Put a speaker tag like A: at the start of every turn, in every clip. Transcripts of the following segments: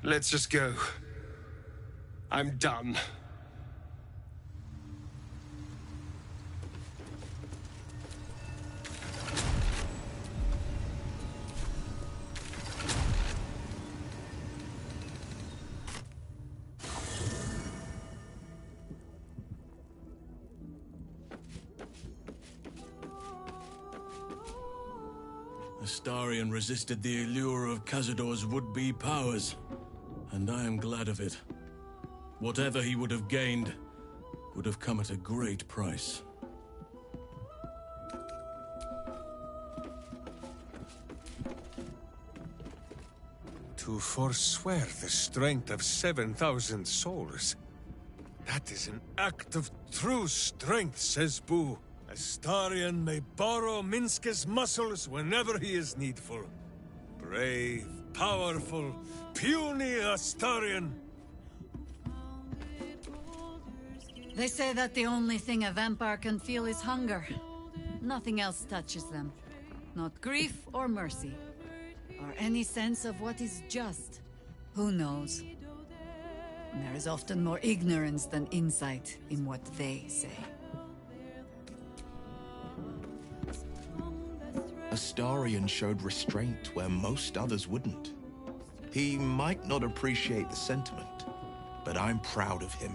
A: Let's just go. I'm done.
B: Astarion resisted the allure of Cazador's would-be powers, and I am glad of it. Whatever he would have gained would have come at a great price.
A: To forswear the strength of 7,000 souls. That is an act of true strength, says Boo. Astarion may borrow Minske's muscles whenever he is needful. Brave, powerful, puny Astarion.
C: They say that the only thing a vampire can feel is hunger. Nothing else touches them. Not grief or mercy. Or any sense of what is just. Who knows? There is often more ignorance than insight in what they say.
D: Astarion showed restraint where most others wouldn't. He might not appreciate the sentiment, but I'm proud of him.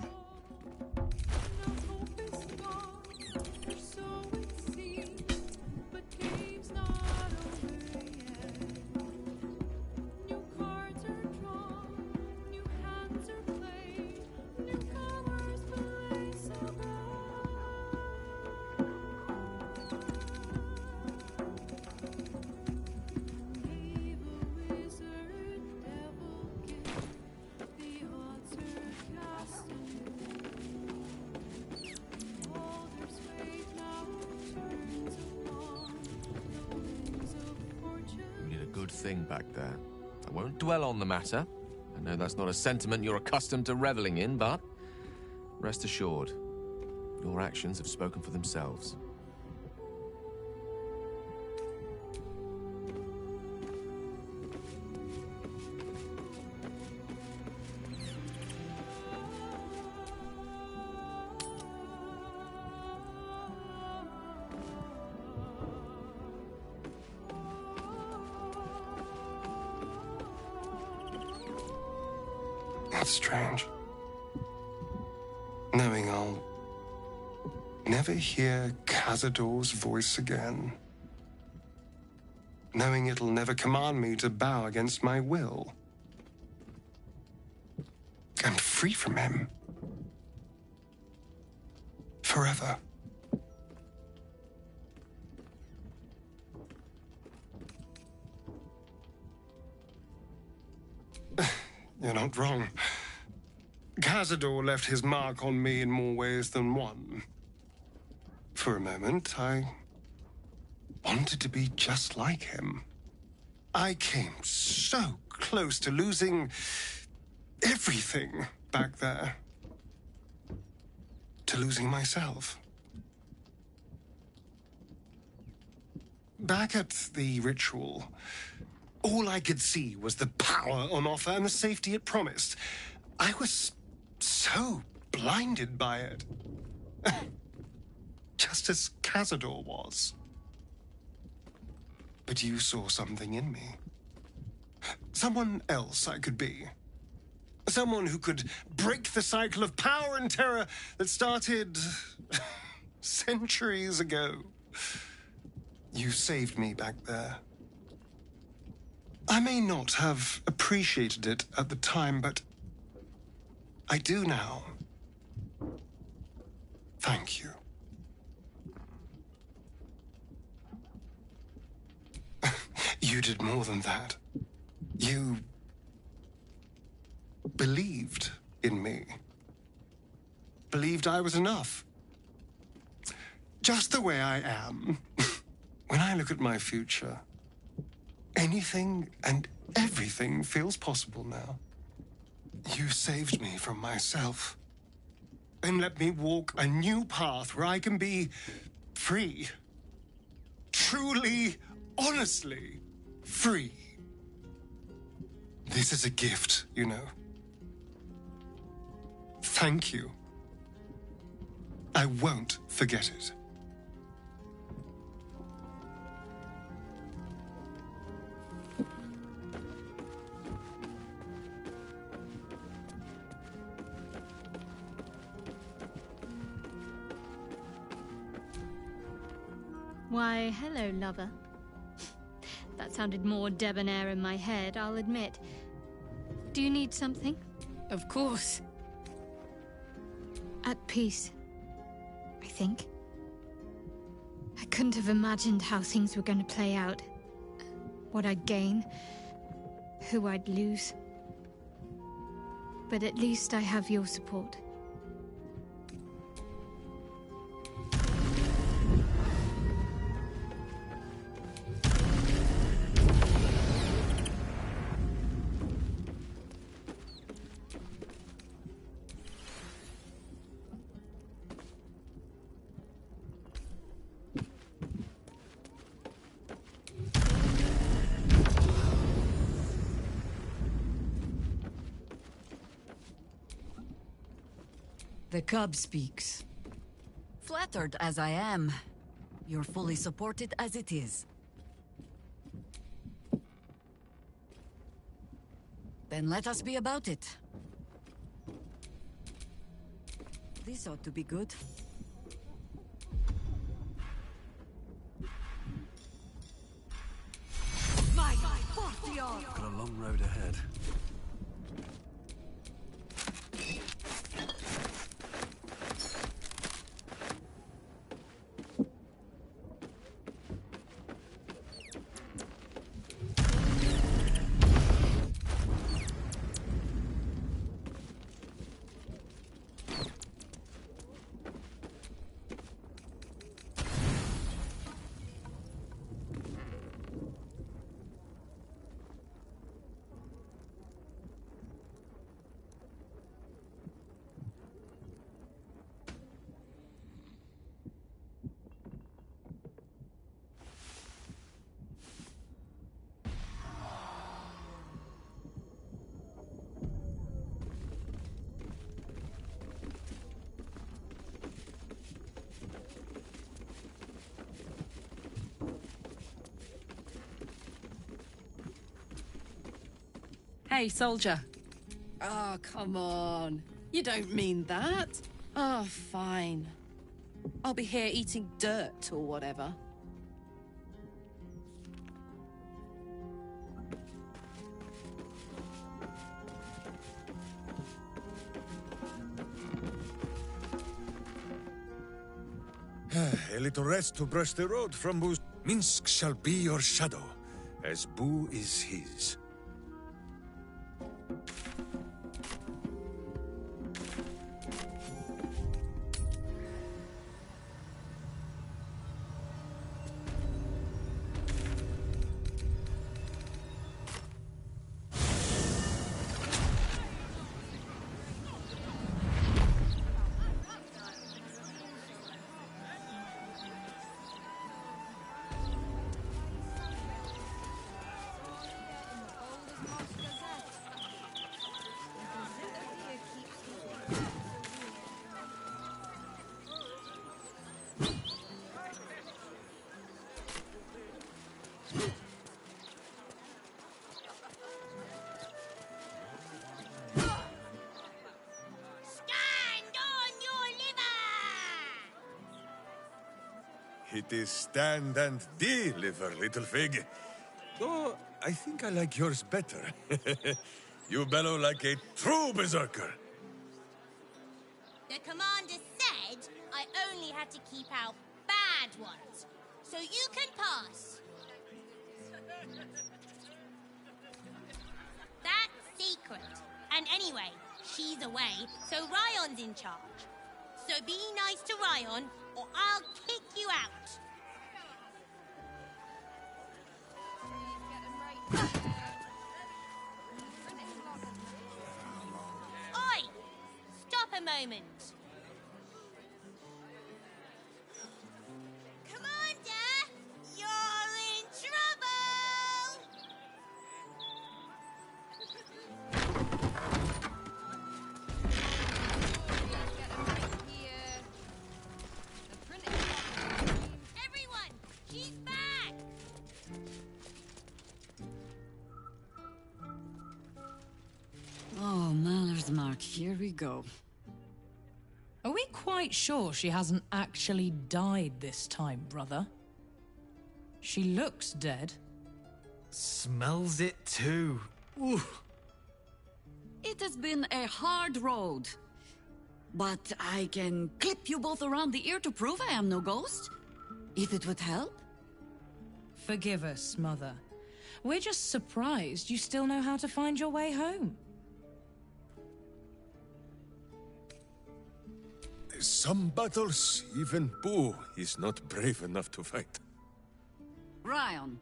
E: Thing back there. I won't dwell on the matter. I know that's not a sentiment you're accustomed to reveling in, but rest assured, your actions have spoken for themselves.
A: That's strange. Knowing I'll never hear Cazador's voice again. Knowing it'll never command me to bow against my will. I'm free from him. Forever. You're not wrong. Cazador left his mark on me in more ways than one. For a moment, I wanted to be just like him. I came so close to losing everything back there. To losing myself. Back at the ritual, all I could see was the power on offer and the safety it promised. I was so blinded by it. Just as Cazador was. But you saw something in me. Someone else I could be. Someone who could break the cycle of power and terror that started centuries ago. You saved me back there. I may not have appreciated it at the time, but I do now. Thank you. You did more than that. You believed in me. Believed I was enough. Just the way I am. When I look at my future, anything and everything feels possible now. You saved me from myself. And let me walk a new path where I can be free. Truly, honestly free.
F: This is a gift, you know. Thank you. I won't forget it.
G: Why, hello, lover. That sounded more debonair in my head, I'll admit. Do you need something?
C: Of course.
G: At peace, I think. I couldn't have imagined how things were going to play out. What I'd gain, who I'd lose. But at least I have your support.
C: The cub speaks. Flattered as I am, you're fully supported as it is. Then let us be about it. This ought to be good. My God!
H: Got a long road ahead.
I: Hey, soldier.
J: Oh, come on. You don't mean that. Oh, fine. I'll be here eating dirt or whatever.
A: A little rest to brush the road from Boo's. Minsk shall be your shadow, as Boo is his. It is stand and deliver, little fig. Though, I think I like yours better. You bellow like a true berserker.
K: The commander said I only had to keep out bad ones. So you can pass. That's secret. And anyway, she's away, so Ryon's in charge. So be nice to Ryon, or I'll kick you out. Oi! Stop a moment. Commander, you're in trouble!
C: Mark, here we go.
H: Are we quite sure she hasn't actually died this time, brother? She looks dead.
I: Smells it too. Ooh.
C: It has been a hard road. But I can clip you both around the ear to prove I am no ghost. If it would help.
H: Forgive us, Mother. We're just surprised you still know how to find your way home.
A: Some battles, even Boo is not brave enough to fight.
C: Ryan.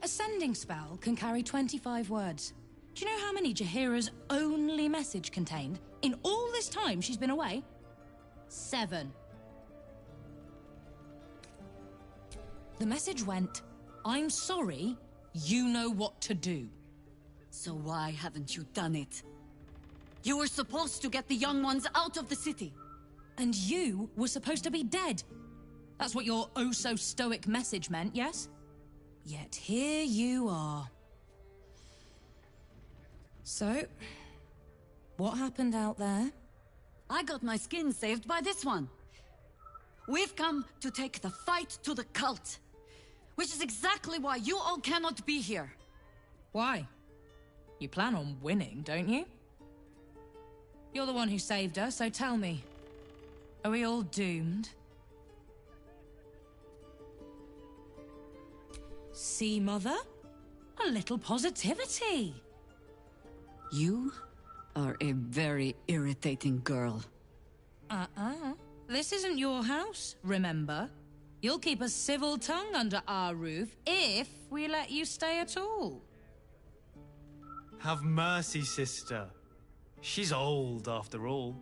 H: A sending spell can carry 25 words. Do you know how many Jaheira's only message contained in all this time she's been away? 7. The message went, "I'm sorry, you know what to do."
C: So why haven't you done it? You were supposed to get the young ones out of the city.
H: And you were supposed to be dead. That's what your oh-so-stoic message meant, yes? Yet here you are. So, what happened out there?
C: I got my skin saved by this one. We've come to take the fight to the cult. Which is exactly why you all cannot be here.
H: Why? You plan on winning, don't you? You're the one who saved her, so tell me. Are we all doomed? See, Mother? A little positivity.
C: You are a very irritating girl.
H: This isn't your house, remember? You'll keep a civil tongue under our roof if we let you stay at all.
I: Have mercy, sister. She's old, after all.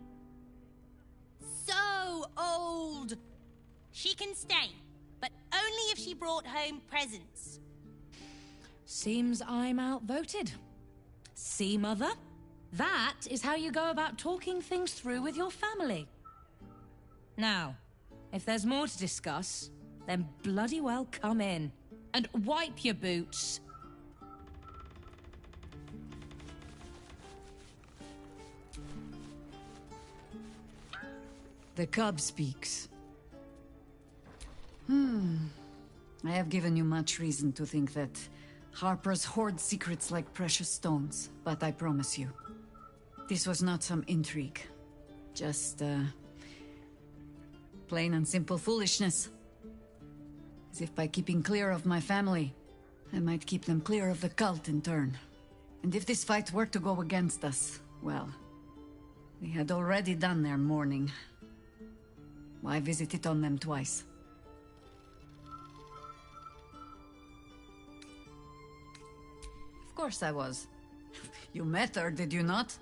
K: So old! She can stay, but only if she brought home presents.
H: Seems I'm outvoted. See, Mother? That is how you go about talking things through with your family. Now, if there's more to discuss, then bloody well come in. And wipe your boots.
C: The cub speaks. I have given you much reason to think that Harpers hoard secrets like precious stones, but I promise you, this was not some intrigue. Just, plain and simple foolishness. As if by keeping clear of my family, I might keep them clear of the cult in turn. And if this fight were to go against us, well, they had already done their mourning. Why visit it on them twice? Of course I was. You met her, did you not?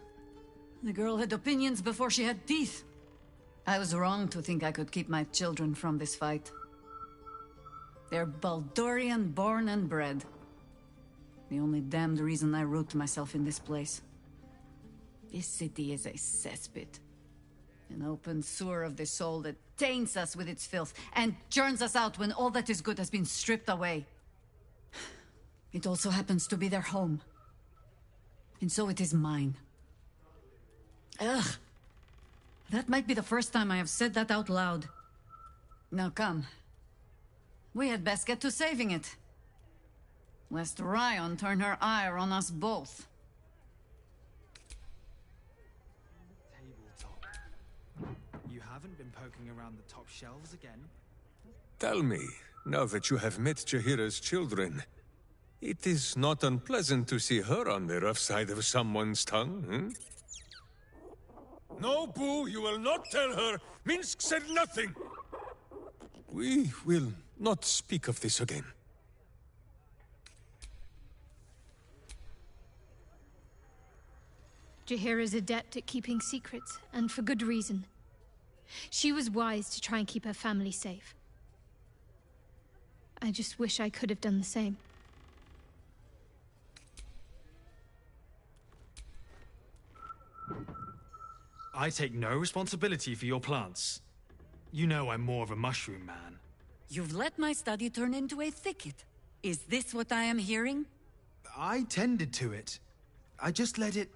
C: The girl had opinions before she had teeth. I was wrong to think I could keep my children from this fight. They're Baldurian born and bred. The only damned reason I root myself in this place. This city is a cesspit. An open sewer of the soul that taints us with its filth and churns us out when all that is good has been stripped away. It also happens to be their home. And so it is mine. Ugh. That might be the first time I have said that out loud. Now come. We had best get to saving it. Lest Ryan turn her ire on us both.
I: Tabletop. You haven't been poking around the top shelves again?
A: Tell me, now that you have met Jaheira's children, it is not unpleasant to see her on the rough side of someone's tongue, hmm? No, Boo, you will not tell her! Minsk said nothing! We will not speak of this again.
G: Jaheira's adept at keeping secrets, and for good reason. She was wise to try and keep her family safe. I just wish I could have done the same.
I: I take no responsibility for your plants. You know I'm more of a mushroom man.
C: You've let my study turn into a thicket. Is this what I am hearing?
I: I tended to it. I just let it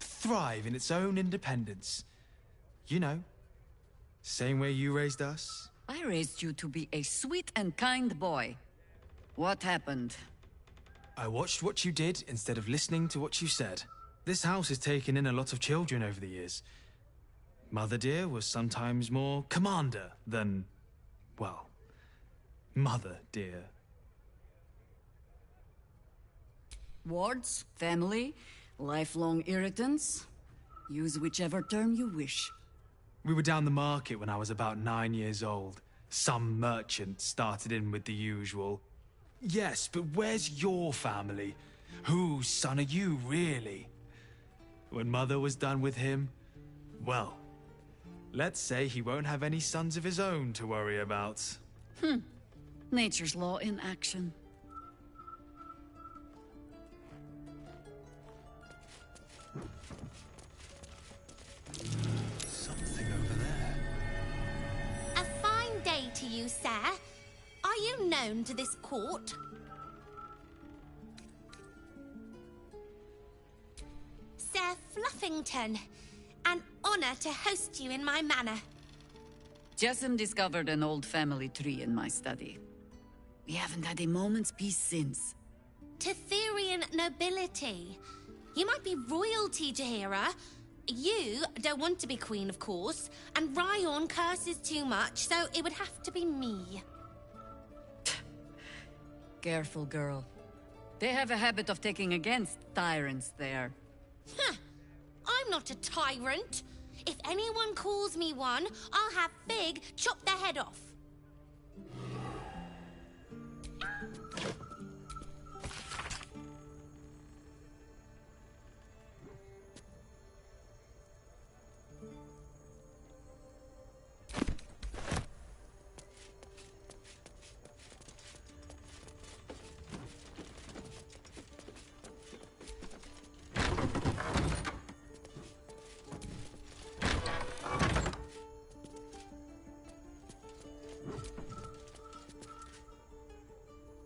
I: thrive in its own independence. You know, same way you raised us.
C: I raised you to be a sweet and kind boy. What happened?
I: I watched what you did instead of listening to what you said. This house has taken in a lot of children over the years. Mother dear was sometimes more commander than, well, mother dear.
C: Wards, family, lifelong irritants. Use whichever term you wish.
I: We were down the market when I was about 9 years old. Some merchant started in with the usual. Yes, but where's your family? Whose son are you, really? When Mother was done with him, well, let's say he won't have any sons of his own to worry about.
C: Nature's law in action.
I: Something over there.
K: A fine day to you, sir. Are you known to this court? Sir Fluffington, an honor to host you in my manor.
C: Jessamine discovered an old family tree in my study. We haven't had a moment's peace since.
K: Tetherian nobility. You might be royalty, Jaheira. You don't want to be queen, of course, and Ryon curses too much, so it would have to be me.
C: Careful, girl. They have a habit of taking against tyrants there.
K: Huh. I'm not a tyrant. If anyone calls me one, I'll have Fig chop their head off.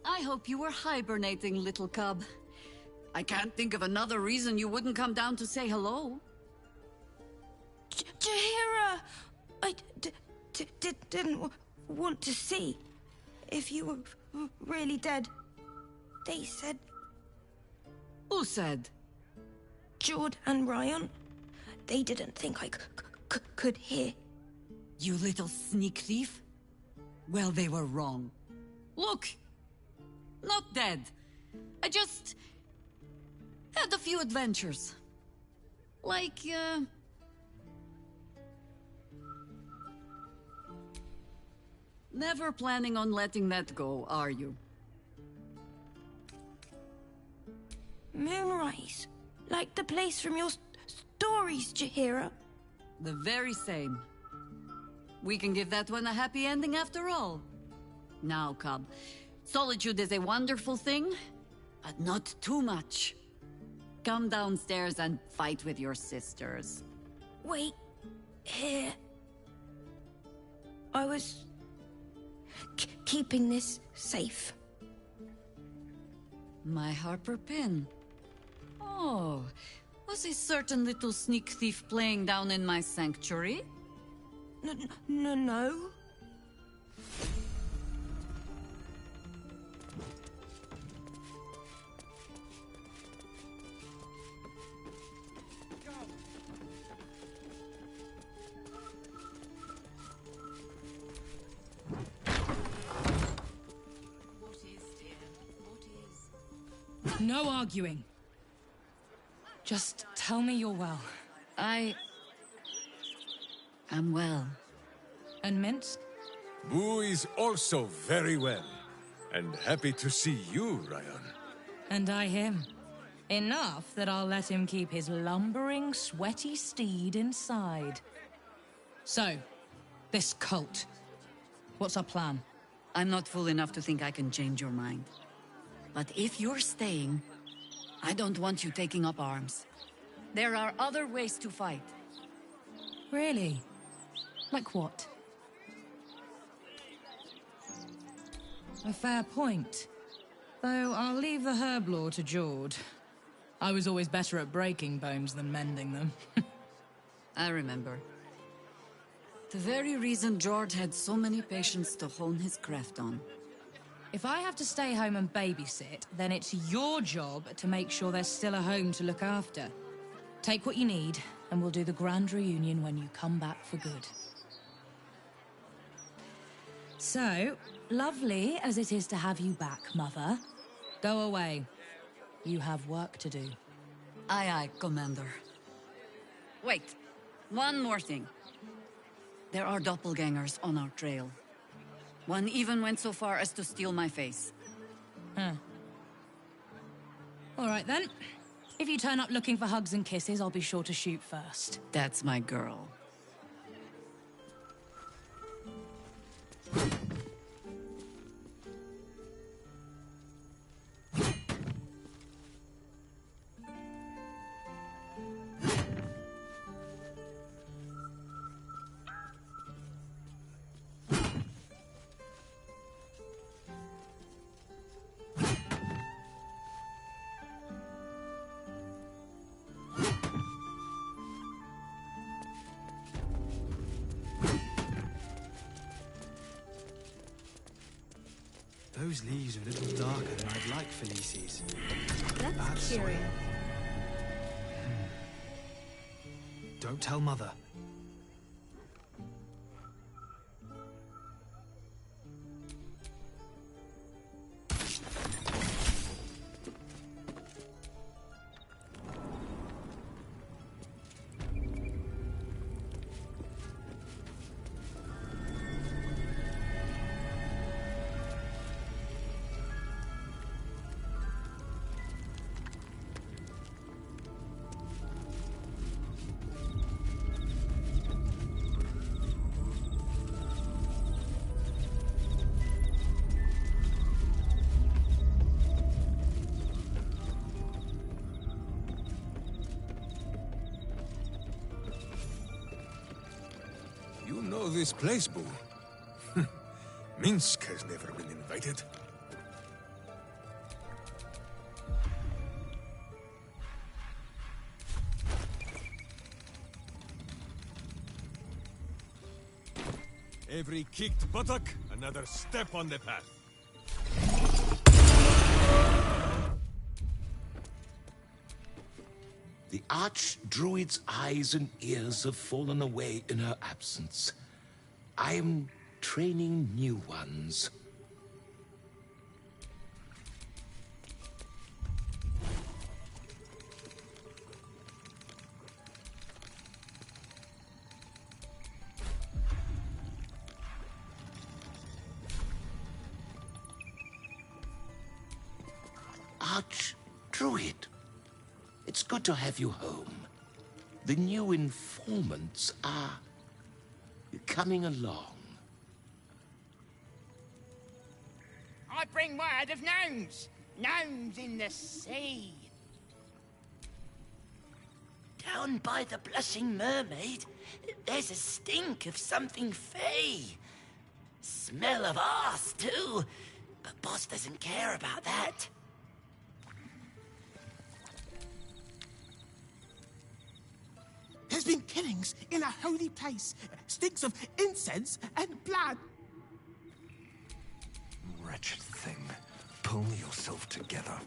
C: I hope you were hibernating, little cub. I can't think of another reason you wouldn't come down to say hello.
L: Jaheira! I didn't want to see if you were really dead. They said...
C: Who said?
L: Jord and Ryon. They didn't think I could hear.
C: You little sneak thief? Well, they were wrong. Look! Not dead. I just... had a few adventures. Like, Never planning on letting that go, are you?
L: Moonrise. Like the place from your stories, Jaheira.
C: The very same. We can give that one a happy ending after all. Now, cub. Solitude is a wonderful thing, but not too much. Come downstairs and fight with your sisters.
L: Wait. Here. I was... keeping this safe.
C: My Harper pin. Oh, was a certain little sneak thief playing down in my sanctuary?
L: No.
H: No arguing. Just tell me you're well.
C: I am well.
H: And Minsk?
A: Boo is also very well, and happy to see you, Ryon.
H: And I him. Enough that I'll let him keep his lumbering, sweaty steed inside. So, this cult. What's our plan?
C: I'm not fool enough to think I can change your mind. But if you're staying, I don't want you taking up arms. There are other ways to fight.
H: Really? Like what? A fair point. Though I'll leave the herb lore to Jord. I was always better at breaking bones than mending them.
C: I remember. The very reason George had so many patients to hone his craft on.
H: If I have to stay home and babysit, then it's your job to make sure there's still a home to look after. Take what you need, and we'll do the grand reunion when you come back for good. So, lovely as it is to have you back, Mother, go away. You have work to do.
C: Aye, aye, Commander. Wait, one more thing. There are doppelgangers on our trail. One even went so far as to steal my face.
H: Huh. All right, then. If you turn up looking for hugs and kisses, I'll be sure to shoot first.
C: That's my girl.
I: Those leaves are a little darker than I'd like, Felices.
L: That's
I: Bad soil.
L: cheering.
I: Don't tell Mother.
A: You know this place, Boo. Minsk has never been invited. Every kicked buttock, another step on the path.
M: The Archdruid's eyes and ears have fallen away in her absence. I am training new ones. Archdruid. It's good to have you home. The new informants are coming along.
N: I bring word of gnomes. Gnomes in the sea.
O: Down by the Blushing Mermaid, there's a stink of something fey. Smell of arse, too. But Boss doesn't care about that.
N: There's been killings in a holy place. Stinks of incense and blood.
P: Wretched thing. Pull yourself together.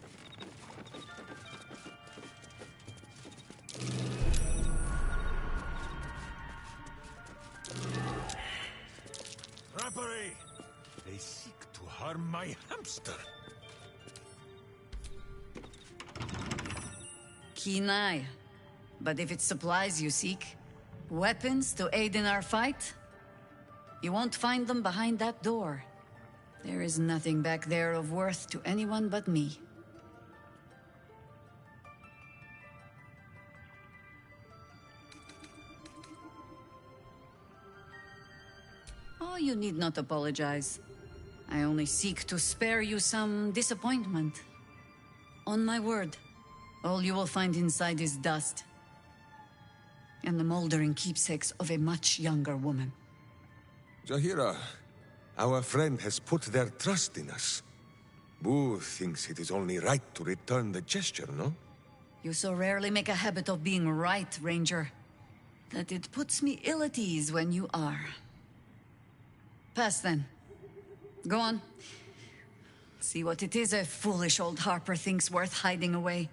A: Rappery! They seek to harm my hamster.
C: Keen eye. But if it's supplies you seek, weapons to aid in our fight, you won't find them behind that door. There is nothing back there of worth to anyone but me. Oh, you need not apologize. I only seek to spare you some disappointment. On my word, all you will find inside is dust. And the moldering keepsakes of a much younger woman.
A: Jahira, our friend has put their trust in us. Boo thinks it is only right to return the gesture, no?
C: You so rarely make a habit of being right, Ranger, that it puts me ill at ease when you are. Pass then. Go on. See what it is a foolish old Harper thinks worth hiding away.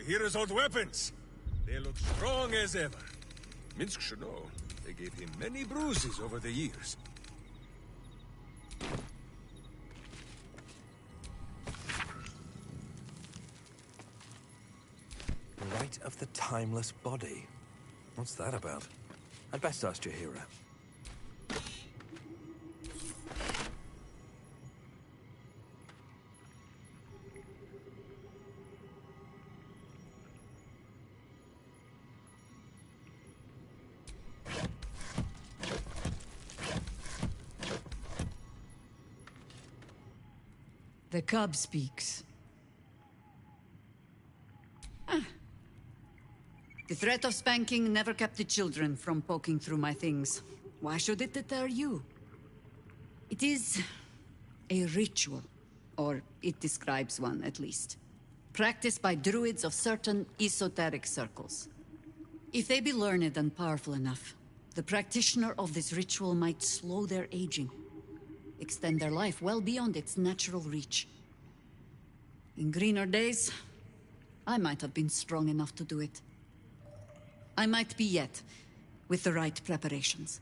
A: Jahira's old weapons. They look strong as ever. Minsk should know. They gave him many bruises over the years.
P: Rite of the Timeless Body. What's that about? I'd best ask Jahira.
C: The cub speaks. The threat of spanking never kept the children from poking through my things. Why should it deter you? It is a ritual, or it describes one at least, practiced by druids of certain esoteric circles. If they be learned and powerful enough, the practitioner of this ritual might slow their aging, extend their life well beyond its natural reach. In greener days, I might have been strong enough to do it. I might be yet, with the right preparations.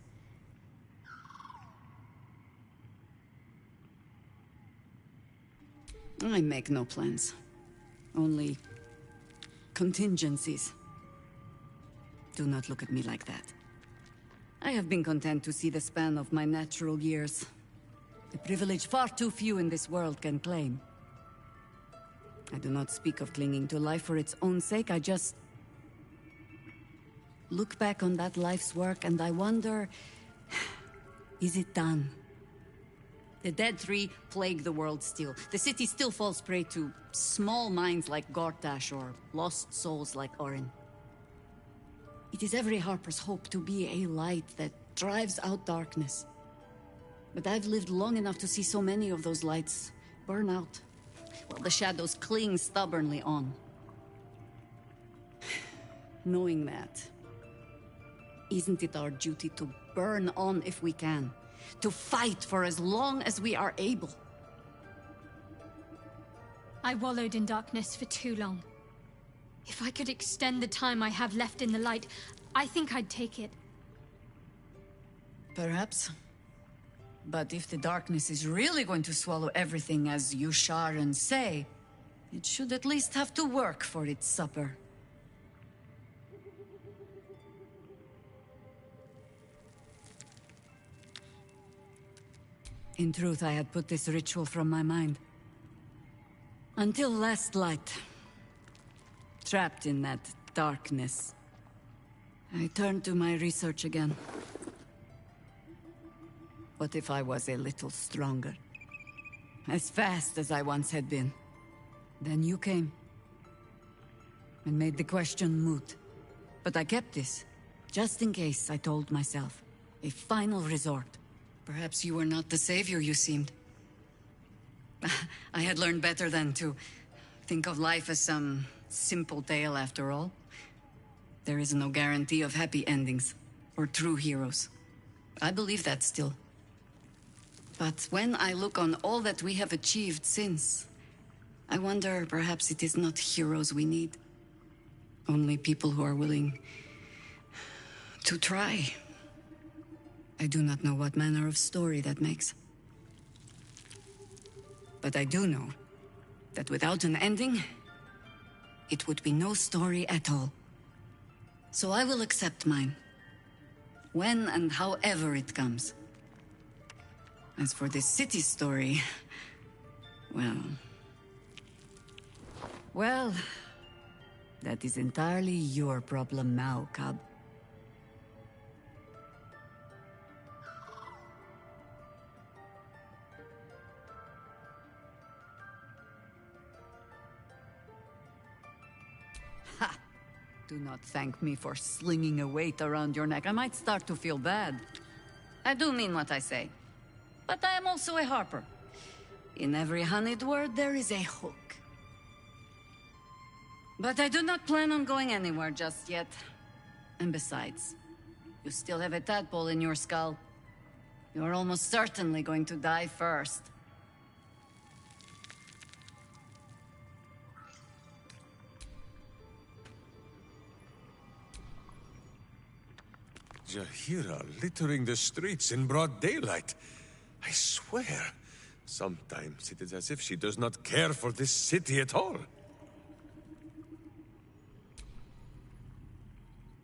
C: I make no plans. Only contingencies. Do not look at me like that. I have been content to see the span of my natural years. A privilege far too few in this world can claim. I do not speak of clinging to life for its own sake, I just look back on that life's work and I wonder, is it done? The Dead Three plague the world still. The city still falls prey to small minds like Gortash or lost souls like Orin. It is every Harper's hope to be a light that drives out darkness. But I've lived long enough to see so many of those lights burn out, while the shadows cling stubbornly on. Knowing that, isn't it our duty to burn on if we can? To fight for as long as we are able?
G: I wallowed in darkness for too long. If I could extend the time I have left in the light, I think I'd take it.
C: Perhaps. But if the darkness is really going to swallow everything as you Sharan say, it should at least have to work for its supper. In truth, I had put this ritual from my mind. Until last light. Trapped in that darkness. I turned to my research again. What if I was a little stronger? As fast as I once had been. Then you came. And made the question moot. But I kept this. Just in case, I told myself. A final resort. Perhaps you were not the savior you seemed. I had learned better than to think of life as some simple tale after all. There is no guarantee of happy endings, or true heroes. I believe that still. But when I look on all that we have achieved since, I wonder perhaps it is not heroes we need. Only people who are willing to try. I do not know what manner of story that makes. But I do know that without an ending, it would be no story at all. So I will accept mine. When and however it comes. As for this city story, well, Well, that is entirely your problem now, Cub. Ha! Do not thank me for slinging a weight around your neck. I might start to feel bad. I do mean what I say. But I am also a harper. In every honeyed word, there is a hook. But I do not plan on going anywhere just yet. And besides, you still have a tadpole in your skull. You're almost certainly going to die first.
A: Jaheira littering the streets in broad daylight. I swear, sometimes it is as if she does not care for this city at all.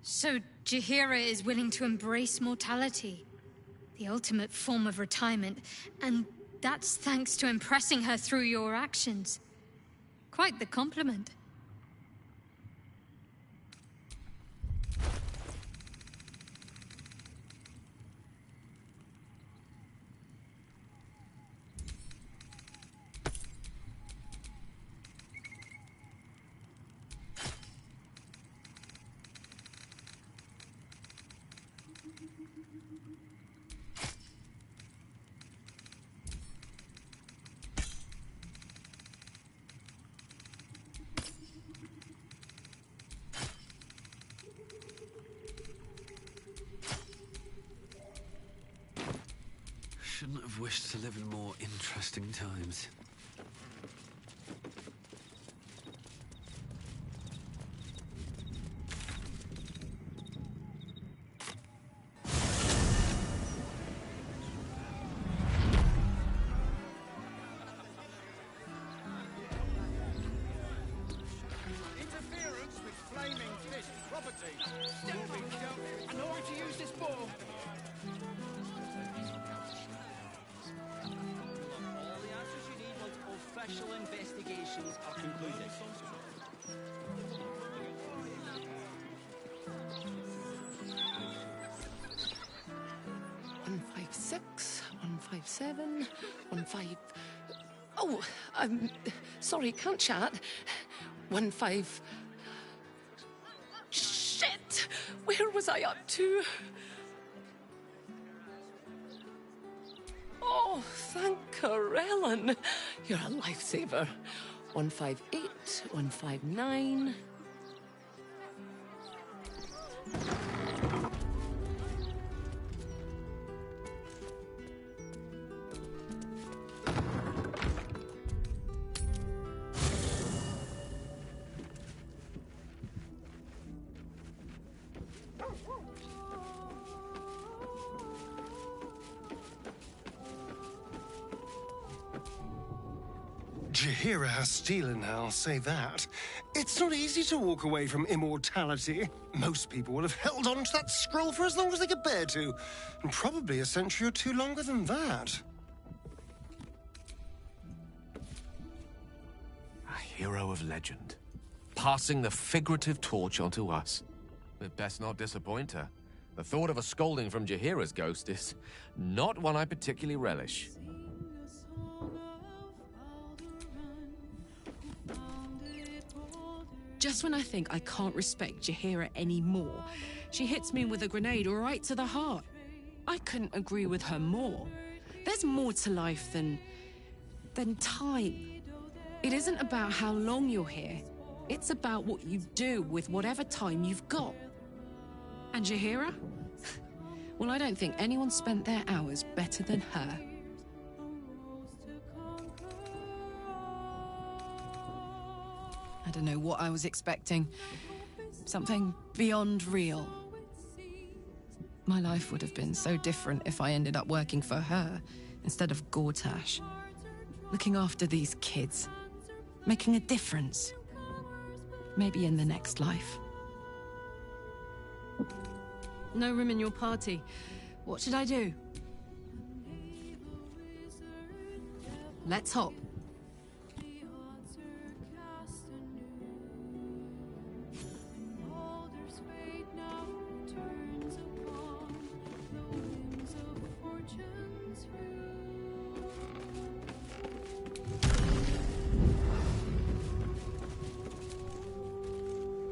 G: So Jaheira is willing to embrace mortality, the ultimate form of retirement, and that's thanks to impressing her through your actions. Quite the compliment.
Q: Shouldn't have wished to live in more interesting times.
R: Interference with flaming fist property. In order to use this ball. Official investigations are concluded.
J: 156, 157, 15. Oh, sorry, can't chat. 15. Shit! Where was I up to? Oh, thank Corellin. You're a lifesaver. 158, 159.
F: Jaheira has steel in her, I'll say that. It's not easy to walk away from immortality. Most people would have held on to that scroll for as long as they could bear to. And probably a century or two longer than that.
E: A hero of legend. Passing the figurative torch onto us. We'd best not disappoint her. The thought of a scolding from Jaheira's ghost is not one I particularly relish.
J: Just when I think I can't respect Jaheira anymore, she hits me with a grenade right to the heart. I couldn't agree with her more. There's more to life than time. It isn't about how long you're here. It's about what you do with whatever time you've got. And Jaheira? Well, I don't think anyone spent their hours better than her. I don't know what I was expecting. Something beyond real. My life would have been so different if I ended up working for her instead of Gortash. Looking after these kids. Making a difference. Maybe in the next life. No room in your party. What should I do? Let's hop.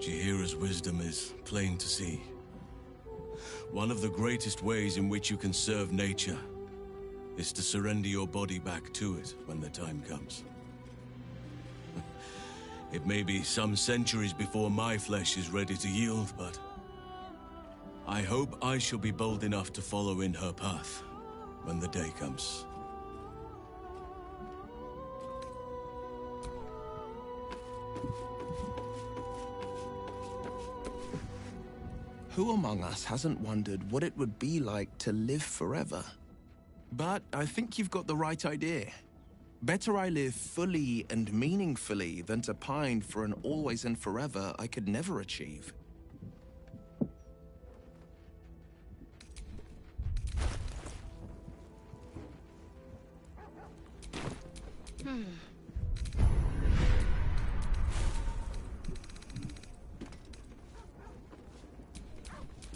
B: Jaheira's wisdom is plain to see. One of the greatest ways in which you can serve nature is to surrender your body back to it when the time comes. It may be some centuries before my flesh is ready to yield, but I hope I shall be bold enough to follow in her path when the day comes.
D: Who among us hasn't wondered what it would be like to live forever? But I think you've got the right idea. Better I live fully and meaningfully than to pine for an always and forever I could never achieve.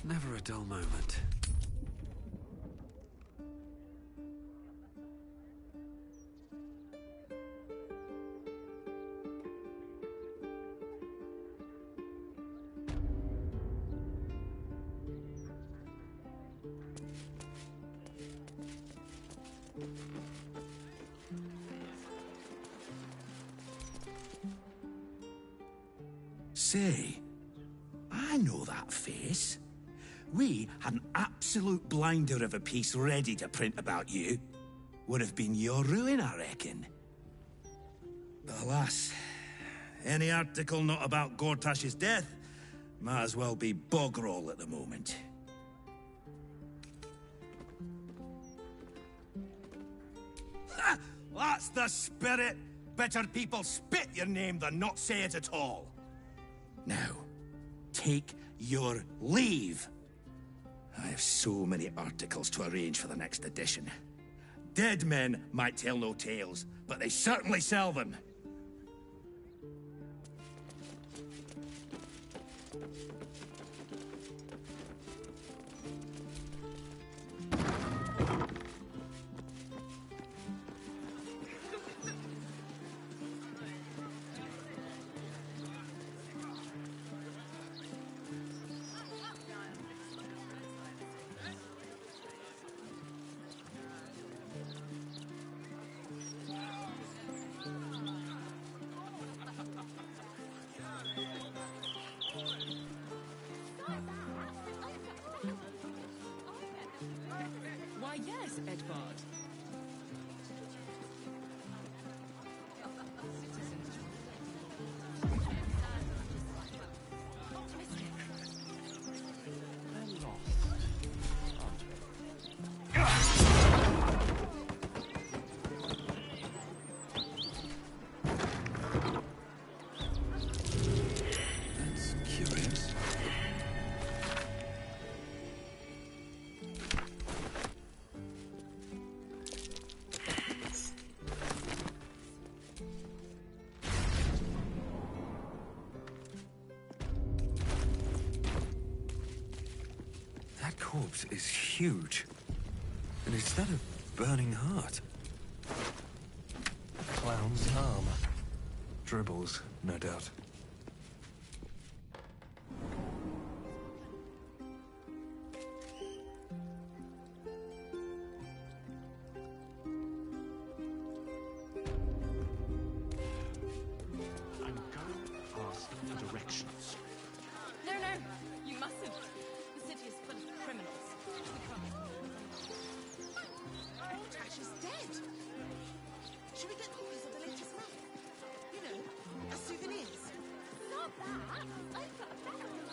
Q: Never a dull moment.
S: Say, I know that face. We had an absolute blinder of a piece ready to print about you. Would have been your ruin, I reckon. But alas, any article not about Gortash's death might as well be bog roll at the moment. Ha! That's the spirit! Better people spit your name than not say it at all. Now, take your leave. I have so many articles to arrange for the next edition. Dead men might tell no tales, but they certainly sell them.
T: Why, yes, Edvard.
S: That's curious.
Q: That corpse is huge. And is that a burning heart? A clown's arm. Dribbles, no doubt.
R: I'm going to ask for directions.
T: No, you mustn't. The city is full of criminals.
N: Tash is dead. Should we get copies of the latest map? You know, as souvenirs.
T: Not that. I've got a better one.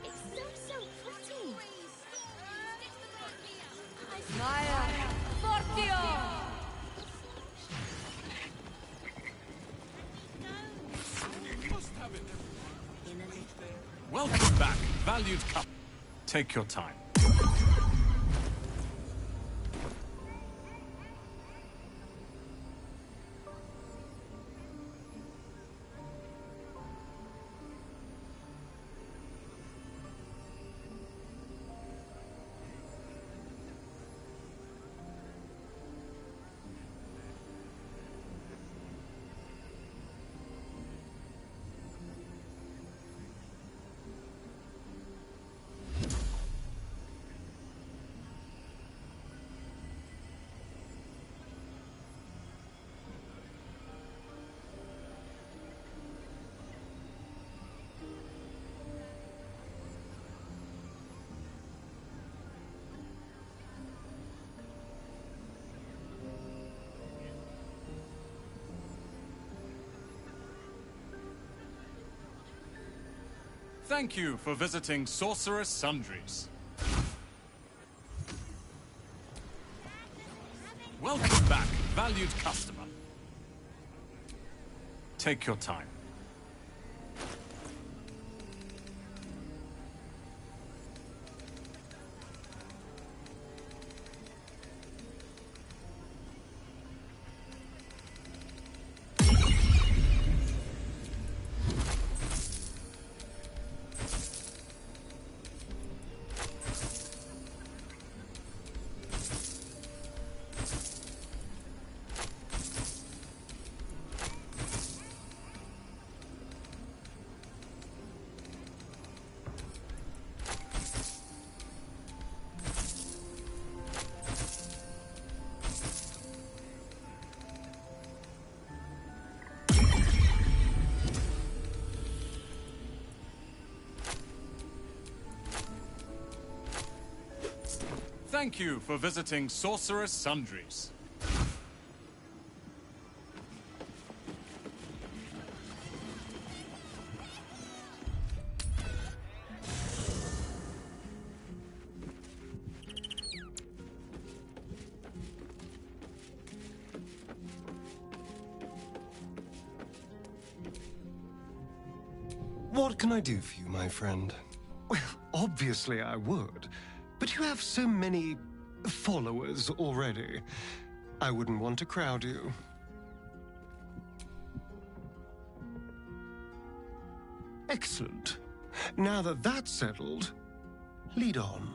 N: It's so pretty.
T: Maya, Fortio!
U: Welcome back, valued couple. Take your time. Thank you for visiting Sorcerer's Sundries. Welcome back, valued customer. Take your time. Thank you for visiting Sorcerer's Sundries.
F: What can I do for you, my friend? Well, obviously I would. But you have so many followers already. I wouldn't want to crowd you. Excellent. Now that that's settled, lead on.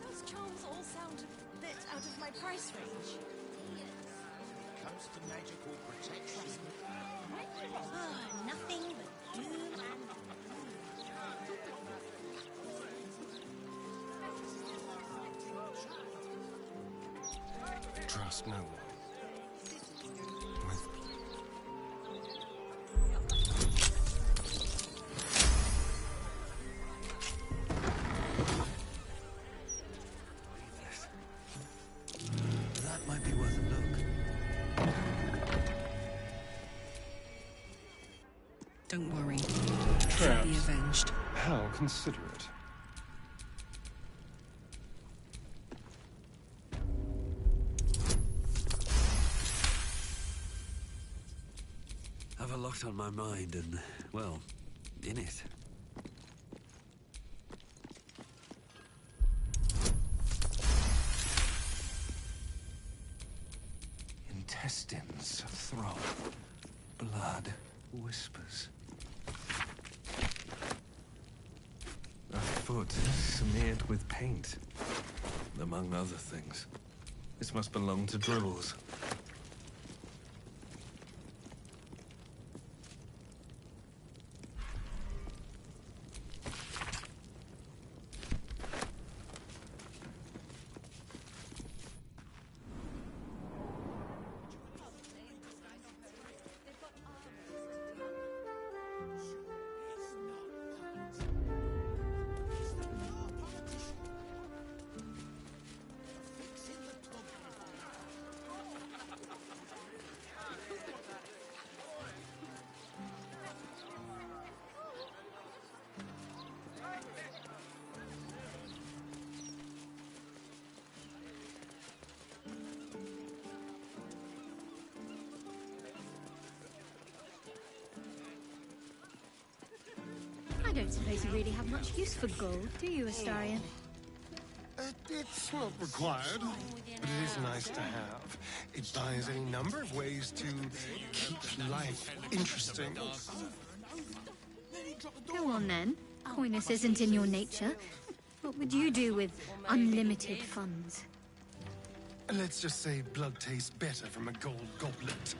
T: Those charms all sound a bit out of my price range.
M: Comes to magical protection.
O: Oh, nothing but doom and
F: Trust no one. With
Q: That might be worth a look.
J: Don't worry. She'll be avenged.
F: how considerate.
Q: Have a lot on my mind and, well, in it. Intestines throb. Blood whispers. A foot smeared with paint, among other things. This must belong to Dribbles.
G: I don't suppose you really have much use for gold, do you, Astarion?
F: It's not required, but it is nice to have. It buys any number of ways to keep life interesting.
G: Go on then. Coyness isn't in your nature. What would you do with unlimited funds?
F: Let's just say blood tastes better from a gold goblet.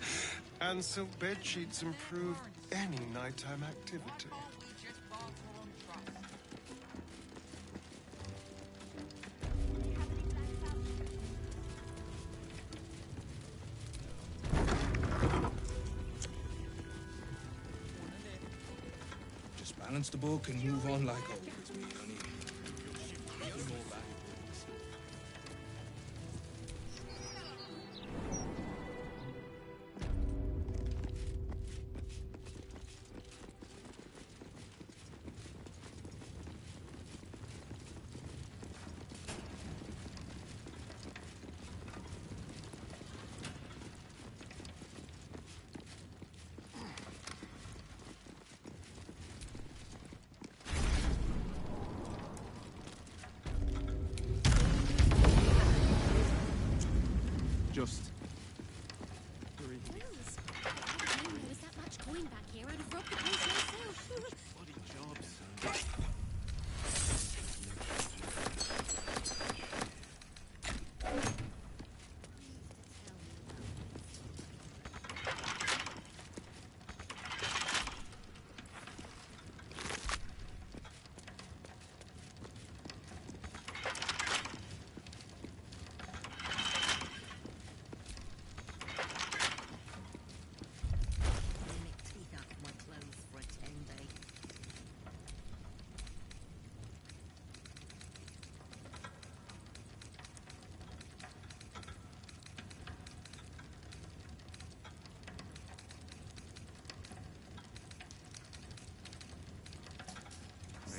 F: And silk bedsheets improve any nighttime activity.
D: Just balance the book and move on like always, me honey. You're more valuable.
K: Just...
V: Wills, I didn't know there was that much coin back here. I'd have robbed the place myself.
K: bloody jobs.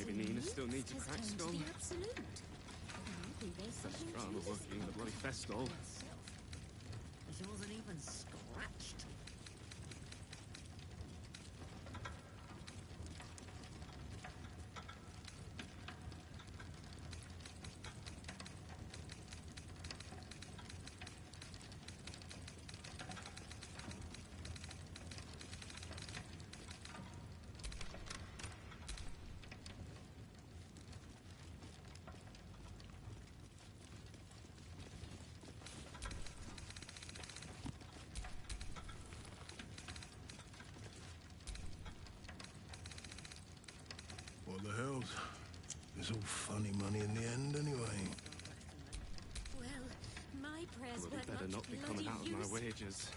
K: Maybe Nina still needs a cracked skull. That's drama working the bloody festival.
O: She wasn't even scratched.
A: What the hell's? It's all funny money in the end, anyway.
V: Well, my prayers
K: Bloody
V: weren't
K: better
V: much
K: not be
V: bloody
K: coming out of
V: use.
K: my wages.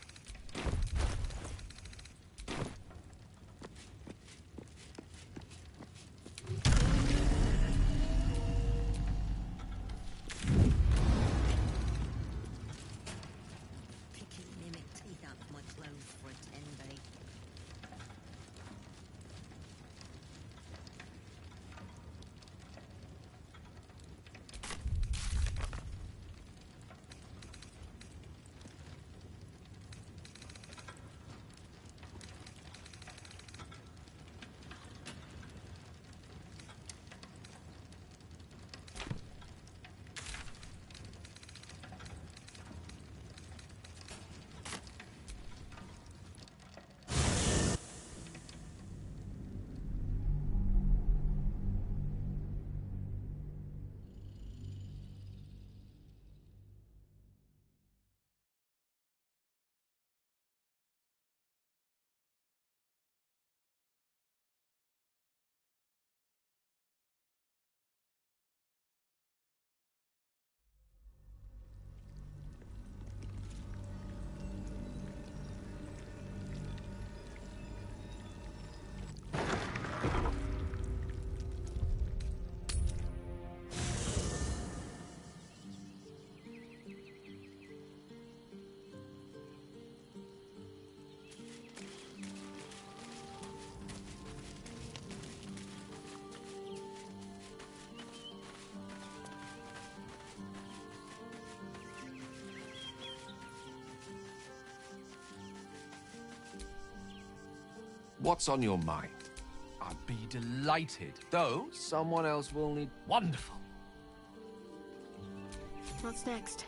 O: Picky mimic teeth out my clothes for a 10-day.
E: What's on your mind? I'd be delighted, though someone else will need... Wonderful!
V: What's next?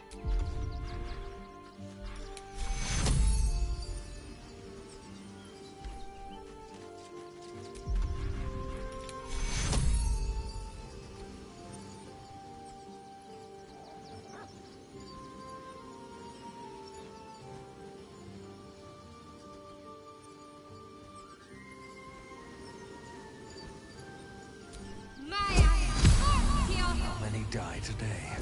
Q: die today,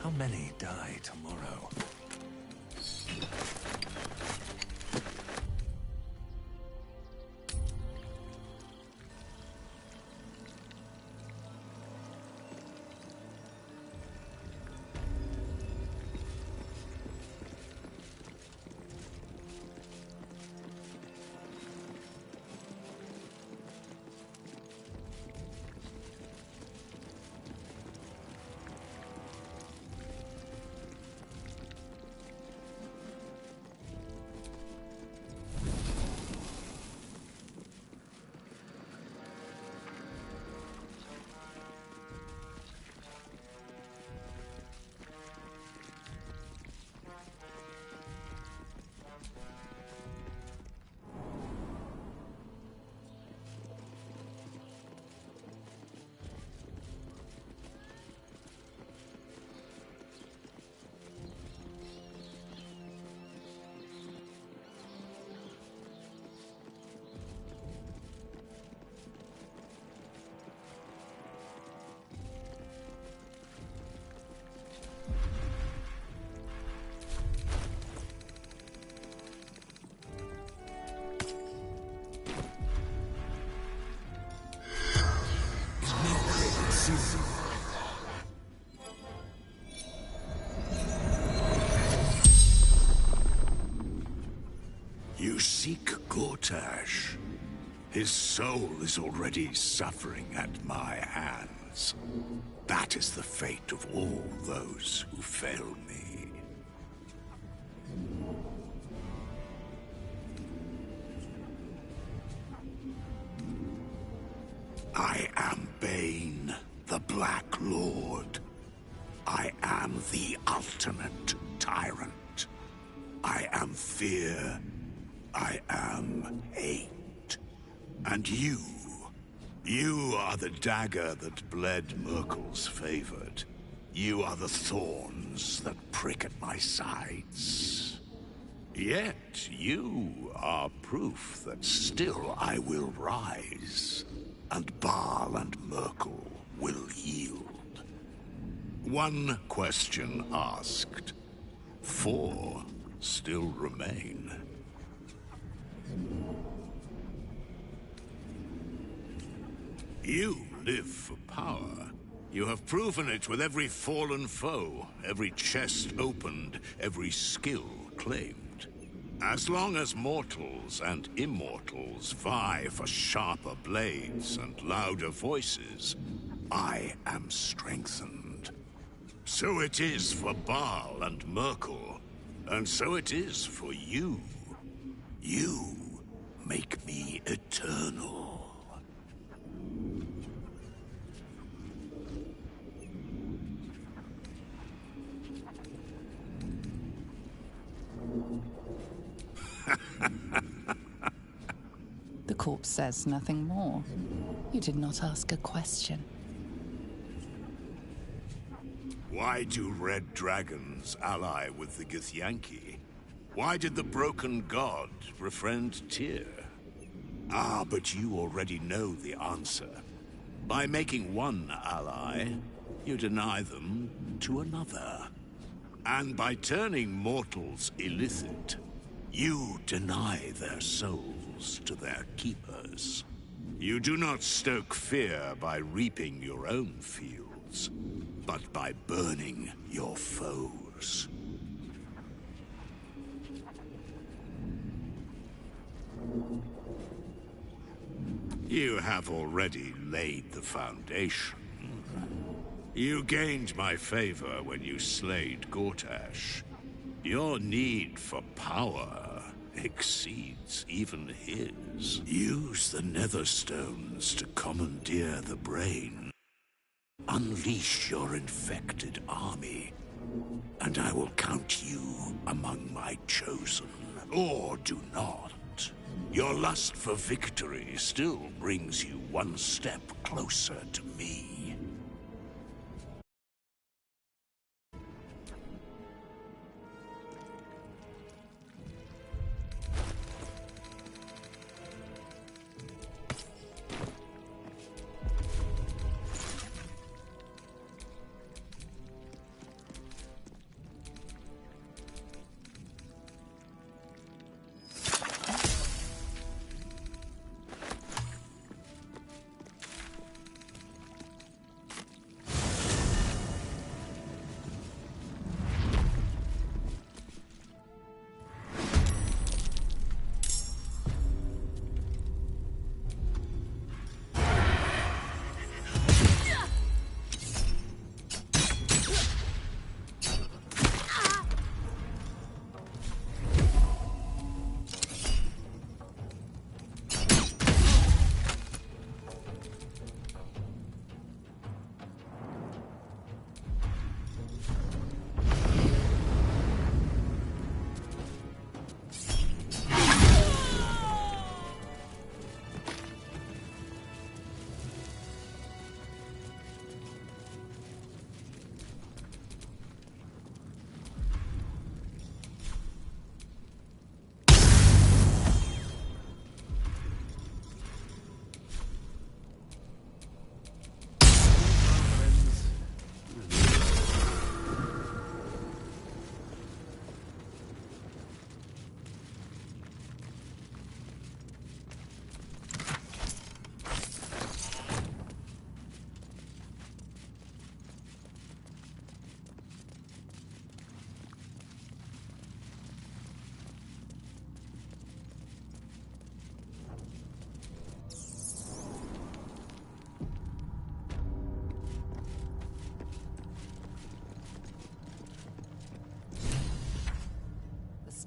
Q: how many die tomorrow?
H: You seek Gortash. His soul is already suffering at my hands. That is the fate of all those who fail me. I am Bane, the Black Lord. I am the ultimate tyrant. I am fear. I am hate. And you are the dagger that bled Merkel's favored. You are the thorns that prick at my sides. Yet you are proof that still I will rise, and Baal and Merkel will yield. One question asked, 4 still remain. You live for power. You have proven it with every fallen foe, every chest opened, every skill claimed. As long as mortals and immortals vie for sharper blades and louder voices, I am strengthened. So it is for Baal and Merkel, and so it is for you. You make me eternal.
L: The corpse says nothing more. You did not ask a question.
H: Why do red dragons ally with the Githyanki? Why did the broken god befriend Tyr? Ah, but you already know the answer. By making one ally, you deny them to another. And by turning mortals illicit, you deny their souls to their keepers. You do not stoke fear by reaping your own fields, but by burning your foes. You have already laid the foundation. You gained my favor when you slayed Gortash. Your need for power exceeds even his. Use the Netherstones to commandeer the brain. Unleash your infected army, and I will count you among my chosen. Or do not. Your lust for victory still brings you one step closer to me.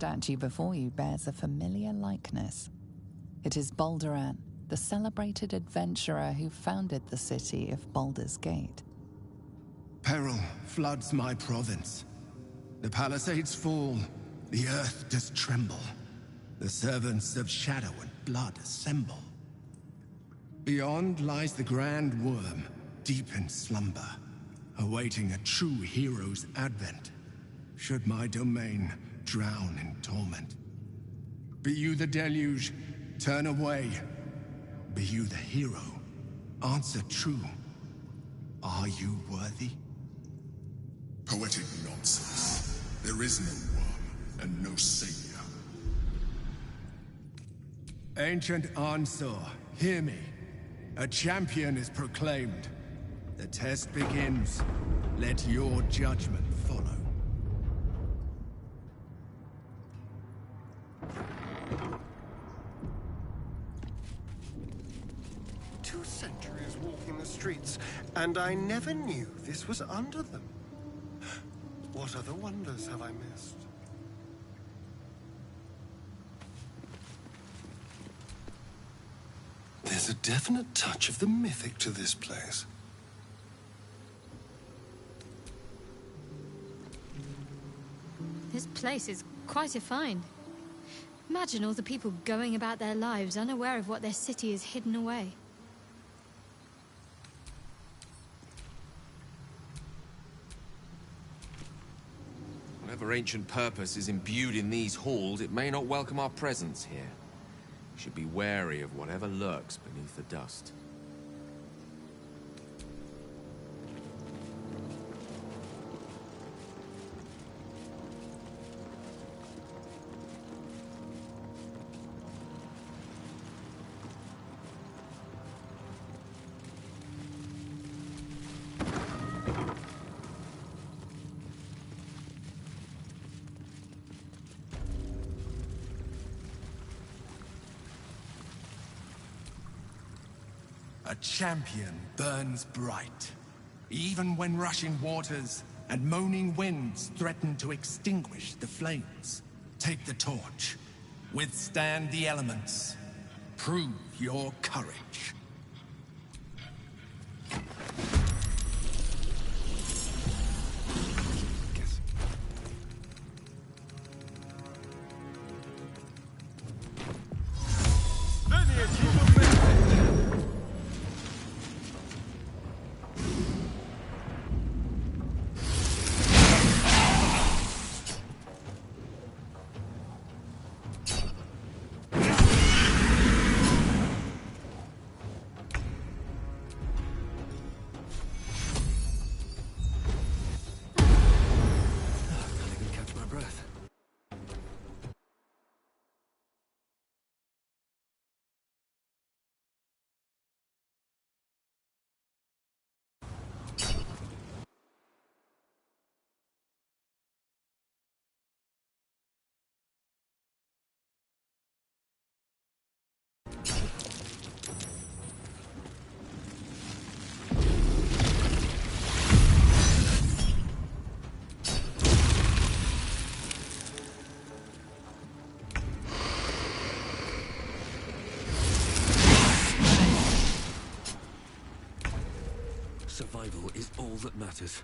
L: statue before you bears a familiar likeness. It is Balderan, the celebrated adventurer who founded the city of Baldur's Gate.
I: Peril floods my province. The palisades fall, the earth does tremble. The servants of shadow and blood assemble. Beyond lies the grand worm, deep in slumber, awaiting a true hero's advent, should my domain drown in torment. Be you the deluge, turn away. Be you the hero, answer true. Are you worthy?
P: Poetic nonsense. There is no worm, and no savior.
I: Ancient Ansor, hear me. A champion is proclaimed. The test begins. Let your judgment follow.
F: 2 centuries walking the streets, and I never knew this was under them. What other wonders have I missed? There's a definite touch of the mythic to this place.
G: This place is quite a find. Imagine all the people going about their lives unaware of what their city is hidden away.
E: Whatever ancient purpose is imbued in these halls, it may not welcome our presence here. We should be wary of whatever lurks beneath the dust.
I: A champion burns bright, even when rushing waters and moaning winds threaten to extinguish the flames. Take the torch, withstand the elements, prove your courage.
Q: Survival is all that matters.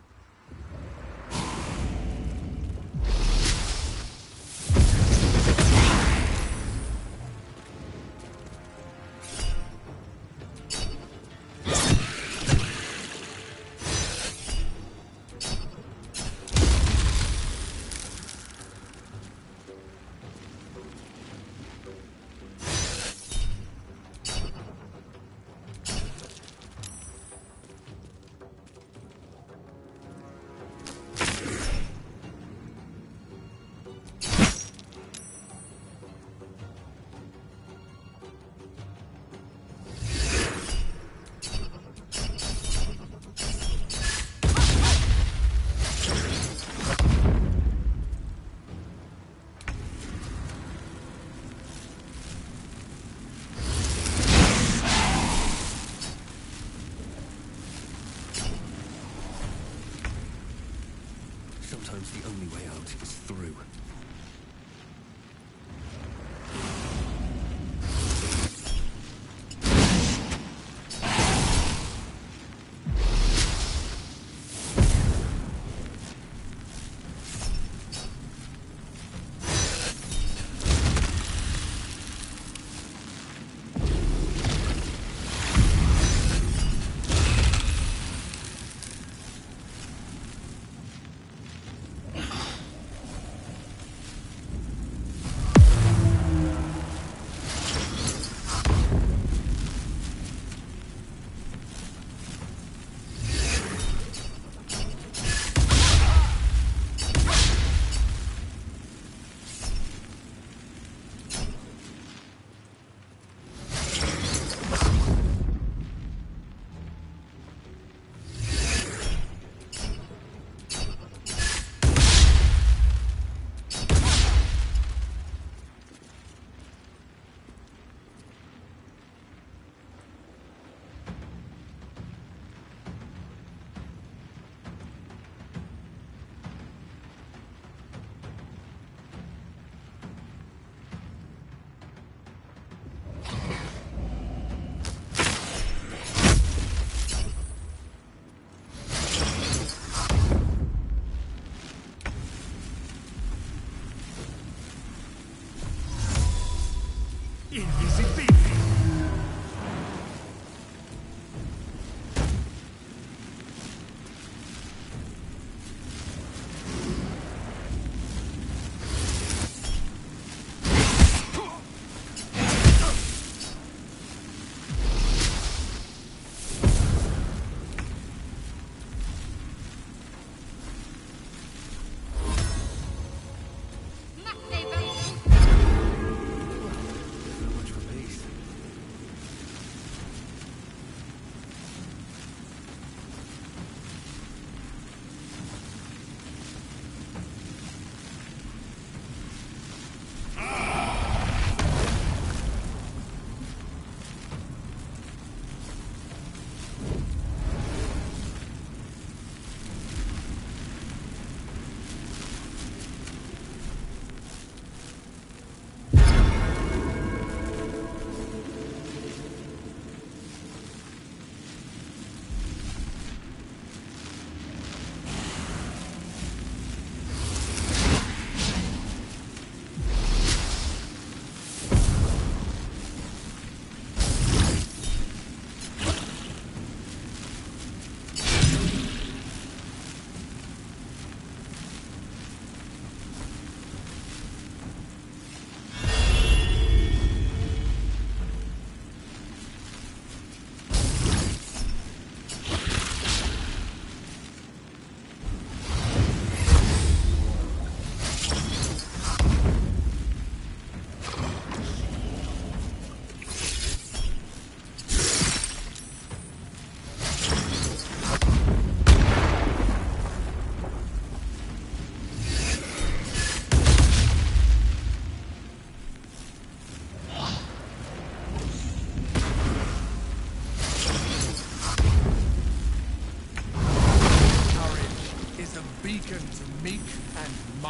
Q: Sometimes the only way out is through.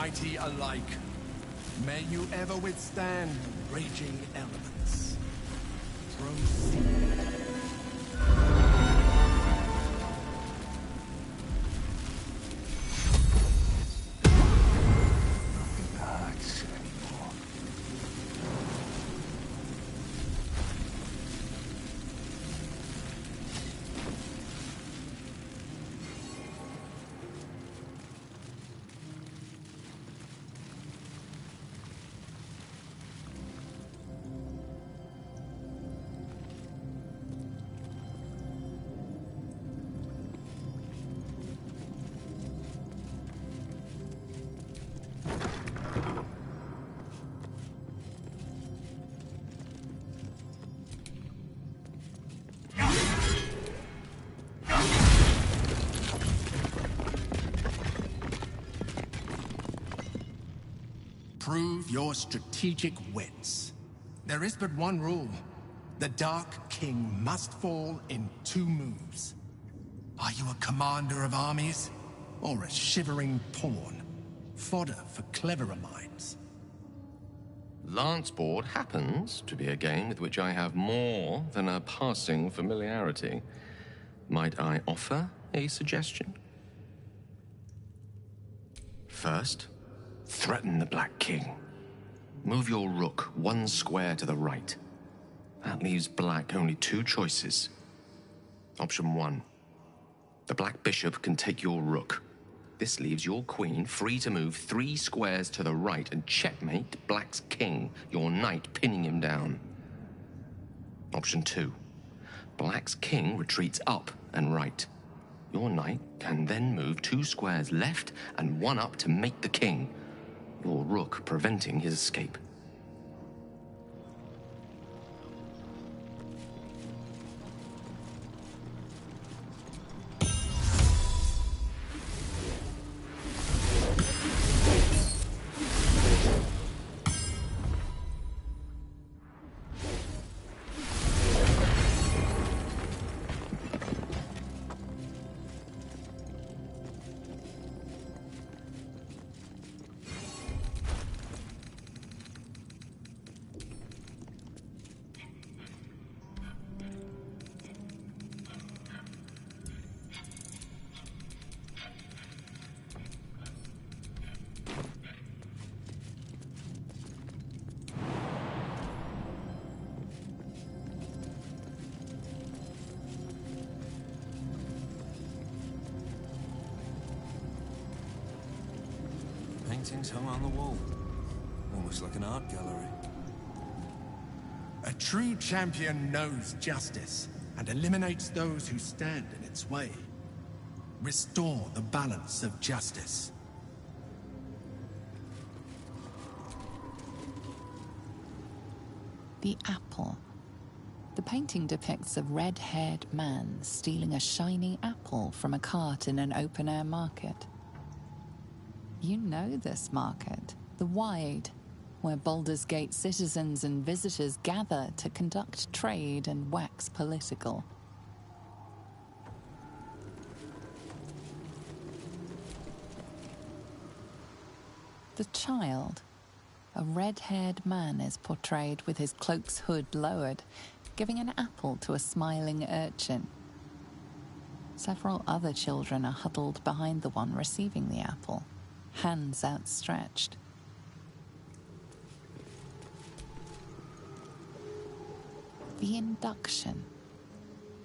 I: mighty alike. May you ever withstand raging elements. Proceed. Prove your strategic wits. There is but one rule. The Dark King must fall in 2 moves. Are you a commander of armies? Or a shivering pawn? Fodder for cleverer minds.
E: Lanceboard happens to be a game with which I have more than a passing familiarity. Might I offer a suggestion? First, threaten the Black King. Move your rook 1 square to the right. That leaves Black only 2 choices. Option 1. The Black Bishop can take your rook. This leaves your queen free to move 3 squares to the right and checkmate Black's king, your knight pinning him down. Option 2. Black's king retreats up and right. Your knight can then move 2 squares left and 1 up to mate the king, your rook preventing his escape.
Q: Paintings hung on the wall. Almost like an art gallery.
I: A true champion knows justice and eliminates those who stand in its way. Restore the balance of justice.
L: The apple. The painting depicts a red-haired man stealing a shiny apple from a cart in an open-air market. You know this market, the Wide, where Baldur's Gate citizens and visitors gather to conduct trade and wax political. The child. A red-haired man is portrayed with his cloak's hood lowered, giving an apple to a smiling urchin. Several other children are huddled behind the one receiving the apple, hands outstretched. The induction.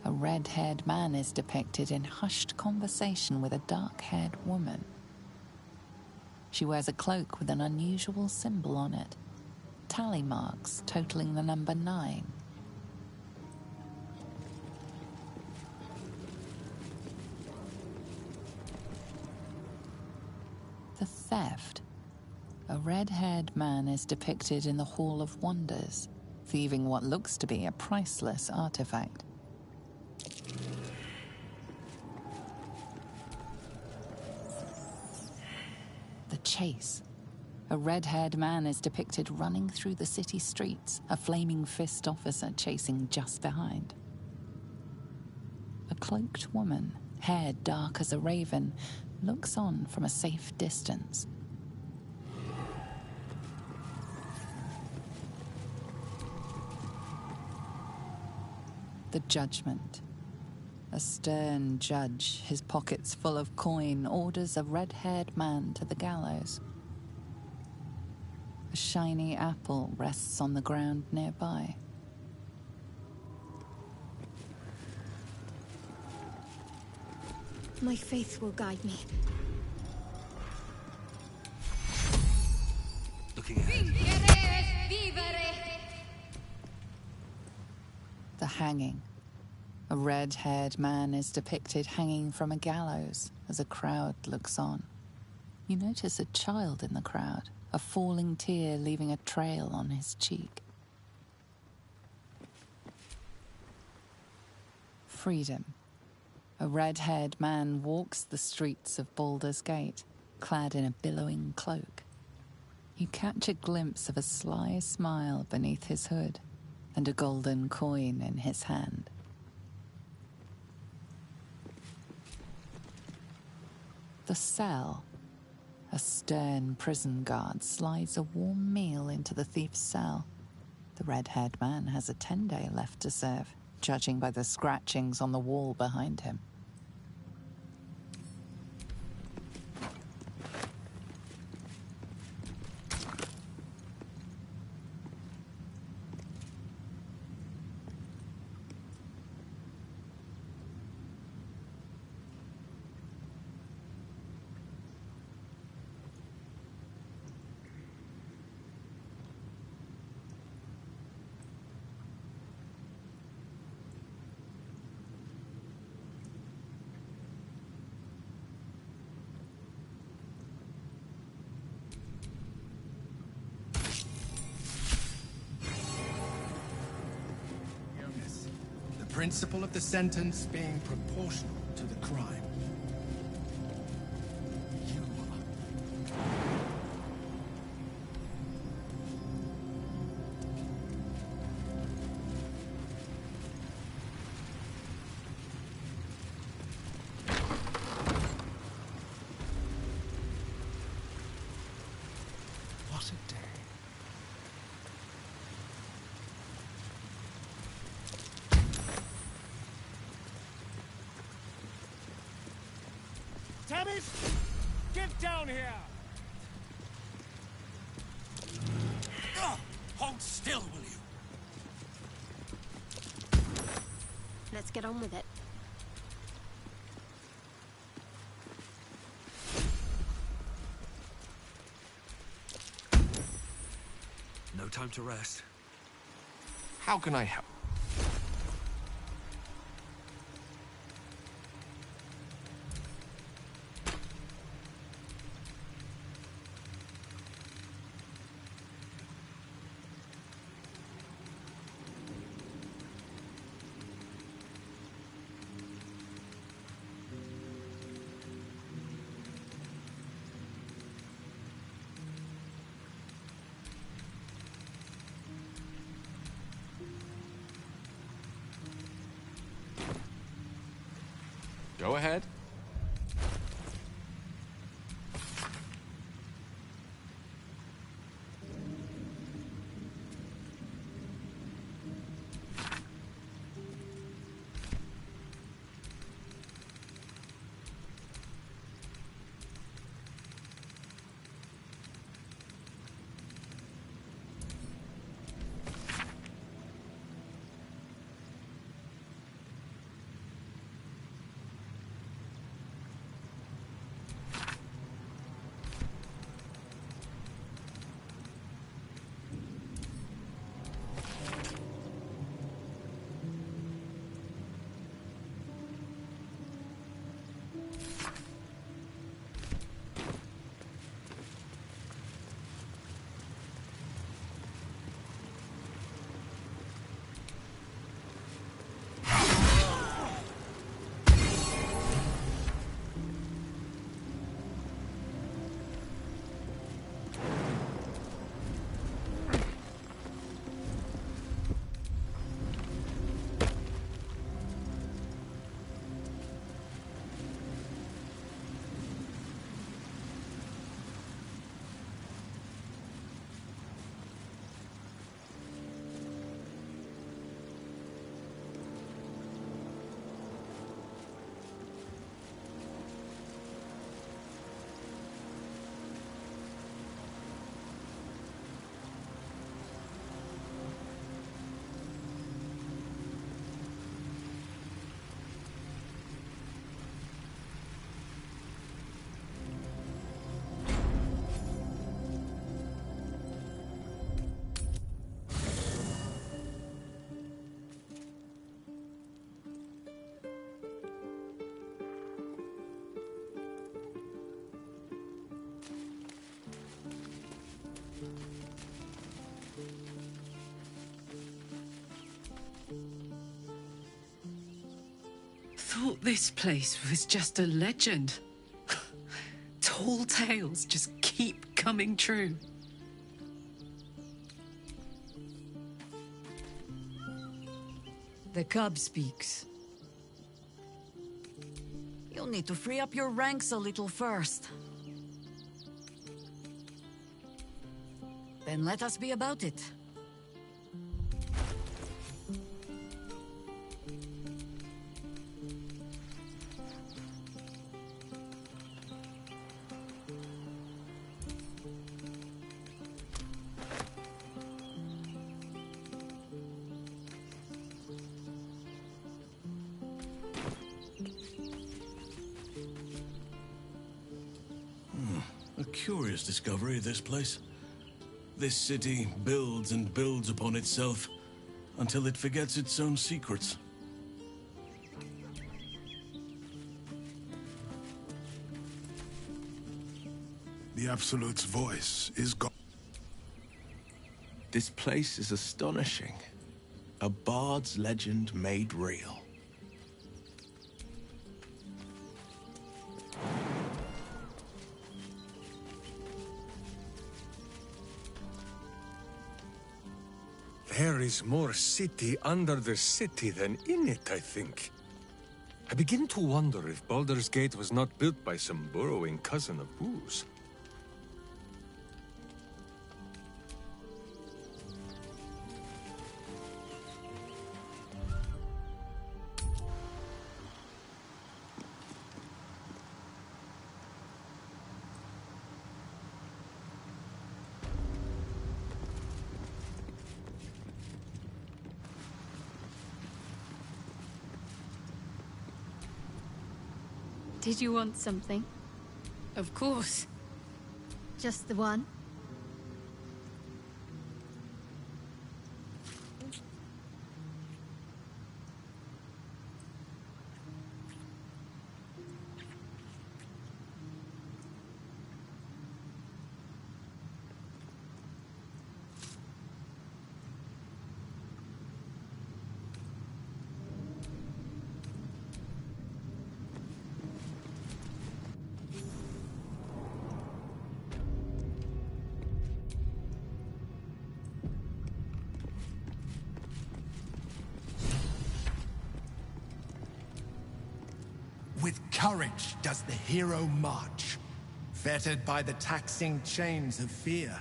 L: A red-haired man is depicted in hushed conversation with a dark-haired woman. She wears a cloak with an unusual symbol on it, tally marks totaling the number 9. The theft. A red-haired man is depicted in the Hall of Wonders, thieving what looks to be a priceless artifact. The chase. A red-haired man is depicted running through the city streets, a flaming fist officer chasing just behind. A cloaked woman, hair dark as a raven, looks on from a safe distance. The judgment. A stern judge, his pockets full of coin, orders a red-haired man to the gallows. A shiny apple rests on the ground nearby.
G: My faith will guide me.
S: Looking ahead.
L: The hanging. A red-haired man is depicted hanging from a gallows as a crowd looks on. You notice a child in the crowd, a falling tear leaving a trail on his cheek. Freedom. A red-haired man walks the streets of Baldur's Gate, clad in a billowing cloak. You catch a glimpse of a sly smile beneath his hood and a golden coin in his hand. The cell. A stern prison guard slides a warm meal into the thief's cell. The red-haired man has a 10-day left to serve, judging by the scratchings on the wall behind him.
I: The principle of the sentence being proportional to the crime.
F: What a day.
R: Tamis, get down here!
S: Hold still, will you?
V: Let's get on with it.
S: No time to rest.
E: How can I help? Go ahead.
J: thought this place was just a legend. Tall tales just keep coming true.
B: The cub speaks. You'll need to free up your ranks a little first. Then let us be about it.
C: A curious discovery, this place. This city builds and builds upon itself until it forgets its own secrets.
P: The Absolute's voice is gone.
D: This place is astonishing. A bard's legend made real.
A: There is more city under the city than in it, I think. I begin to wonder if Baldur's Gate was not built by some burrowing cousin of Boo's.
G: Did you want something?
J: Of course.
G: Just the one?
I: With courage does the hero march. Fettered by the taxing chains of fear,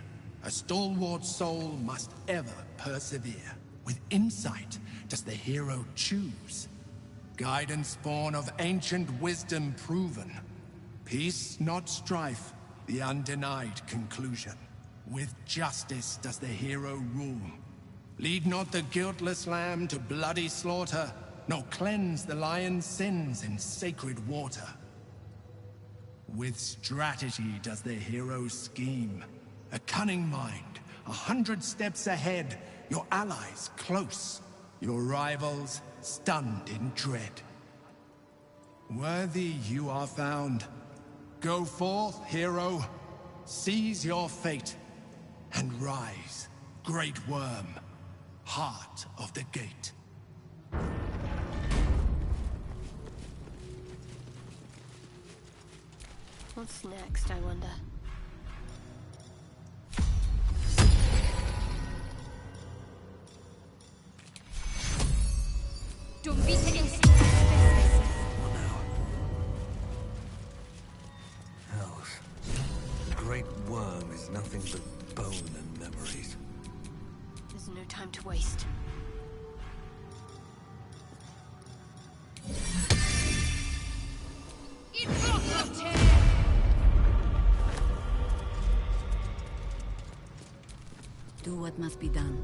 I: a stalwart soul must ever persevere. With insight does the hero choose. Guidance born of ancient wisdom proven. Peace, not strife, the undenied conclusion. With justice does the hero rule. Lead not the guiltless lamb to bloody slaughter, nor cleanse the lion's sins in sacred water. With strategy does the hero scheme. A cunning mind, 100 steps ahead, your allies close, your rivals stunned in dread. Worthy you are found. Go forth, hero, seize your fate, and rise, great worm, heart of the gate.
V: What's next, I wonder?
G: Don't be taking
Q: Hells. The great worm is nothing but bone and memories.
V: There's no time to waste.
B: Do what must be done.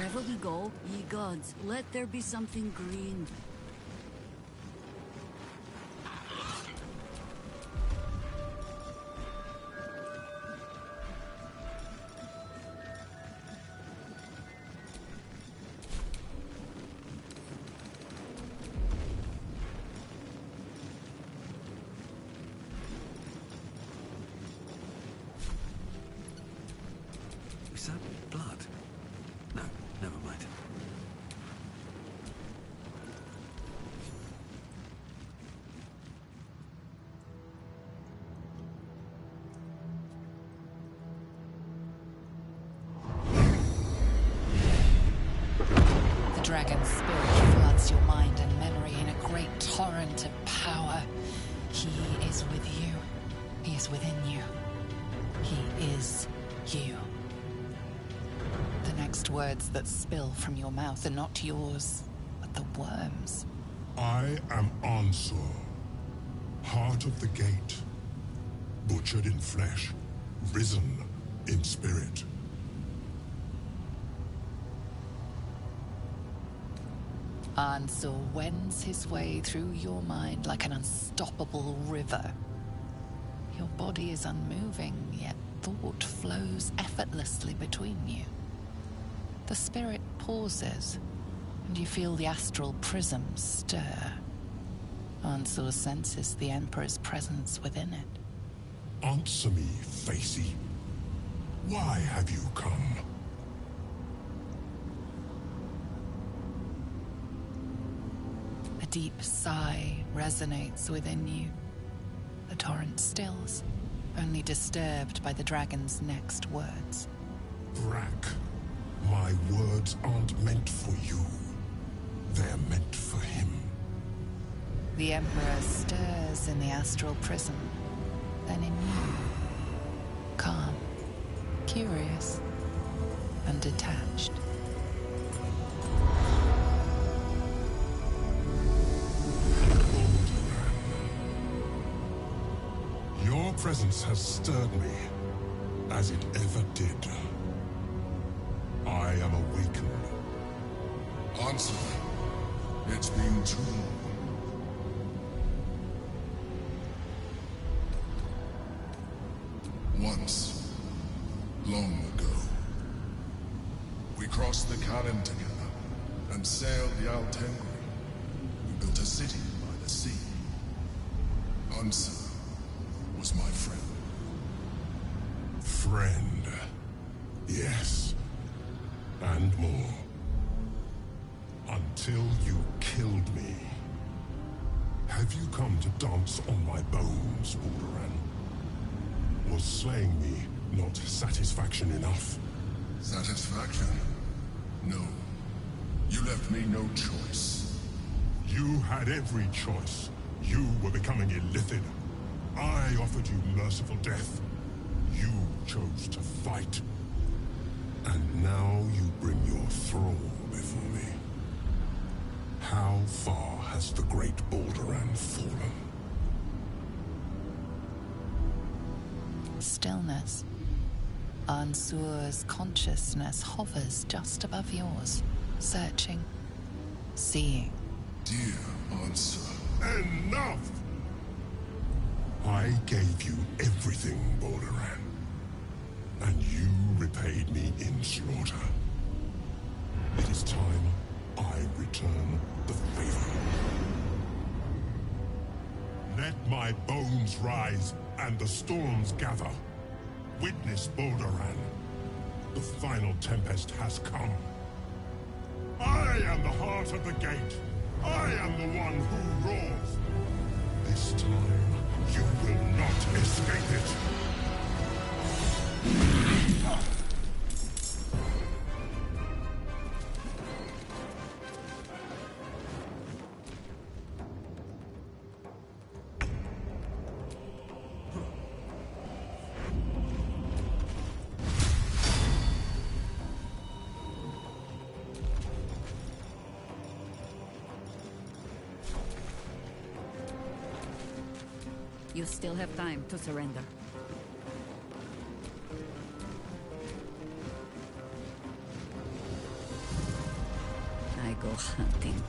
B: Wherever we go, ye gods, let there be something green.
Q: Is that blood? No, never mind.
L: The dragon's spirit floods your mind and memory in a great torrent of power. He is with you. He is within you. He is you. The next words that spill from your mouth are not yours, but the worm's.
P: I am Ansur, heart of the gate, butchered in flesh, risen in spirit.
L: Ansur wends his way through your mind like an unstoppable river. Your body is unmoving, yet thought flows effortlessly between you. The spirit pauses, and you feel the astral prism stir. Ansur senses the Emperor's presence within it.
P: Answer me, Facey. Why have you come?
L: A deep sigh resonates within you. The torrent stills, only disturbed by the dragon's next words.
P: Brack, my words aren't meant for you. They're meant for him.
L: The Emperor stirs in the astral prism, then in you. Calm, curious, and detached.
P: Your presence has stirred me, as it ever did. I am awakened. Answer. It's been too long. Once, long ago, we crossed the Calin together and sailed the Altengri. We built a city by the sea. Answer was my friend. Friend. Yes. And more. Until you killed me. Have you come to dance on my bones, Balduran? Was slaying me not satisfaction enough? Satisfaction? No. You left me no choice. You had every choice. You were becoming illithid. I offered you merciful death. You chose to fight. And now you bring your thrall before me. How far has the great Balduran fallen?
L: Stillness. Ansur's consciousness hovers just above yours, searching, seeing.
P: Dear Ansur, enough! I gave you everything, Balduran, and you repaid me in slaughter. It is time I return the favor. Let my bones rise and the storms gather. Witness Balduran. The final tempest has come. I am the heart of the gate. I am the one who roars. This time, you will not escape it.
B: You still have time to surrender.
N: go hunting.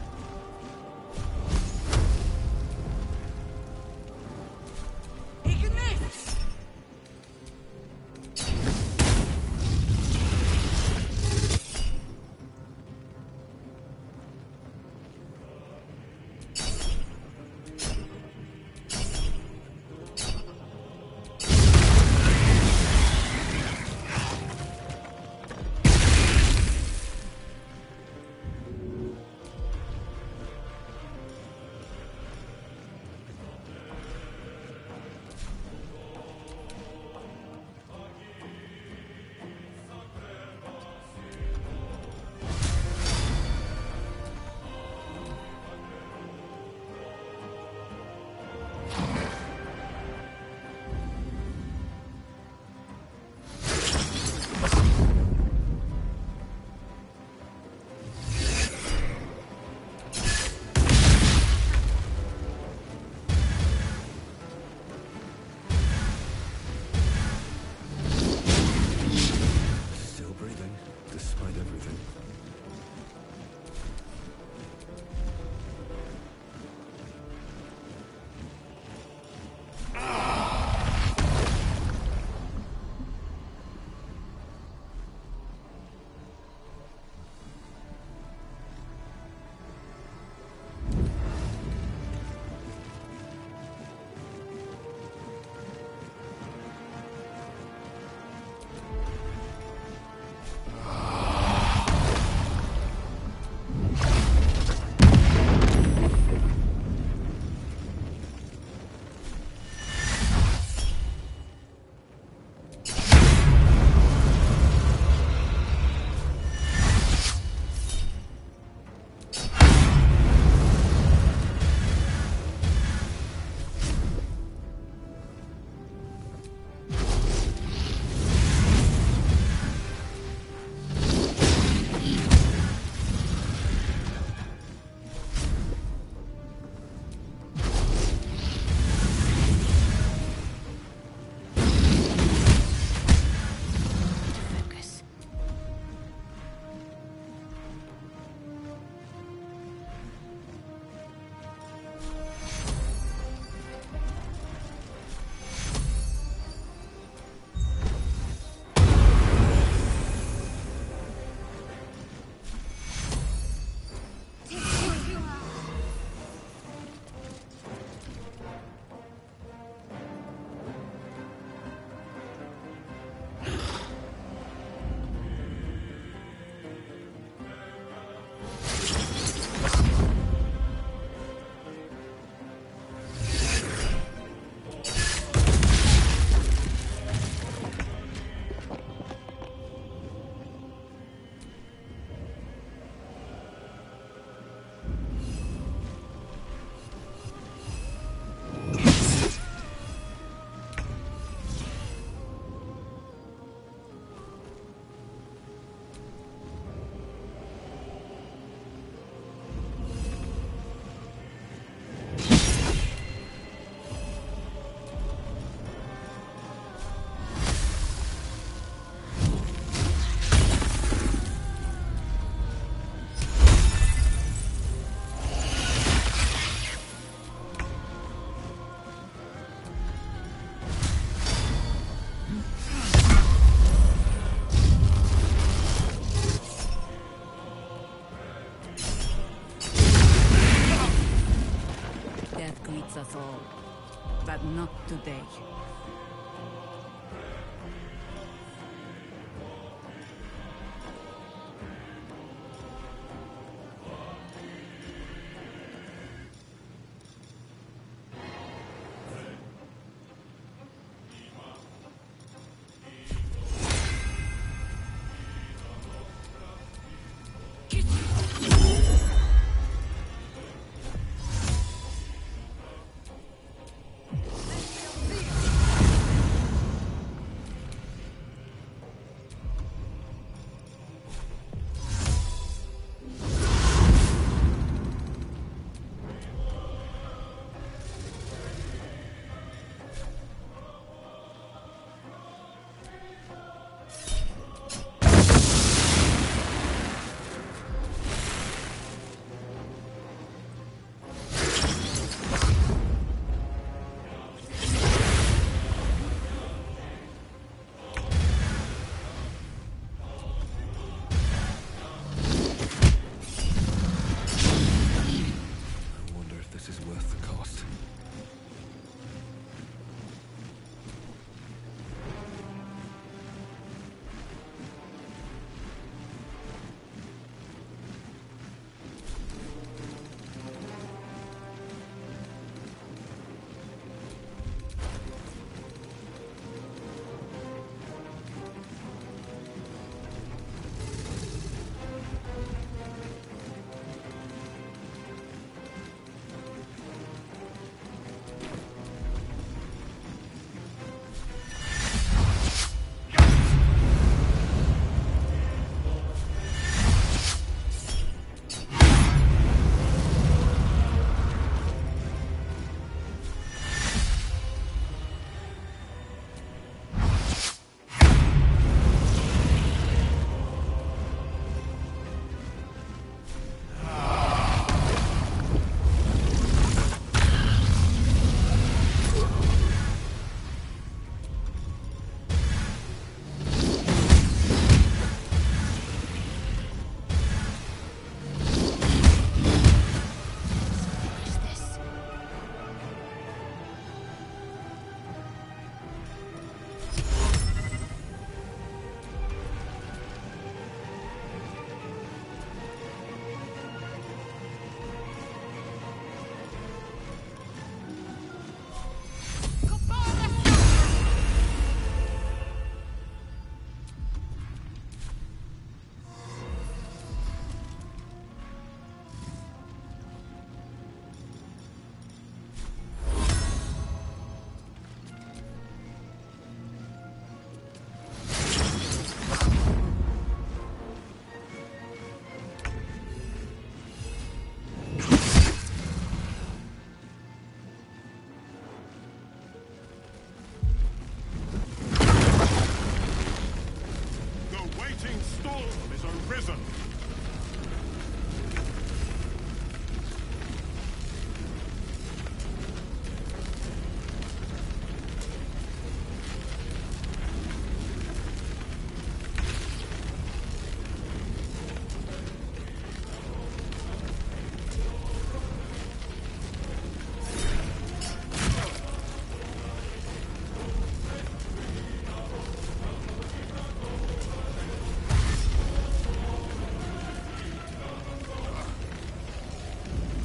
P: them!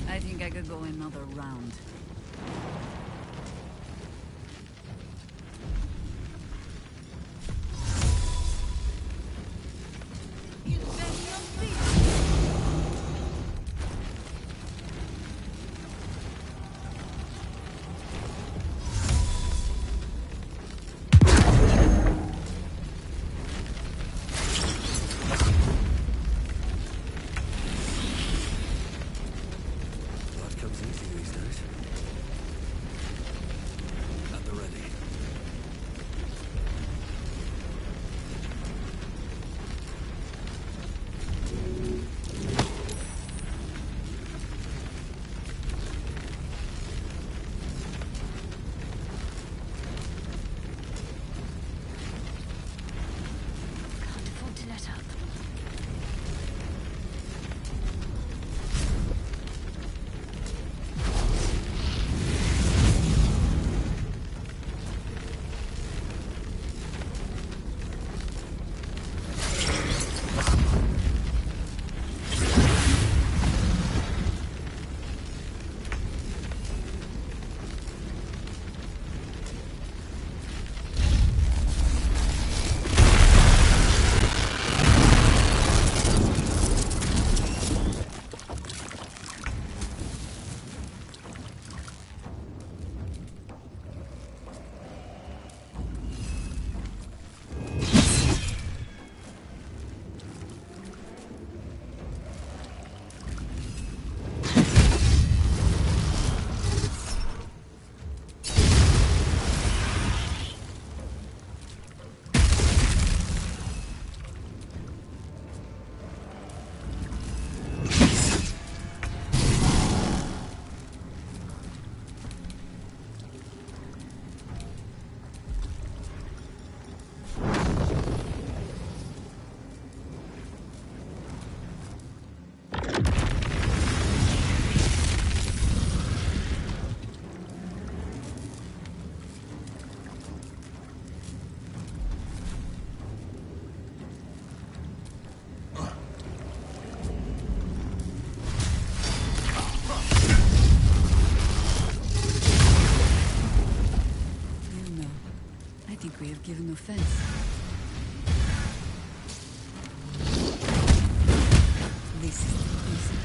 B: I think I could go another round.
Q: Blood comes easy these days. At the ready.
V: Can't afford to let up.
B: I think we have given offense. This is the reason.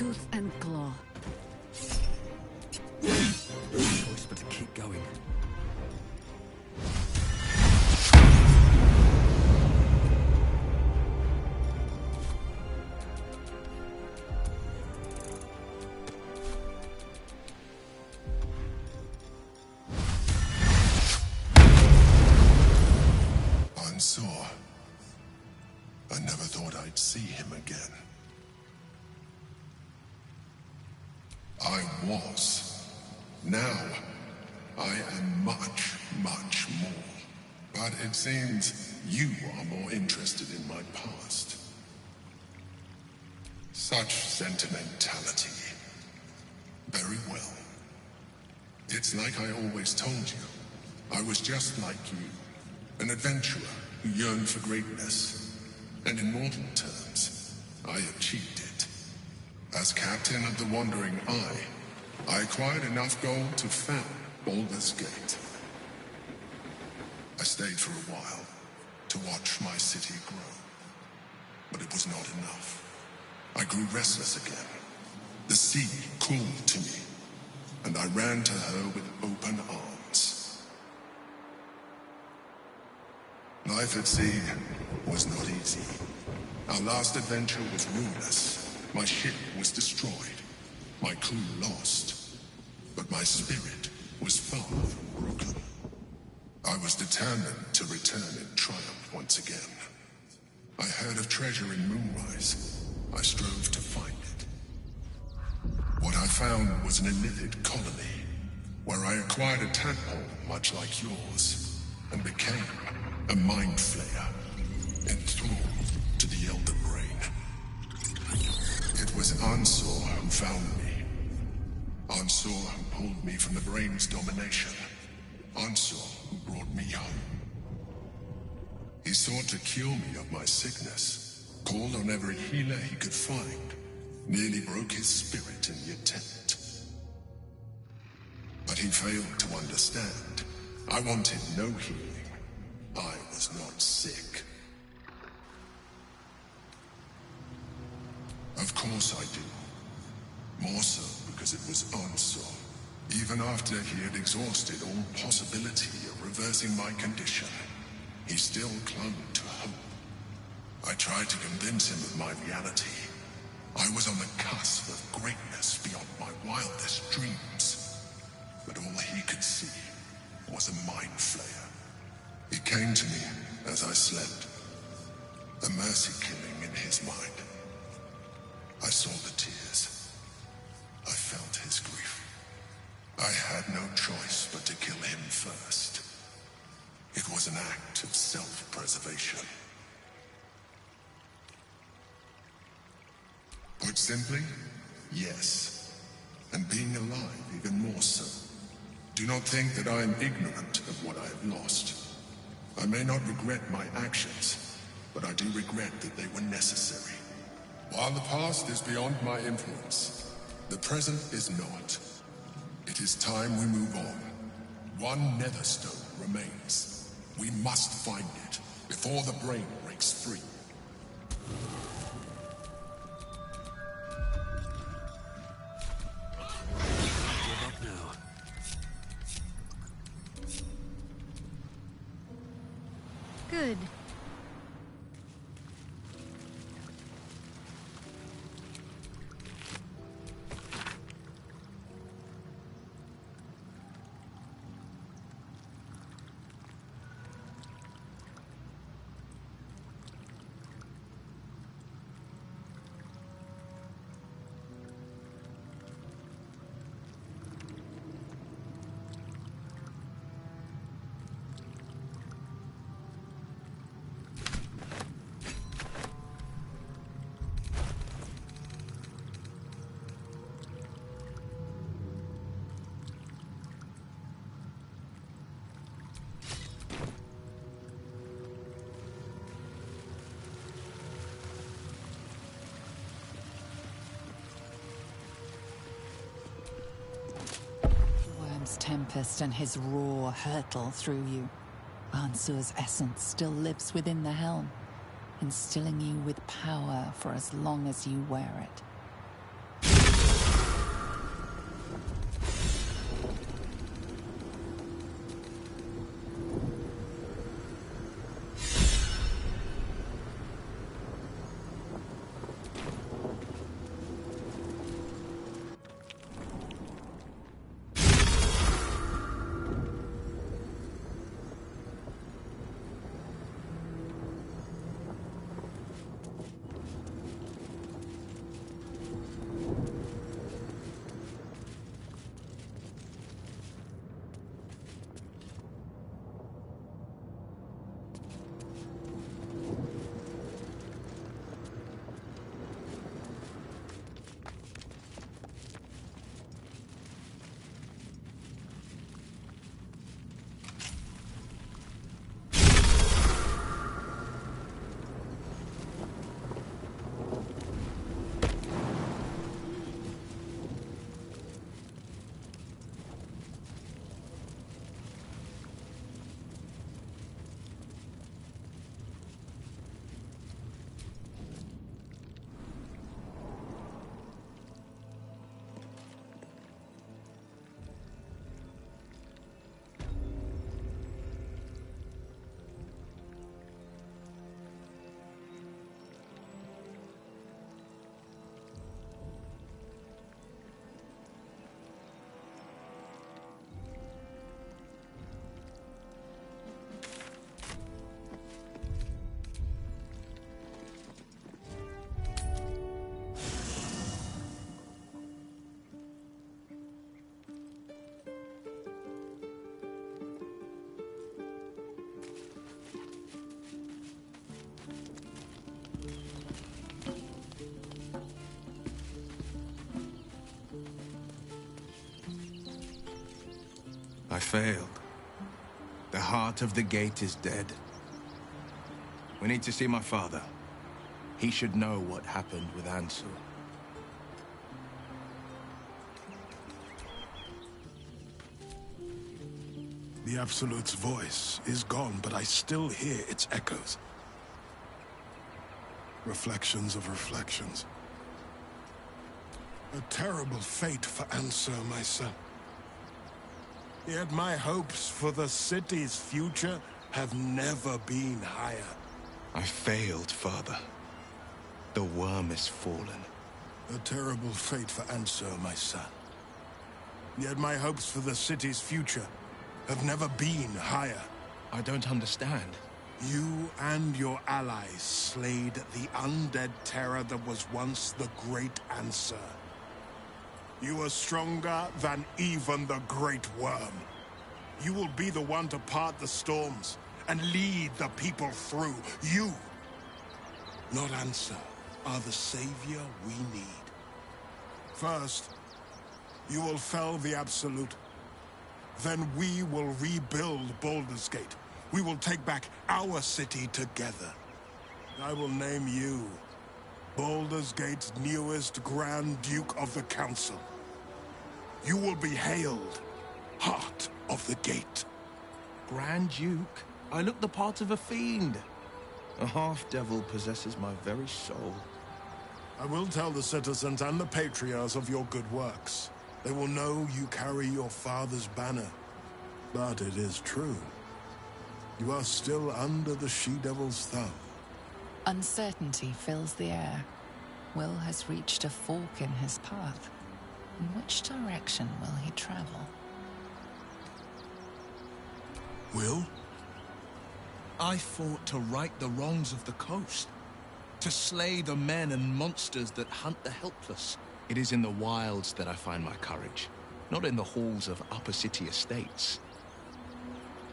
B: tooth and claw.
Q: Choice but to keep going.
P: Unsure. I never thought I'd see him again. I was. Now, I am much, much more. But it seems you are more interested in my past. Such sentimentality. Very well. It's like I always told you. I was just like you. An adventurer who yearned for greatness. And in mortal terms, I achieved it. As captain of the Wandering Eye, I acquired enough gold to found Baldur's Gate. I stayed for a while to watch my city grow. But it was not enough. I grew restless again. The sea called to me, and I ran to her with open arms. Life at sea was not easy. Our last adventure was ruinous. My ship was destroyed. My crew lost. But my spirit was far from broken. I was determined to return in triumph once again. I heard of treasure in Moonrise. I strove to find it. What I found was an illithid colony, where I acquired a tadpole much like yours, and became a mind flayer, enthralled to the Elder Brain. It was Ansor who found me. Ansor who pulled me from the Brain's domination. Ansor who brought me home. He sought to cure me of my sickness, called on every healer he could find, nearly broke his spirit in the attempt. But he failed to understand. I wanted no healing. I was not sick. Of course I do. More so because it was Ansor. Even after he had exhausted all possibility of reversing my condition, he still clung to hope. I tried to convince him of my reality. I was on the cusp of greatness beyond my wildest dreams. But all he could see was a mind flayer. It came to me as I slept. A mercy killing in his mind. I saw the tears. I felt his grief. I had no choice but to kill him first. It was an act of self-preservation. Put simply, yes. And being alive even more so. Do not think that I am ignorant of what I have lost. I may not regret my actions, but I do regret that they were necessary. While the past is beyond my influence, the present is not. It is time we move on. One Netherstone remains. We must find it before the brain breaks free.
Q: Give up now.
G: Good.
L: Tempest and his roar hurtle through you. Ansur's essence still lives within the helm, instilling you with power for as long as you wear it.
D: I failed. The heart of the gate is dead. We need to see my father. He should know what happened with Ansel.
P: The Absolute's voice is gone, but I still hear its echoes. Reflections of reflections. A terrible fate for Ansel, my son. Yet my hopes for the city's future have never been higher.
D: I failed, Father. The worm is fallen.
P: A terrible fate for Ansel, my son. Yet my hopes for the city's future have never been higher.
D: I don't understand.
P: You and your allies slayed the undead terror that was once the Great Answer. You are stronger than even the Great Worm. You will be the one to part the storms and lead the people through. You, not Answer, are the savior we need. First, you will fell the Absolute. Then we will rebuild Baldur's Gate. We will take back our city together. I will name you Baldur's Gate's newest Grand Duke of the Council. You will be hailed Heart of the Gate.
D: Grand Duke? I look the part of a fiend. A half-devil possesses my very soul.
P: I will tell the citizens and the patriarchs of your good works. They will know you carry your father's banner. But it is true. You are still under the she-devil's thumb.
L: Uncertainty fills the air. Will has reached a fork in his path. In which direction will he travel?
P: Will?
D: I fought to right the wrongs of the coast. To slay the men and monsters that hunt the helpless. It is in the wilds that I find my courage, not in the halls of upper city estates.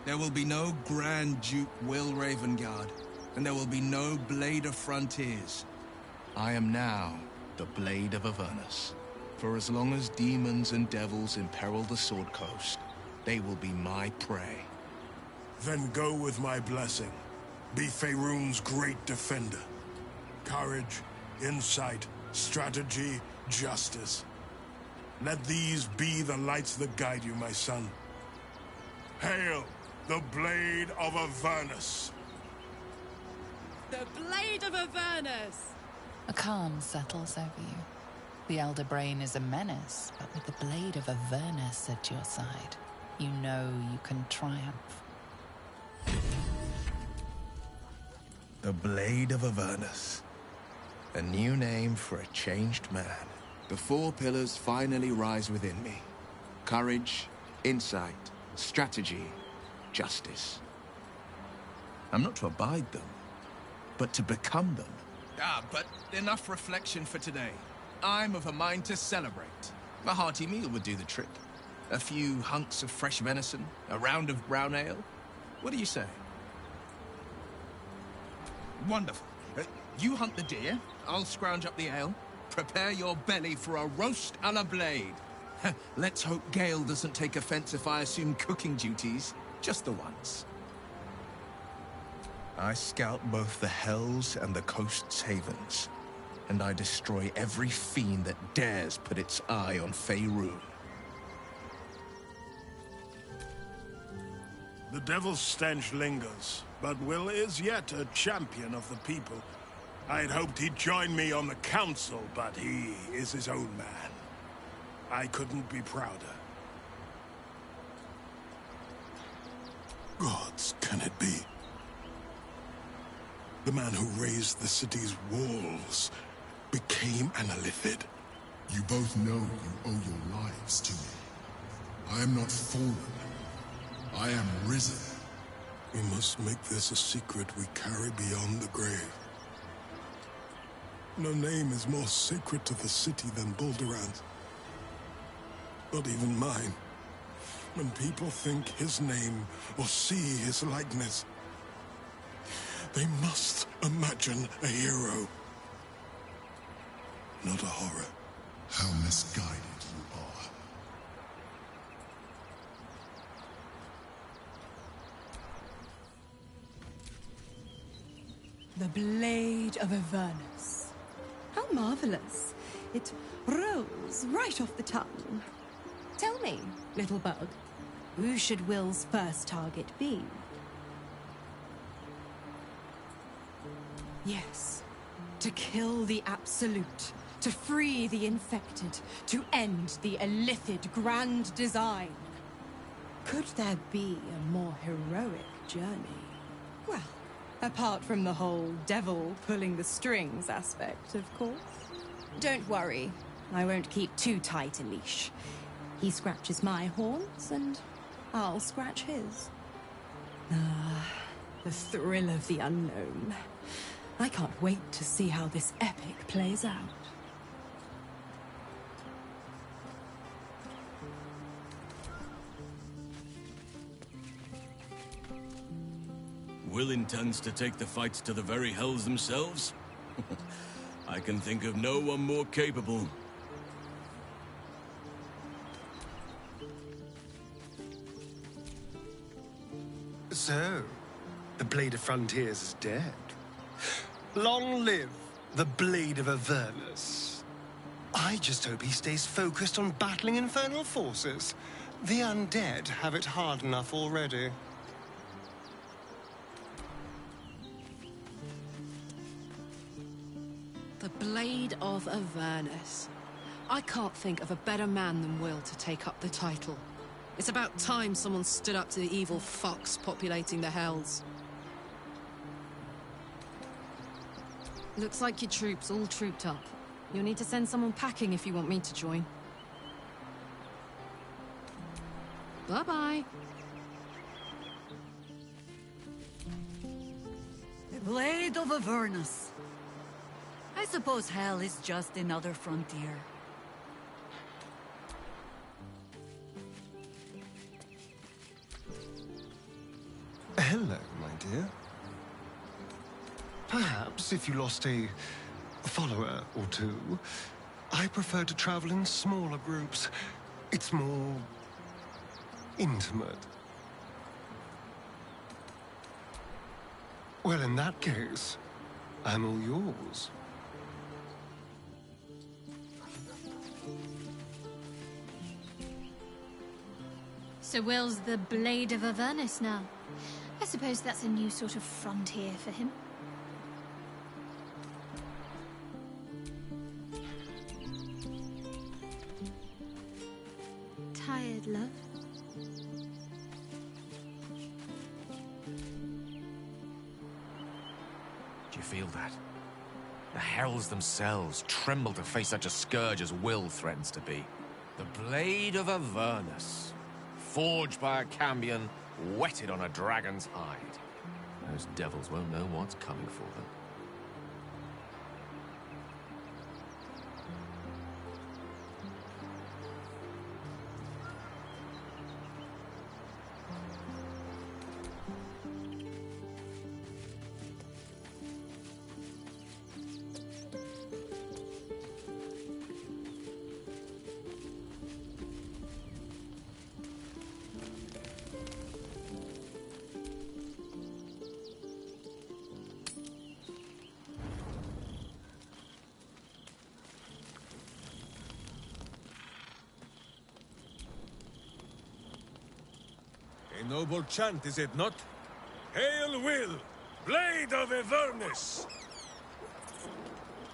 D: There will be no Grand Duke Will Ravengard, and there will be no Blade of Frontiers. I am now the Blade of Avernus. For as long as demons and devils imperil the Sword Coast, they will be my prey.
P: Then go with my blessing. Be Faerun's great defender. Courage, insight, strategy, justice. Let these be the lights that guide you, my son. Hail, the Blade of Avernus!
J: The Blade of Avernus!
L: A calm settles over you. The Elder Brain is a menace, but with the Blade of Avernus at your side, you know you can triumph.
D: The Blade of Avernus. A new name for a changed man. The four pillars finally rise within me. Courage, insight, strategy, justice. I'm not to abide them, but to become them. But enough reflection for today. I'm of a mind to celebrate. A hearty meal would do the trick. A few hunks of fresh venison, a round of brown ale. What do you say? Wonderful. You hunt the deer, I'll scrounge up the ale. Prepare your belly for a roast a la Blade. Let's hope Gale doesn't take offense if I assume cooking duties, just the once. I scout both the hells and the coast's havens, and I destroy every fiend that dares put its eye on Faerun.
P: The devil's stench lingers, but Will is yet a champion of the people. I'd hoped he'd join me on the council, but he is his own man. I couldn't be prouder. Gods, can it be? The man who raised the city's walls became an Illithid.
N: You both know you owe your lives to me. I am not fallen. I am risen.
P: We must make this a secret we carry beyond the grave. No name is more sacred to the city than Balduran's. Not even mine. When people think his name or see his likeness, they must imagine a hero, not a horror.
N: How misguided you are.
T: The Blade of Avernus. How marvelous. It rolls right off the tongue. Tell me, little bug, who should Will's first target be? Yes, to kill the Absolute, to free the infected, to end the illithid grand design. Could there be a more heroic journey? Well, apart from the whole devil pulling the strings aspect, of course. Don't worry, I won't keep too tight a leash. He scratches my horns, and I'll scratch his. Ah, the thrill of the unknown. I can't wait to see how this epic plays out.
C: Will intends to take the fights to the very hells themselves? I can think of no one more capable.
F: So, the Blade of Frontiers is dead. Long live the Blade of Avernus. I just hope he stays focused on battling infernal forces. The undead have it hard enough already.
J: The Blade of Avernus. I can't think of a better man than Will to take up the title. It's about time someone stood up to the evil fucks populating the hells. Looks like your troops all trooped up. You'll need to send someone packing if you want me to join. Bye-bye.
B: The Blade of Avernus. I suppose hell is just another frontier.
F: Hello, my dear. Perhaps if you lost a follower or two, I prefer to travel in smaller groups. It's more intimate. Well, in that case, I'm all yours.
G: So Will's the Blade of Avernus now. I suppose that's a new sort of frontier for him. Tired, love?
E: Do you feel that? The hells themselves tremble to face such a scourge as Will threatens to be. The Blade of Avernus. Forged by a cambion, whetted on a dragon's hide. Those devils won't know what's coming for them.
A: A noble chant, is it not? Hail Will, Blade of Avernus!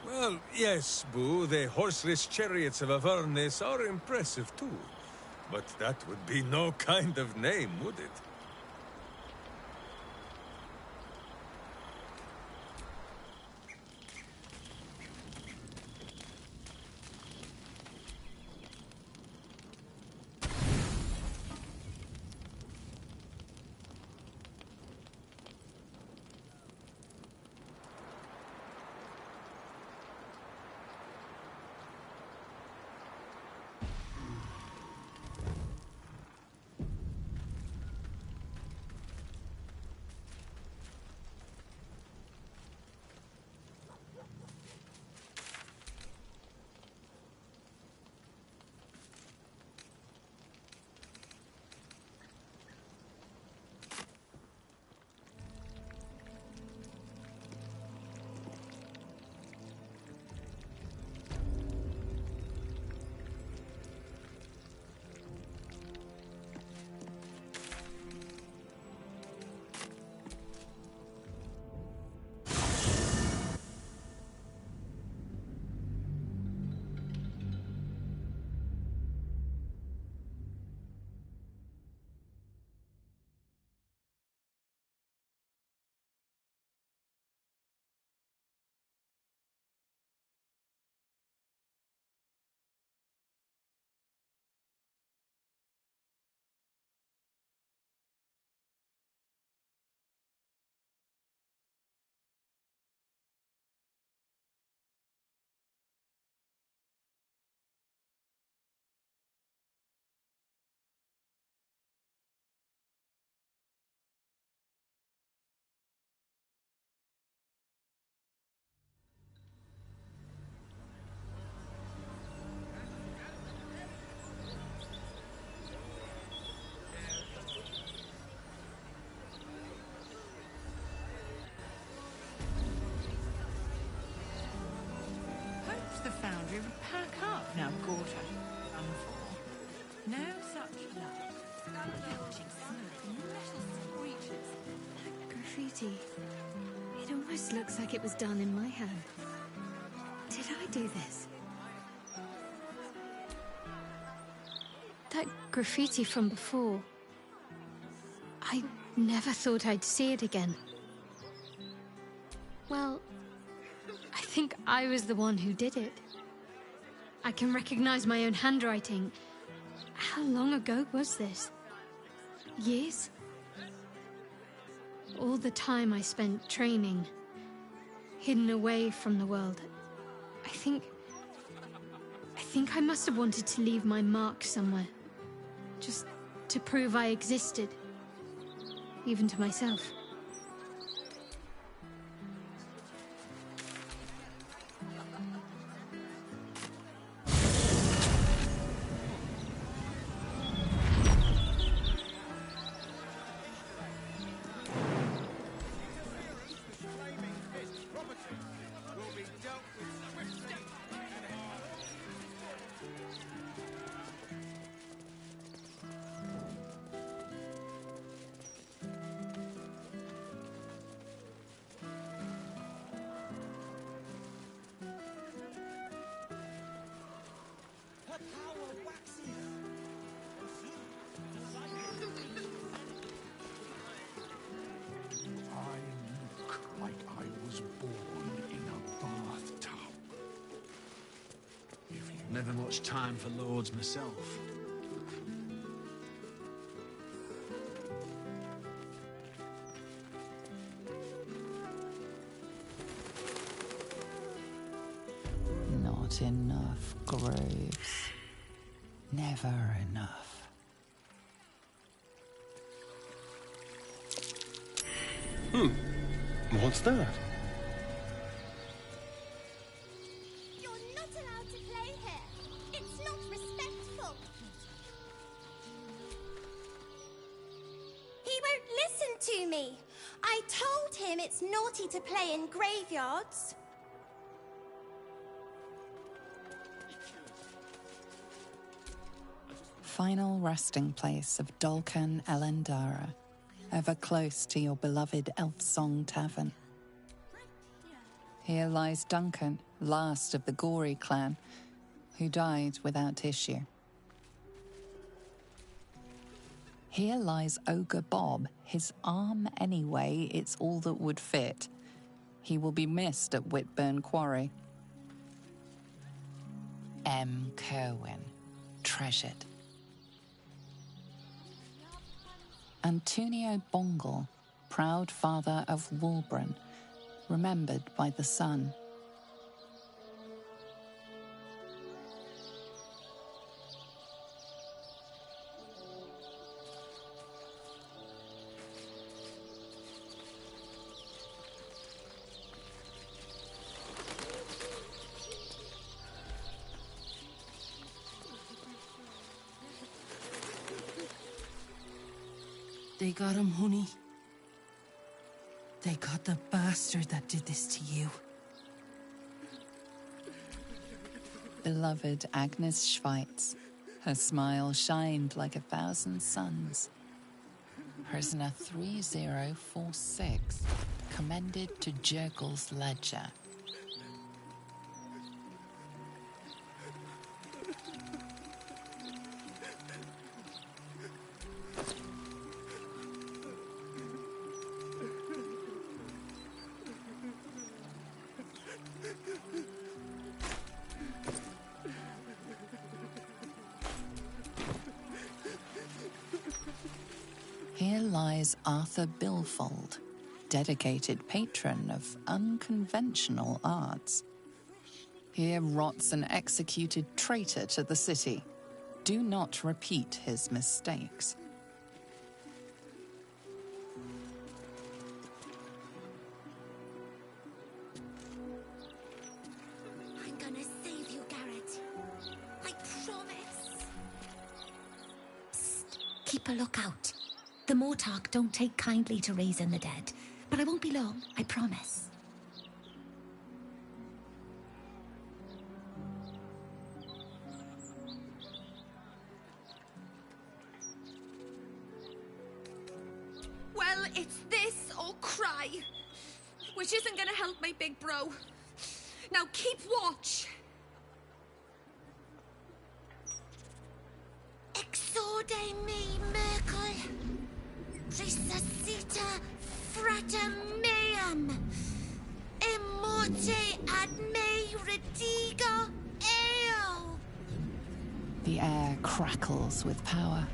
A: Well, yes, Boo, the horseless chariots of Avernus are impressive too. But that would be no kind of name, would it?
M: you pack up now, Gorta. Done for. No such luck. Belching smoke and metal screeches.
G: Graffiti. It almost looks like it was done in my hand. Did I do this? That graffiti from before. I never thought I'd see it again. Well, I think I was the one who did it. I can recognize my own handwriting. How long ago was this? Years? All the time I spent training, hidden away from the world. I think I must have wanted to leave my mark somewhere. Just to prove I existed. Even to myself.
S: Never much time for lords myself.
L: Not enough graves. Never enough.
F: What's that?
U: It's naughty to play in graveyards.
L: Final resting place of Dolcan Elendara, ever close to your beloved Elfsong Tavern. Here lies Duncan, last of the Gory clan, who died without issue. Here lies Ogre Bob, his arm anyway, it's all that would fit. He will be missed at Whitburn Quarry. M. Kerwin, treasured. Antonio Bongle, proud father of Walbran, remembered by the sun.
T: They got him, honey. They got the bastard that did this to you.
L: Beloved Agnes Schweitz. Her smile shined like 1,000 suns. Prisoner 3046, commended to Jurgel's ledger. Here lies Arthur Bilfold, dedicated patron of unconventional arts. Here rots an executed traitor to the city. Do not repeat his mistakes.
V: I'm gonna save you, Garrett. I promise. Psst. Keep a lookout. The Mortark don't take kindly to raising the dead, but I won't be long, I promise.
K: it's this or cry. Which isn't gonna help my big bro. Now keep watch.
V: Exorde me, Merkel. Resuscita frater meum. Immorte ad me redigo eo.
L: The air crackles with power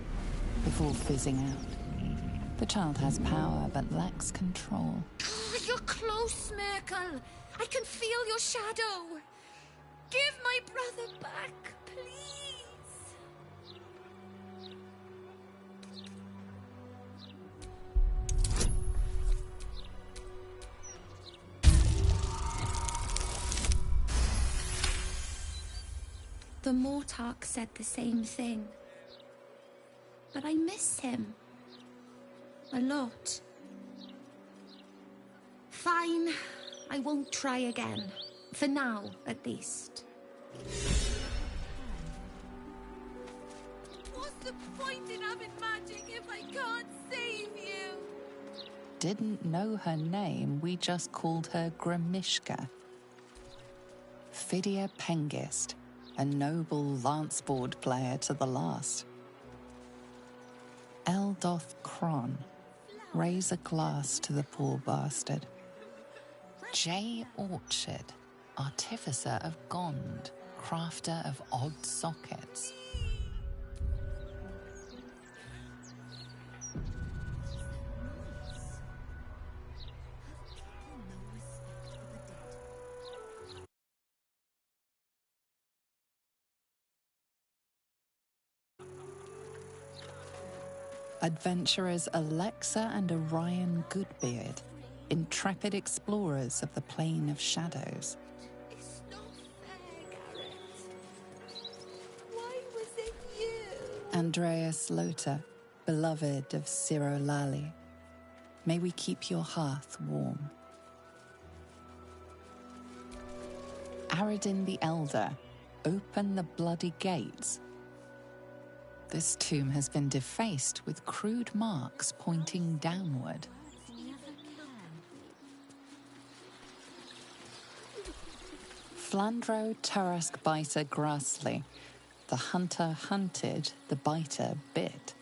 L: before fizzing out. The child has power but lacks control.
K: Oh, you're close, Merkel. I can feel your shadow. Give my brother back, please.
V: The Mortarch said the same thing. But I miss him. A lot. Fine. I won't try again. For now, at least.
K: What's the point in having magic if I can't save you?
L: Didn't know her name, we just called her Grimishka. Fidia Pengist, a noble lanceboard player to the last. Eldoth Kron, raise a glass to the poor bastard. J. Orchard, artificer of Gond, crafter of odd sockets. Adventurers Alexa and Orion Goodbeard, intrepid explorers of the Plane of Shadows.
K: It's not fair, Garrett. Why was it you?
L: Andreas Lothar, beloved of Ciro Lally. May we keep your hearth warm. Aradin the Elder, open the bloody gates. This tomb has been defaced with crude marks pointing downward. Flandro Tarask Biter Grassley. The hunter hunted, the biter bit.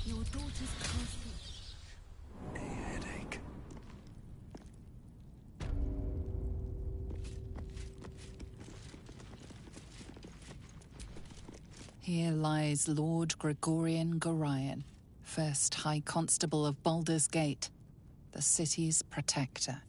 B: Your daughter's close.
Q: A headache.
L: Here lies Lord Gregorian Gorion, first High Constable of Baldur's Gate, the city's protector.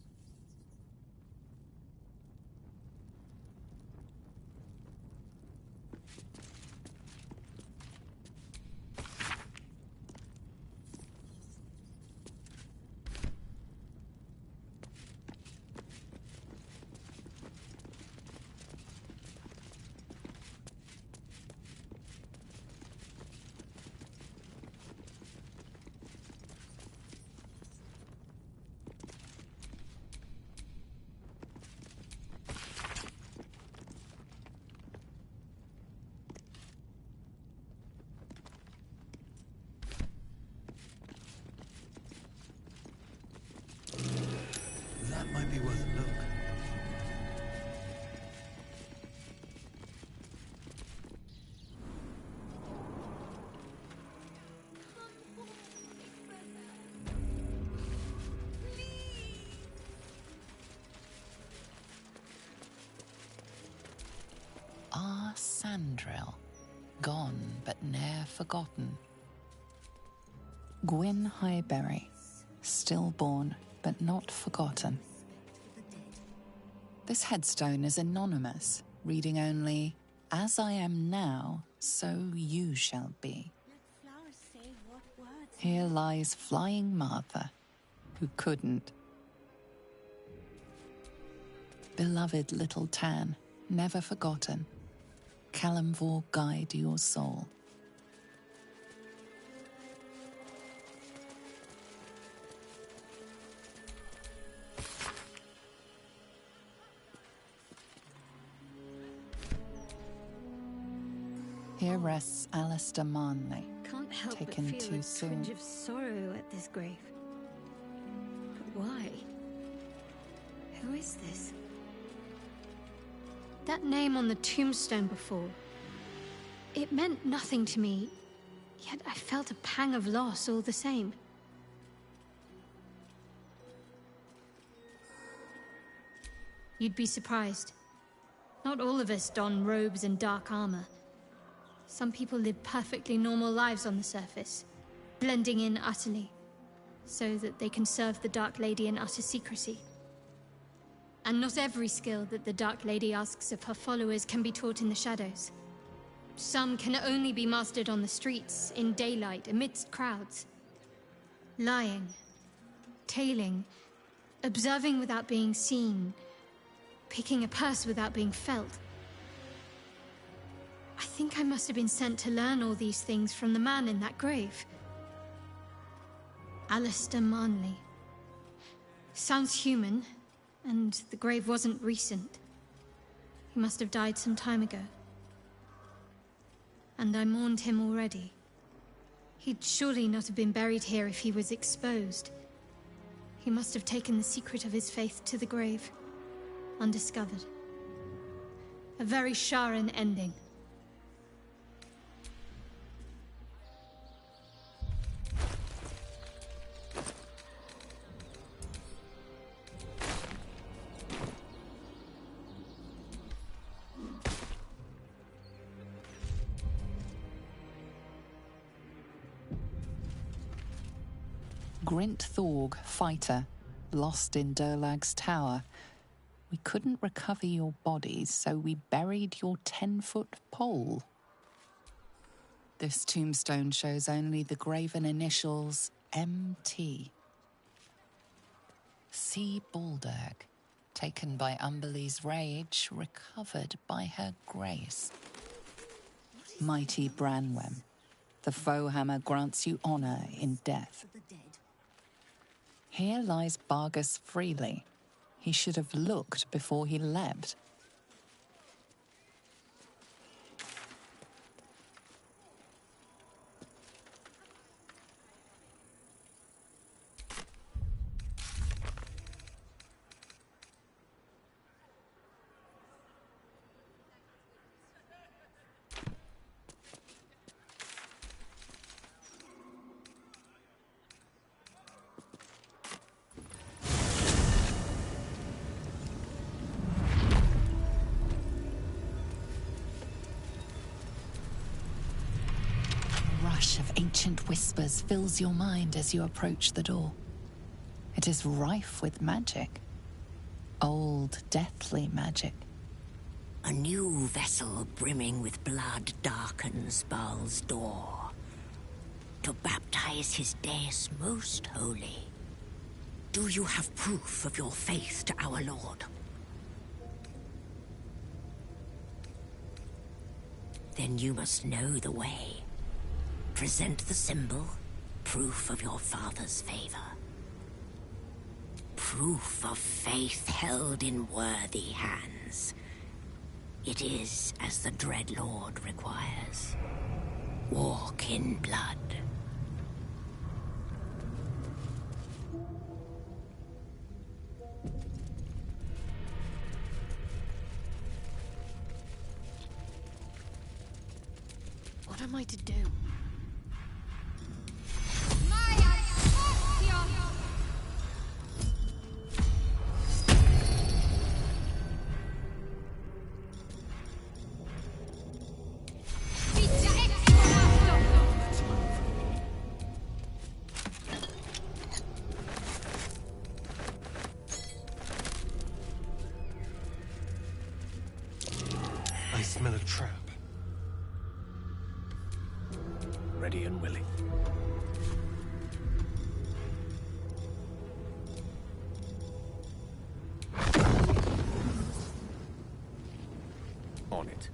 Q: That might be worth a look.
L: Ah, Sandril, gone but ne'er forgotten. Gwyn Highberry, stillborn but not forgotten. This headstone is anonymous, reading only, "As I am now, so you shall be." Here lies Flying Martha, who couldn't. Beloved little Tan, never forgotten. Kalimvor guide your soul. Here rests Alistair Manley,
G: Can't help
L: taken
G: but feel
L: too
G: a
L: soon.
G: twinge of sorrow at this grave. But why? Who is this? That name on the tombstone before, it meant nothing to me, yet I felt a pang of loss all the same. You'd be surprised. Not all of us don robes and dark armor. Some people live perfectly normal lives on the surface, blending in utterly, so that they can serve the Dark Lady in utter secrecy. And not every skill that the Dark Lady asks of her followers can be taught in the shadows. Some can only be mastered on the streets, in daylight, amidst crowds. Lying, tailing, observing without being seen, picking a purse without being felt. I think I must have been sent to learn all these things from the man in that grave. Alistair Manley. Sounds human, and the grave wasn't recent. He must have died some time ago. And I mourned him already. He'd surely not have been buried here if he was exposed. He must have taken the secret of his faith to the grave, undiscovered. A very Sharan ending.
L: Grint Thorg, fighter, lost in Durlag's tower. We couldn't recover your bodies, so we buried your 10-foot pole. This tombstone shows only the graven initials MT. C. Balderg, taken by Umberlee's rage, recovered by her grace. Mighty Branwem, the Foehammer grants you honor in death. Here lies Bargus Freely. He should have looked before he leapt. Of ancient whispers fills your mind as you approach the door. It is rife with magic. Old, deathly magic.
H: A new vessel brimming with blood darkens Baal's door. To baptize his deus most holy. Do you have proof of your faith to our Lord? Then you must know the way. Present the symbol, proof of your father's favor. Proof of faith held in worthy hands. It is as the Dread Lord requires. Walk in blood.
G: What am I to do?
F: I smell a trap.
Q: Ready and willing. On it.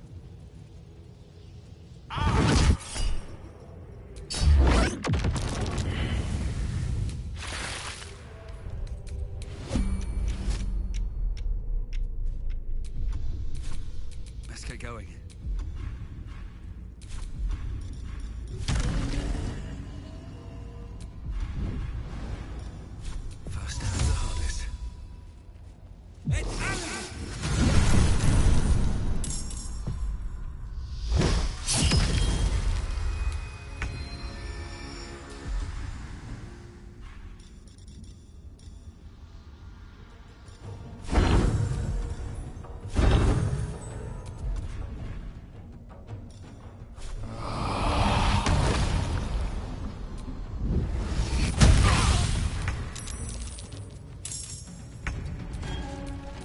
Q: going. First step is the hardest.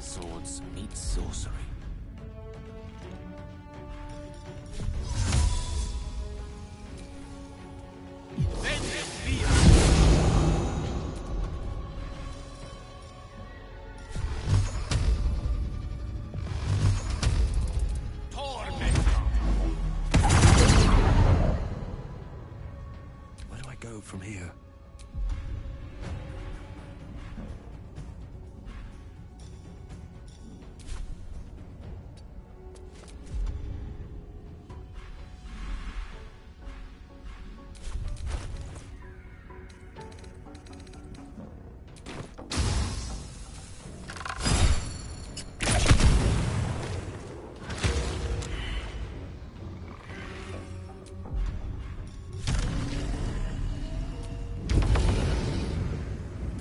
E: Swords meet sorcery.
Q: Where do I go from here?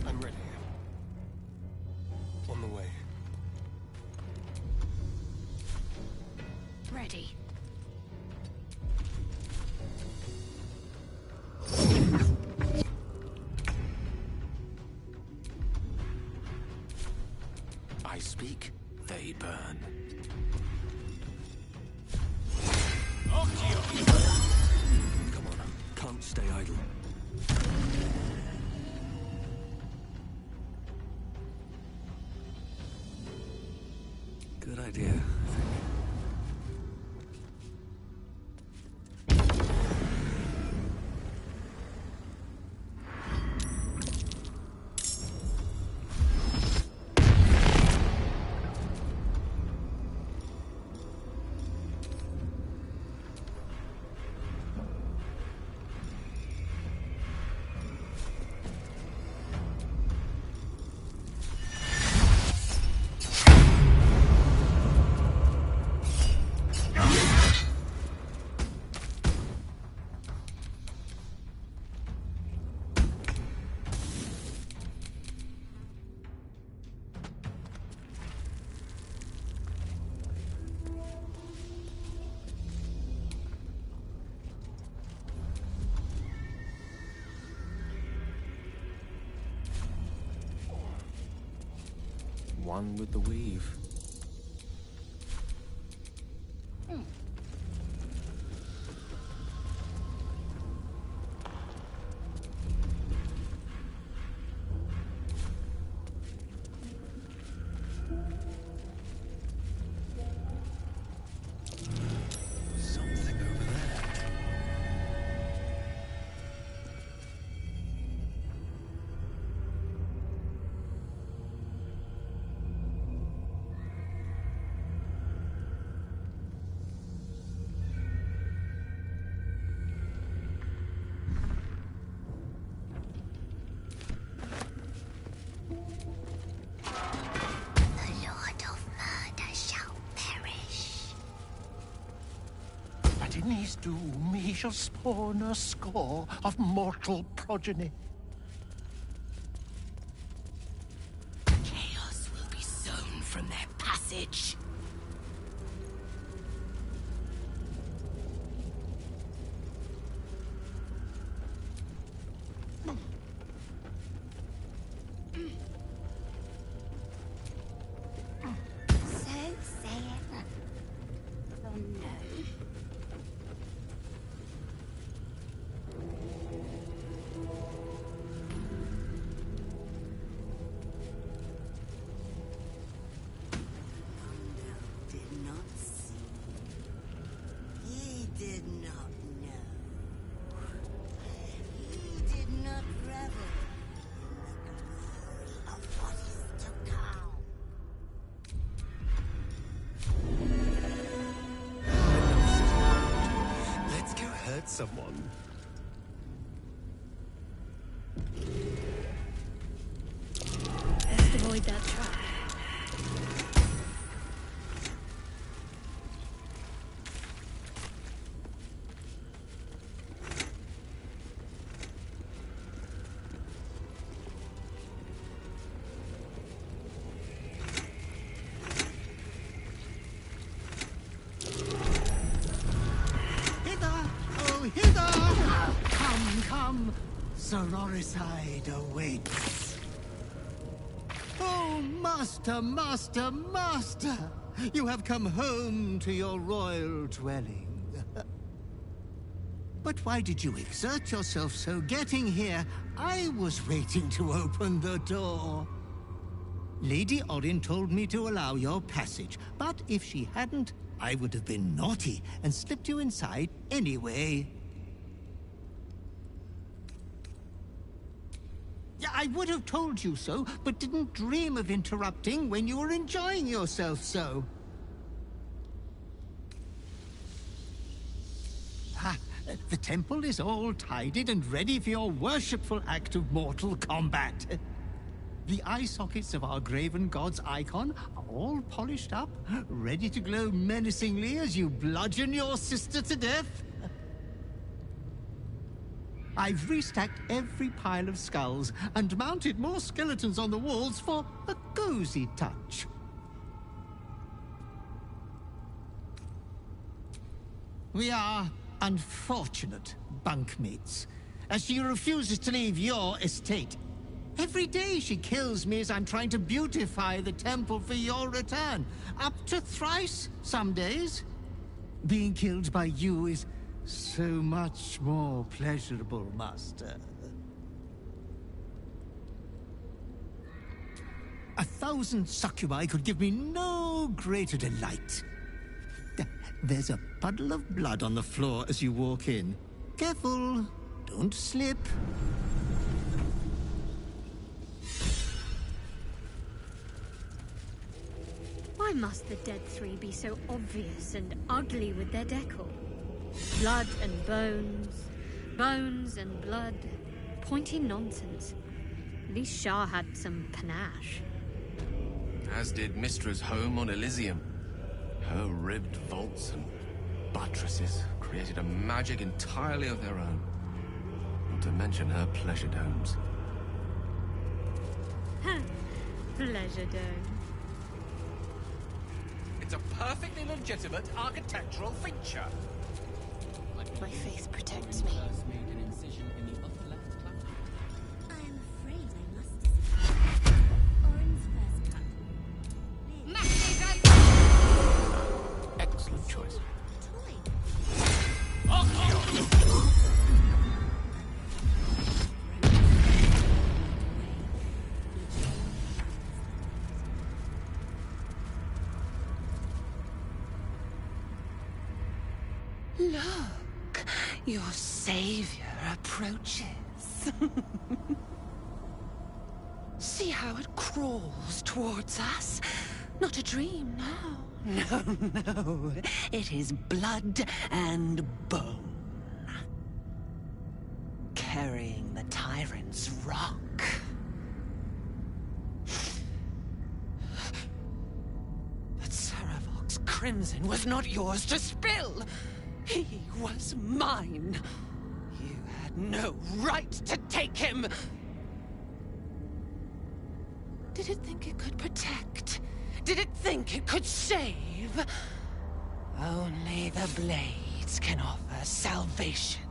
F: I'm ready. On the way.
K: Ready.
E: I speak, they burn.
Q: Come on, can't stay idle. Good idea, I think.
E: One with the weave.
Q: Something over there.
H: The Lord of Murder shall perish.
O: But in his doom he shall spawn a score of mortal progeny.
H: Chaos will be sown from their passage.
V: So saith. Oh no.
F: someone.
G: Best avoid that trap.
I: Come, Sororicide awaits. Oh, Master, Master, Master! You have come home to your royal dwelling. But why did you exert yourself so getting here? I was waiting to open the door. Lady Orin told me to allow your passage, but if she hadn't, I would have been naughty and slipped you inside anyway. I would have told you so, but didn't dream of interrupting when you were enjoying yourself so. The temple is all tidied and ready for your worshipful act of mortal combat. The eye sockets of our graven god's icon are all polished up, ready to glow menacingly as you bludgeon your sister to death. I've restacked every pile of skulls and mounted more skeletons on the walls for a cozy touch. We are unfortunate bunkmates, as she refuses to leave your estate. Every day she kills me as I'm trying to beautify the temple for your return. Up to thrice some days. Being killed by you is so much more pleasurable, Master. 1,000 succubi could give me no greater delight. There's a puddle of blood on the floor as you walk in. Careful, don't slip.
G: Why must the Dead Three be so obvious and ugly with their decor? Blood and bones, bones and blood. Pointy nonsense. At least Shah had some panache.
E: As did Mistra's home on Elysium. Her ribbed vaults and buttresses created a magic entirely of their own. Not to mention her pleasure domes.
G: Pleasure dome.
E: It's a perfectly legitimate architectural feature.
T: My faith protects me.
K: I'm afraid I must disagree. Orin's first cut.
E: Excellent choice.
T: Look, your savior approaches. See how it crawls towards us? Not a dream now. No, it is blood and bone. Carrying the tyrant's rock. But Saravok's crimson was not yours to spill. He was mine. You had no right to take him. Did it think it could protect? Did it think it could save? Only the blades can offer salvation.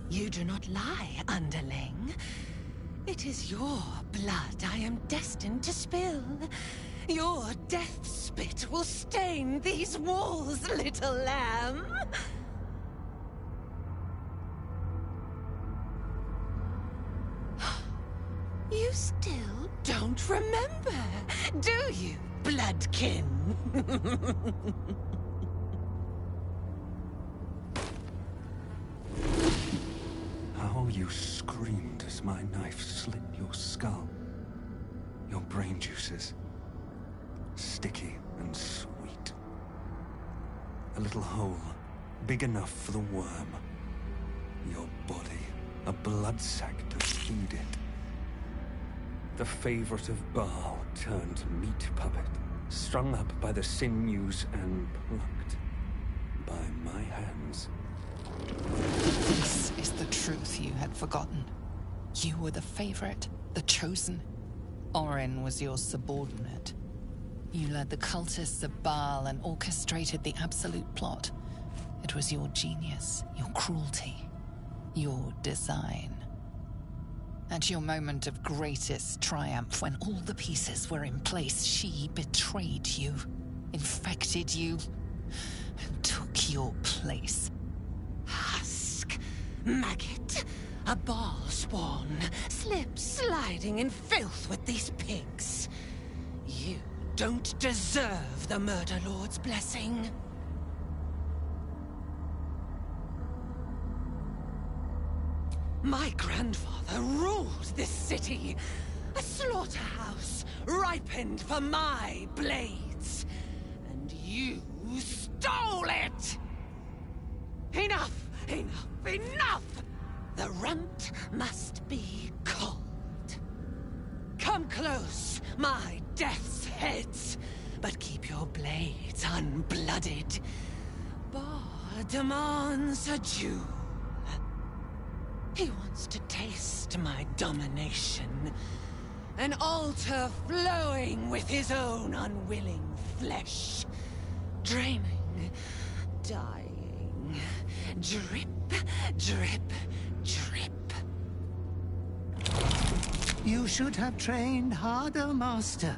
T: You do not lie, underling. It is your blood I am destined to spill. Your death spit will stain these walls, little lamb. You still don't remember, do you, bloodkin?
Q: How you screamed as my knife slit your skull. Your brain juices, sticky and sweet. A little hole, big enough for the worm. Your body, a blood sac to feed it. The favorite of Baal turned meat puppet, strung up by the sinews and plucked by my hands.
L: This is the truth you had forgotten. You were the favorite, the chosen. Orin was your subordinate. You led the cultists of Baal and orchestrated the Absolute plot. It was your genius, your cruelty, your design. At your moment of greatest triumph, when all the pieces were in place, she betrayed you, infected you, and took your place.
D: Husk, maggot, a Baal spawn, sliding in filth with these pigs. You don't deserve the Murder Lord's blessing. My grandfather ruled this city, a slaughterhouse ripened for my blades, and you stole it! Enough! Enough! Enough! The runt must be cold. Come close, my death's heads, but keep your blades unblooded. Bar demands a Jew. He wants to taste my domination. An altar flowing with his own unwilling flesh. Draining, dying, drip, drip, drip.
I: You should have trained harder, Master.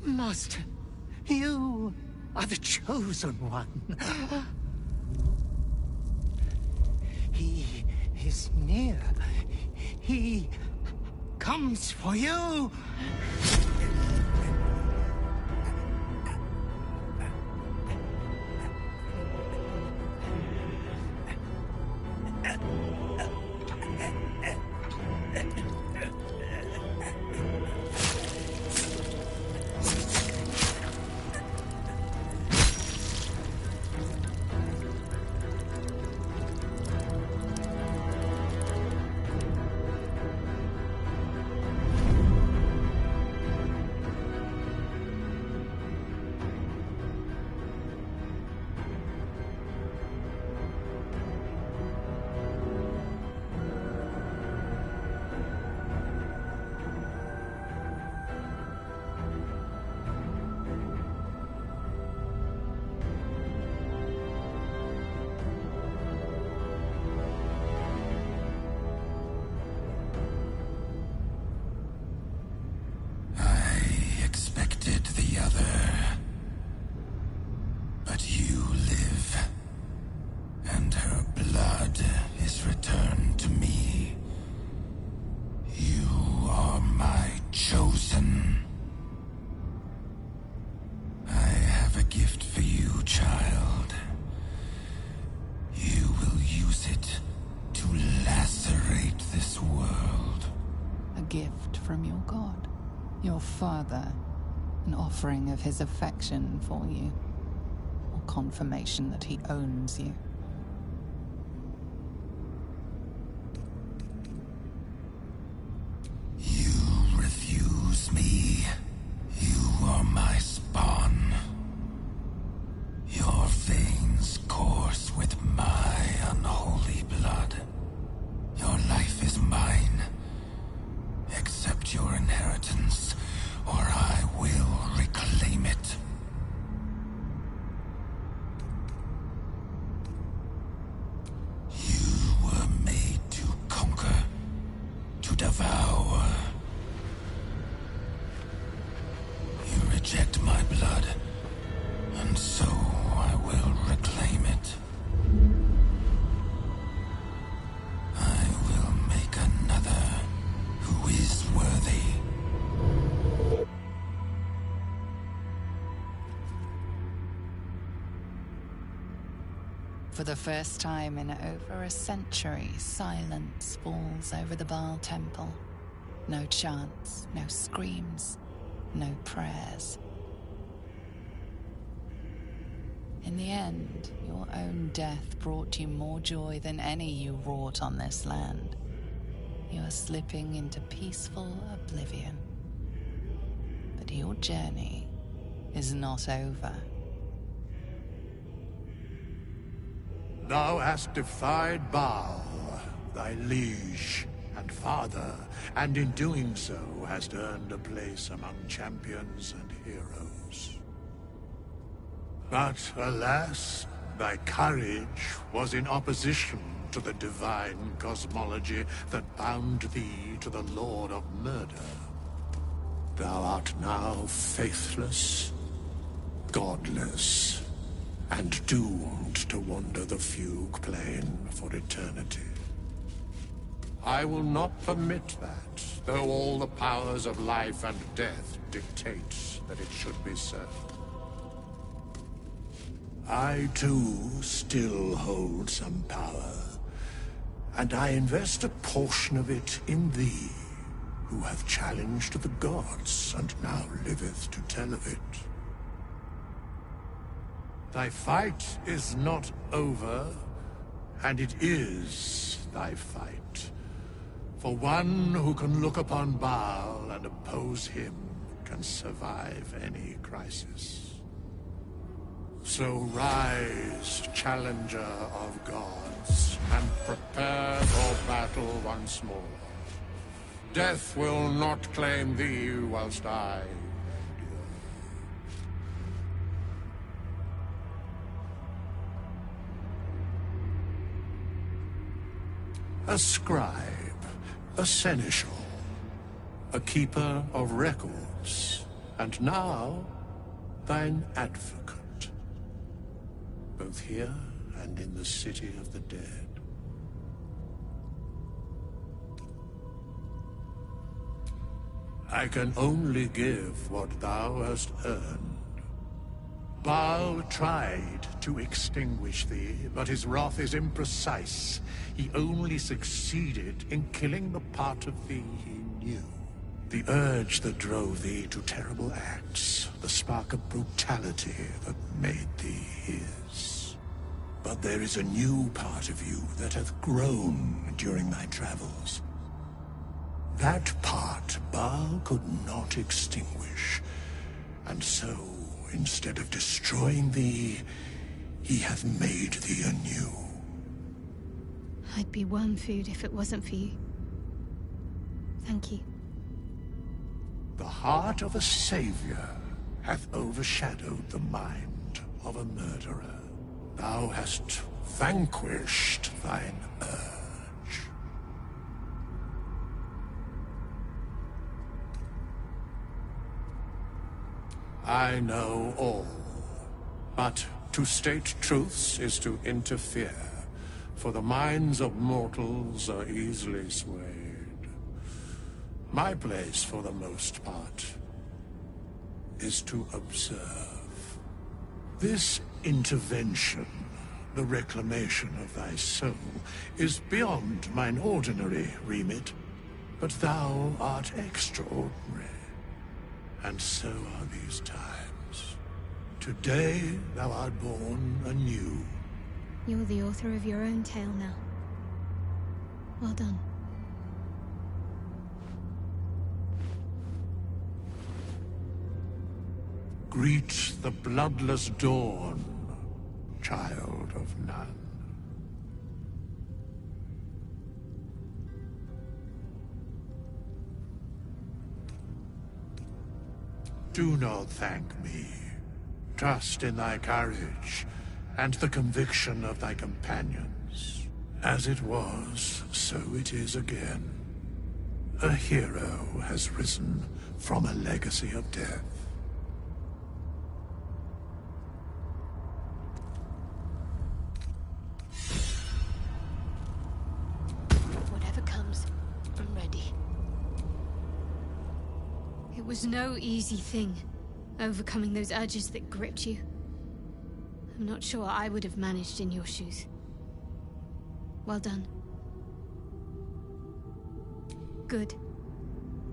I: Master, you are the chosen one. He is near. He comes for you.
L: from your god, your father, an offering of his affection for you, or confirmation that he owns you.
P: You refuse me. You are my spawn. Your veins course with my unholy blood. Your life is mine. Accept your inheritance, or I will reclaim it. You were made to conquer, to devour. You reject my blood, and so I will reclaim it. I will make another who is worthy.
L: For the first time in over a century, silence falls over the Baal temple. No chants, no screams, no prayers. In the end, your own death brought you more joy than any you wrought on this land. You are slipping into peaceful oblivion. But your journey is not over.
O: Thou hast defied Baal, thy liege and father, and in doing so hast earned a place among champions and heroes. But alas, thy courage was in opposition to the divine cosmology that bound thee to the Lord of Murder. Thou art now faithless, godless, and doomed to wander the fugue plane for eternity. I will not permit that, though all the powers of life and death dictate that it should be so. I, too, still hold some power, and I invest a portion of it in thee, who hath challenged the gods and now liveth to tell of it. Thy fight is not over, and it is thy fight. For one who can look upon Baal and oppose him can survive any crisis. So rise, challenger of gods, and prepare for battle once more. Death will not claim thee whilst I a scribe, a seneschal, a keeper of records, and now thine advocate, both here and in the city of the dead. I can only give what thou hast earned. Baal tried to extinguish thee, but his wrath is imprecise. He only succeeded in killing the part of thee he knew. The urge that drove thee to terrible acts, the spark of brutality that made thee his. But there is a new part of you that hath grown during thy travels. That part Baal could not extinguish, and so, instead of destroying thee, he hath made thee anew.
G: I'd be worm food if it wasn't for you. Thank you.
O: The heart of a savior hath overshadowed the mind of a murderer. Thou hast vanquished thine urge. I know all, but to state truths is to interfere, for the minds of mortals are easily swayed. My place, for the most part, is to observe. This intervention, the reclamation of thy soul, is beyond mine ordinary remit. But thou art extraordinary, and so are these times. Today thou art born anew.
G: You're the author of your own tale now. Well done.
O: Greet the bloodless dawn, child of none. Do not thank me. Trust in thy courage and the conviction of thy companions. As it was, so it is again. A hero has risen from a legacy of death.
K: Whatever comes, I'm ready.
G: It was no easy thing, overcoming those urges that gripped you. I'm not sure I would have managed in your shoes. Well done. Good.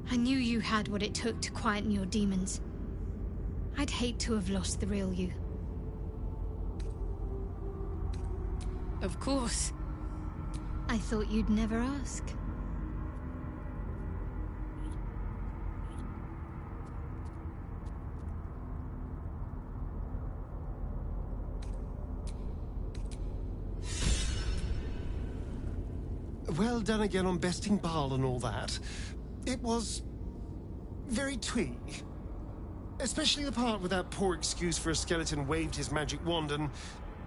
G: I knew you had what it took to quieten your demons. I'd hate to have lost the real you. Of course. I thought you'd never ask.
F: Well done again on besting Baal and all that. It was very twee. Especially the part where that poor excuse for a skeleton waved his magic wand and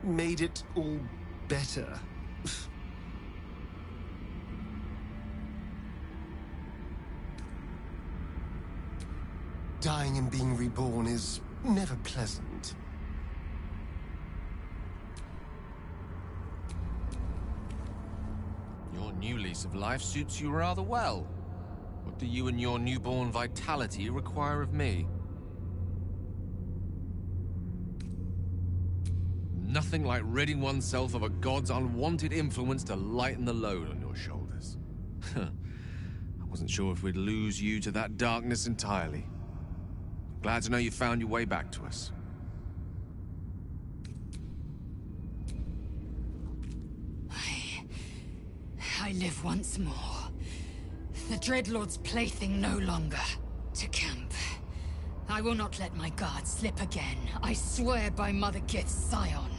F: made it all better. Dying and being reborn is never pleasant.
E: Your new lease of life suits you rather well. What do you and your newborn vitality require of me? Nothing like ridding oneself of a god's unwanted influence to lighten the load on your shoulders. I wasn't sure if we'd lose you to that darkness entirely. Glad to know you found your way back to us.
B: I live once more. The Dreadlord's plaything no longer. To camp. I will not let my guard slip again. I swear by Mother Gith's scion.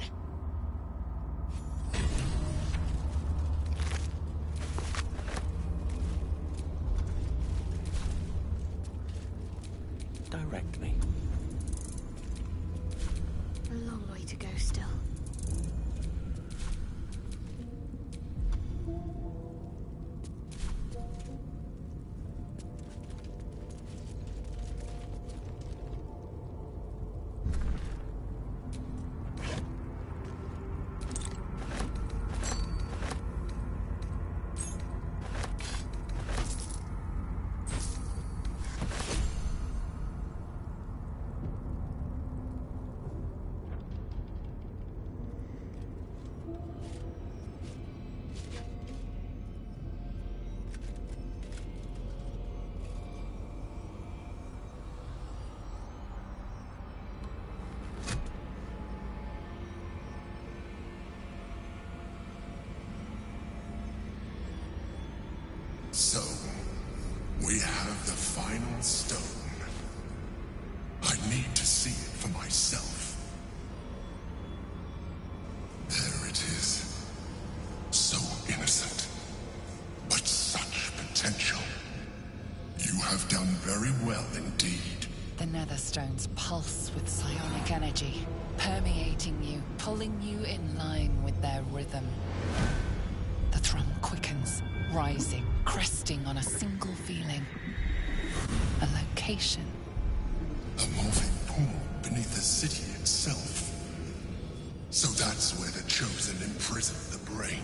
E: Direct me.
G: A long way to go still.
N: So, we have the final stone. I need to see it for myself. There it is. So innocent, but such potential. You have done very well indeed.
L: The Netherstones pulse with psionic energy, permeating you, pulling you in line with their rhythm. The thrum quickens, rising, cresting on a single feeling. A location.
N: A moving pool beneath the city itself. So that's where the Chosen imprisoned the brain.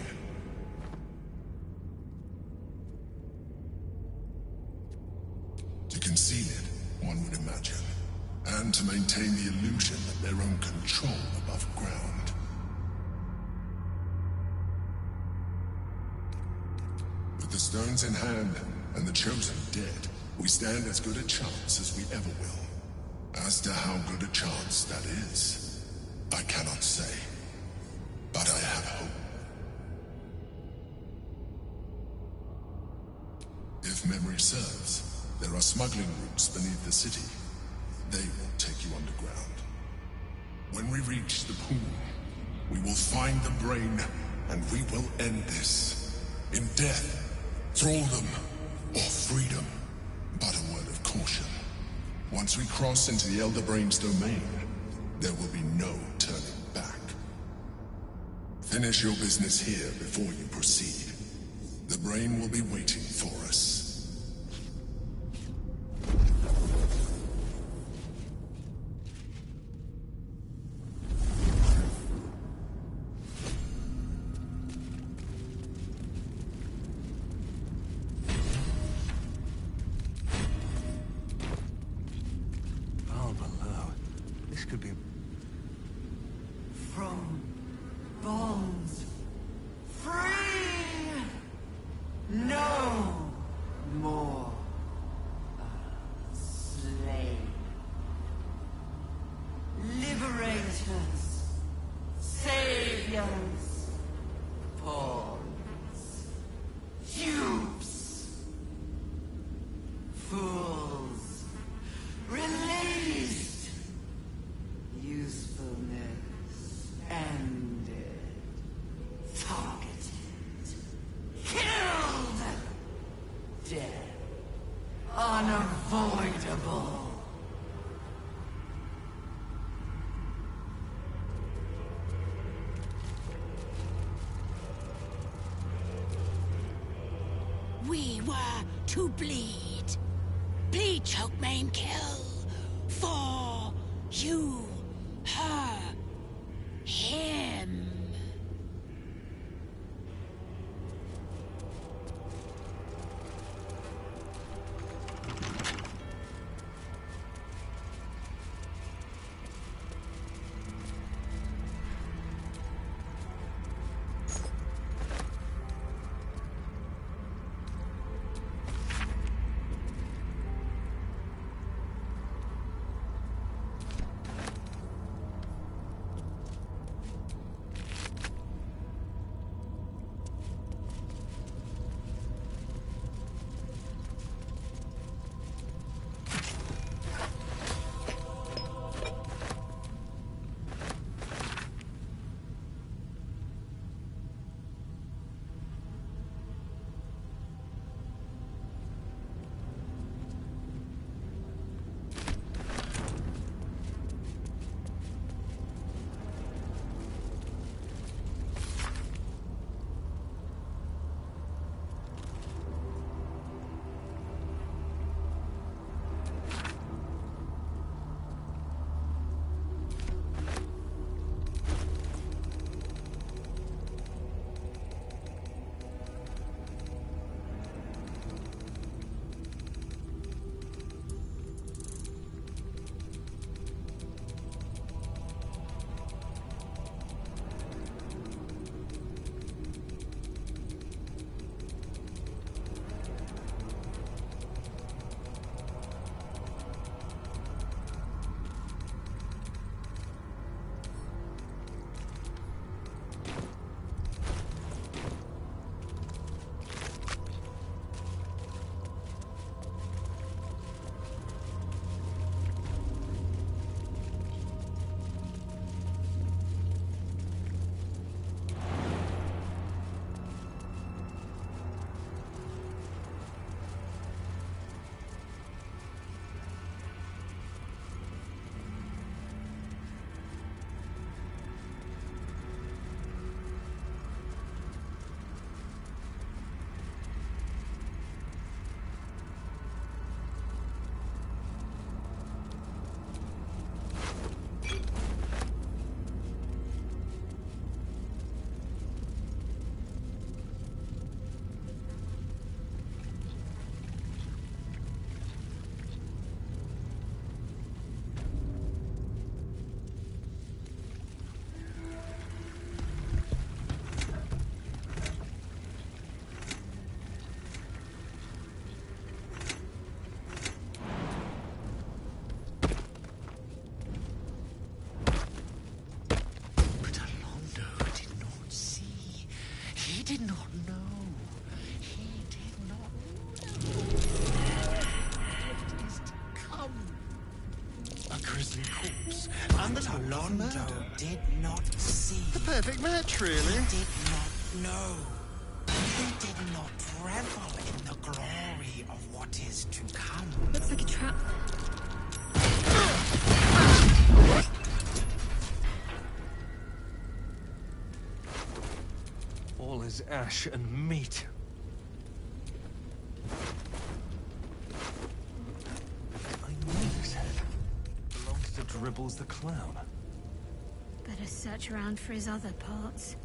N: To conceal it, one would imagine. And to maintain the illusion of their own control above ground. With the stones in hand, and the Chosen dead, we stand as good a chance as we ever will. As to how good a chance that is, I cannot say. But I have hope. If memory serves, there are smuggling routes beneath the city. They will take you underground. When we reach the pool, we will find the brain, and we will end this. In death, thraldom, or freedom. But a word of caution. Once we cross into the Elder Brain's domain, there will be no turning back. Finish your business here before you proceed. The brain will be waiting for us.
Q: All below. This could be...
C: From bonds free, no more slave. Liberators, saviors, pawns, dupes, fools, released, usefulness ended, targeted, killed, death unavoidable.
H: We were to bleed. Bleed, choke, maim, kill. For you, her, him.
Q: grisly corpse, and the
C: Londo did not see.
F: The perfect match, really.
C: He did not know. He did not revel in the glory of what is to come.
G: Looks like a trap.
Q: All is ash and meat. I know this head. Belongs to Dribbles the Clown.
G: Better search around for his other parts.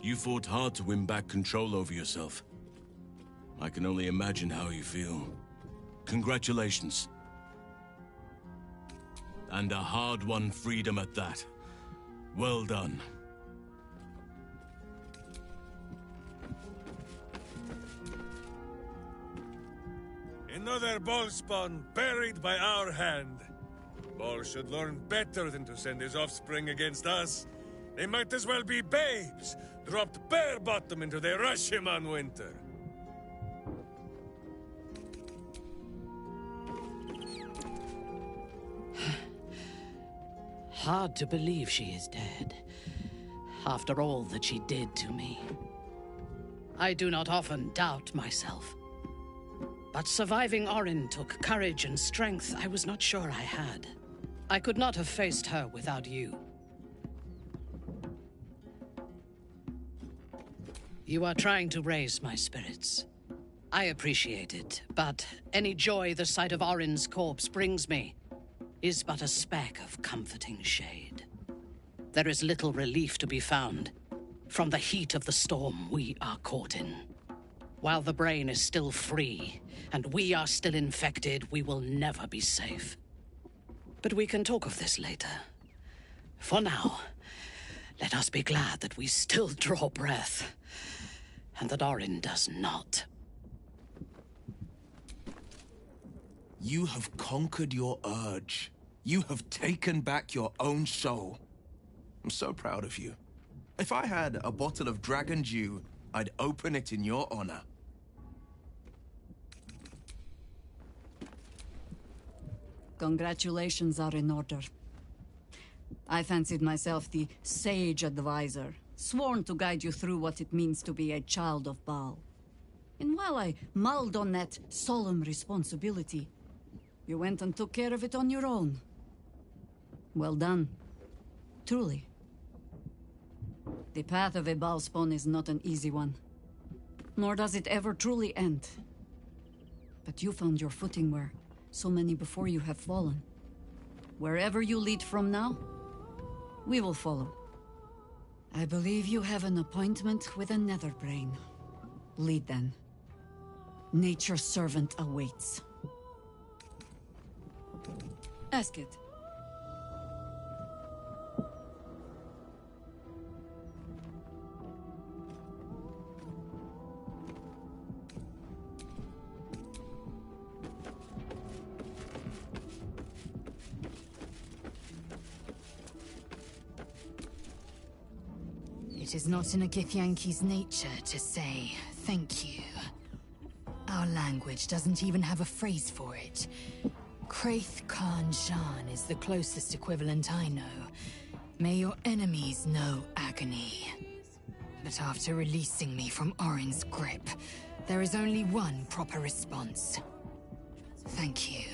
J: You fought hard to win back control over yourself. I can only imagine how you feel. Congratulations. And a hard-won freedom at that. Well done.
A: Another ball spawn buried by our hand. Ball should learn better than to send his offspring against us. They might as well be babes, dropped bare bottom into the Rashomon winter.
R: Hard to believe she is dead, after all that she did to me. I do not often doubt myself. But surviving Orin took courage and strength I was not sure I had. I could not have faced her without you. You are trying to raise my spirits. I appreciate it, but any joy the sight of Orin's corpse brings me is but a speck of comforting shade. There is little relief to be found from the heat of the storm we are caught in. While the brain is still free, and we are still infected, we will never be safe. But we can talk of this later. For now, let us be glad that we still draw breath, and that Orin does not.
S: You have conquered your urge. You have taken back your own soul. I'm so proud of you. If I had a bottle of dragon dew, I'd open it in your honor.
W: Congratulations are in order. I fancied myself the sage advisor, sworn to guide you through what it means to be a child of Baal. And while I mulled on that solemn responsibility, you went and took care of it on your own. Well done. Truly. The path of a Baal spawn is not an easy one, nor does it ever truly end. But you found your footing where so many before you have fallen. Wherever you lead from now, we will follow. I believe you have an appointment with a Netherbrain. Lead then. Nature's servant awaits. Ask it.
B: It is not in a Githyanki's nature to say thank you. Our language doesn't even have a phrase for it. Kraith Khan Shan is the closest equivalent I know. May your enemies know agony. But after releasing me from Orin's grip, there is only one proper response. Thank you.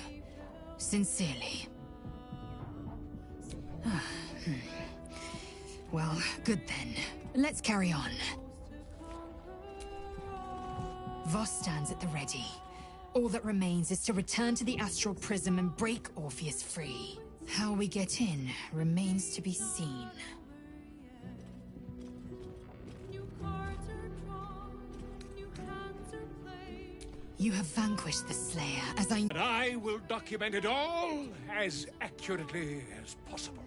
B: Sincerely. Well, good then. Let's carry on. Voss stands at the ready. All that remains is to return to the Astral Prism and break Orpheus free. How we get in remains to be seen. You have vanquished the Slayer, as I...
O: And I will document it all as accurately as possible.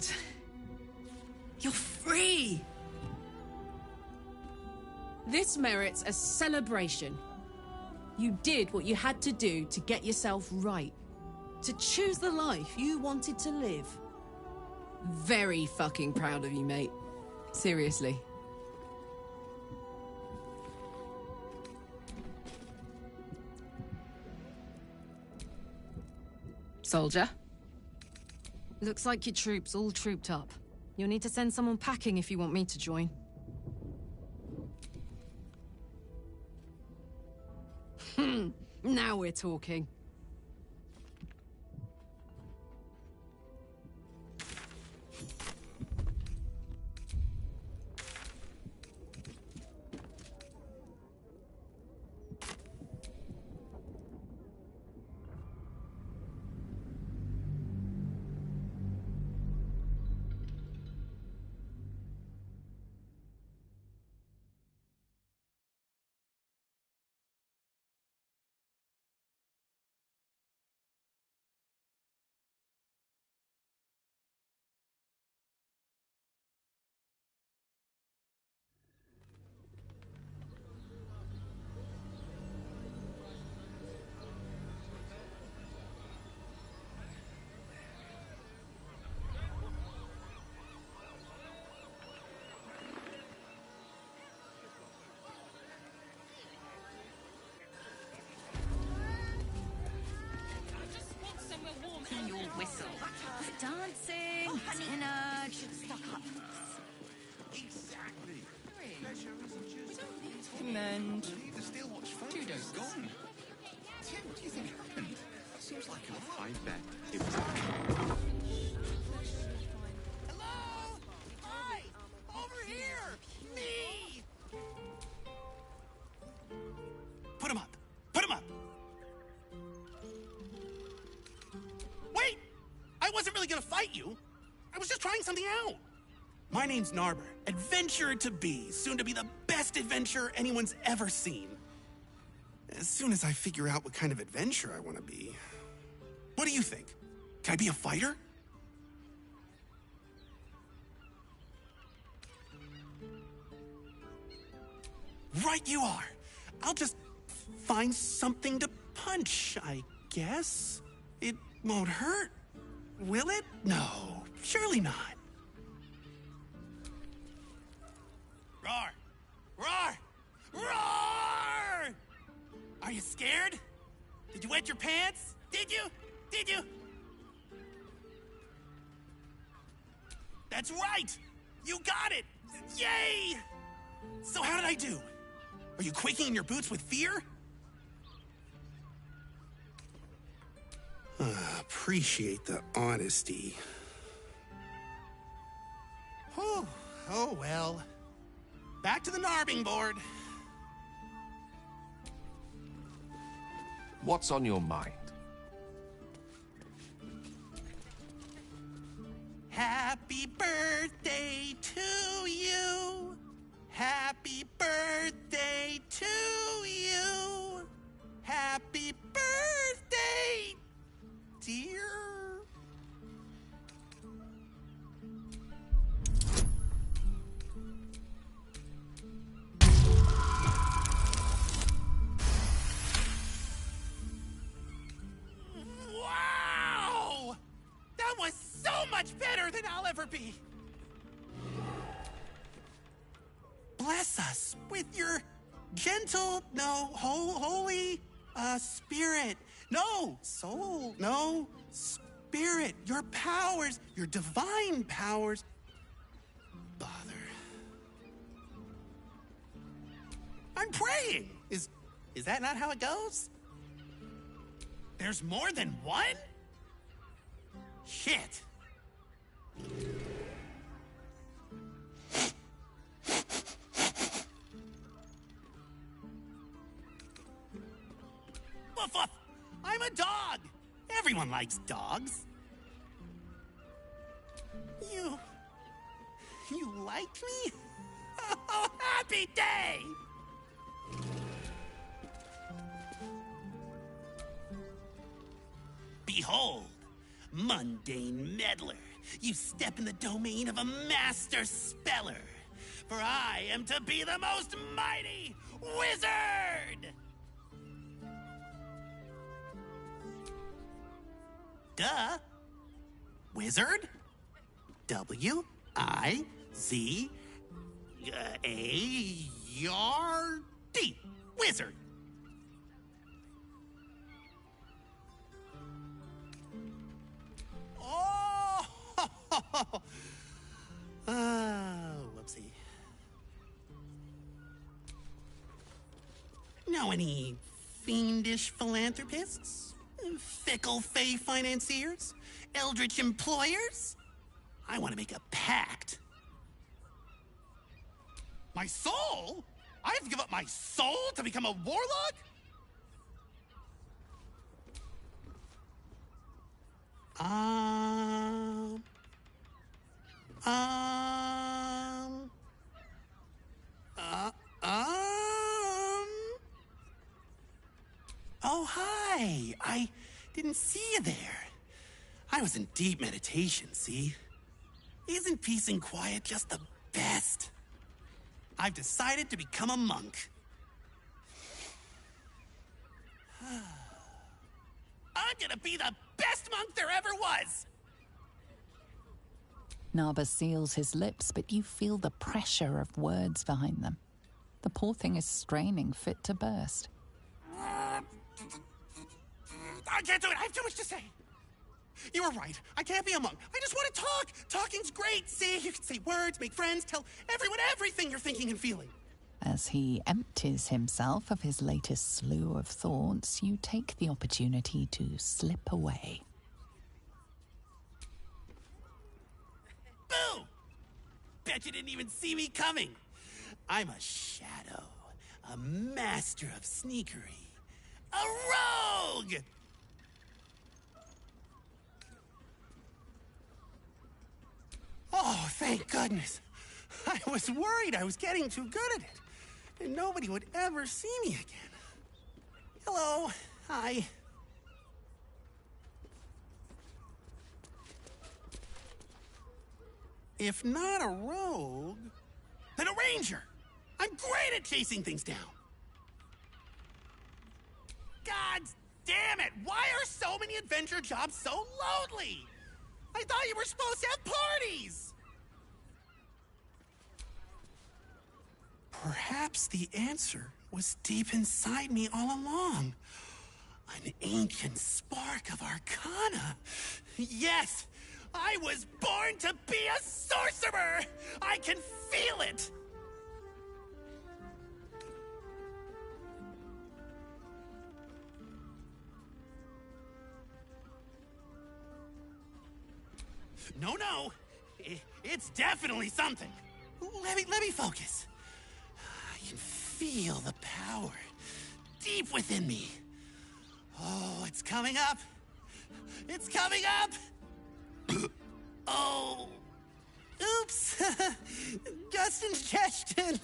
T: God. You're free!
M: This merits a celebration. You did what you had to do to get yourself right. To choose the life you wanted to live. Very fucking proud of you, mate. Seriously. Soldier?
T: Looks like your troops all trooped up. You'll need to send someone packing if you want me to join. Now we're talking.
B: Your whistle. Dancing, dinner, stuck up.
C: Exactly. Pleasure isn't just...
B: Commend.
C: Judo's gone. Tim, what do you think happened? That seems like a...
E: I bet it was...
C: Hello? Hi! Over here! Me! Put him up! Put him up! Wait! I wasn't really gonna fight you. I was just trying something out. My name's Narber, adventurer to be, soon to be the best adventurer anyone's ever seen. As soon as I figure out what kind of adventurer I want to be. What do you think? Can I be a fighter? Right you are. I'll just find something to punch, I guess. It won't hurt, will it? No, surely not. Roar! Roar! Roar! Are you scared? Did you wet your pants? Did you? Did you? That's right! You got it! Yay! So how did I do? Are you quaking in your boots with fear? Appreciate the honesty. Whew. Oh well. Back to the narbing board.
E: What's on your mind?
C: Happy birthday to you. Happy birthday to you. Happy birthday, dear. Wow! That was so much better than I'll ever be. Bless us with your gentle, no, holy, spirit. No, soul, no, spirit. Your powers, your divine powers. Bother. I'm praying. Is that not how it goes? There's more than one? Shit. Woof woof! I'm a dog! Everyone likes dogs. You liked me? Oh, happy day! Behold, mundane meddler, you step in the domain of a master speller. For I am to be the most mighty wizard! Duh. Wizard? W-I-Z-A-R-D. Wizard. Oh! Whoopsie. Know any fiendish philanthropists? Fickle fey financiers? Eldritch employers? I want to make a pact. My soul? I have to give up my soul to become a warlock? Oh, hi. I didn't see you there. I was in deep meditation, see? Isn't peace and quiet just the best? I've decided to become a monk. I'm gonna be the best monk there ever was!
L: Narba seals his lips, but you feel the pressure of words behind them. The poor thing is straining, fit to burst.
C: I can't do it. I have too much to say. You were right. I can't be a monk. I just want to talk. Talking's great. See, you can say words, make friends, tell everyone everything you're thinking and feeling.
L: As he empties himself of his latest slew of thoughts, you take the opportunity to slip away.
C: Boo! Bet you didn't even see me coming. I'm a shadow, a master of sneakery, a rogue! Oh, thank goodness. I was worried I was getting too good at it, and nobody would ever see me again. Hello. Hi. If not a rogue, then a ranger. I'm great at chasing things down. God damn it! Why are so many adventure jobs so lonely? I thought you were supposed to have parties! Perhaps the answer was deep inside me all along. An ancient spark of arcana. Yes! I was born to be a sorcerer! I can feel it! No. It's definitely something. Let me focus. I can feel the power deep within me. Oh, it's coming up. It's coming up! Oh. Oops. Just ingestion.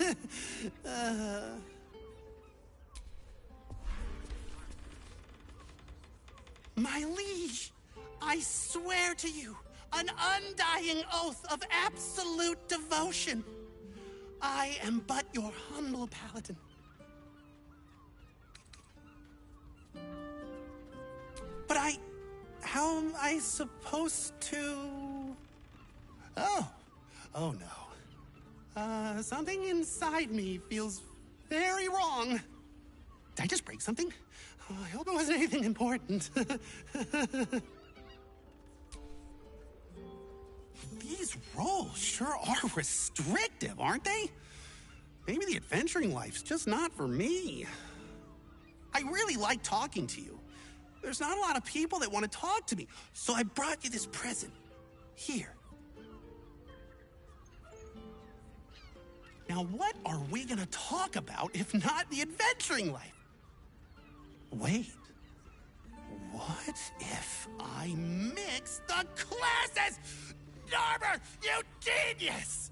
C: My liege, I swear to you, an undying oath of absolute devotion. I am but your humble paladin. But how am I supposed to... Oh no. Something inside me feels very wrong. Did I just break something? Oh, I hope it wasn't anything important. These roles sure are restrictive, aren't they? Maybe the adventuring life's just not for me. I really like talking to you. There's not a lot of people that want to talk to me, so I brought you this present. Here. Now, what are we gonna talk about if not the adventuring life? Wait. What if I mix the classes? Narber, you genius!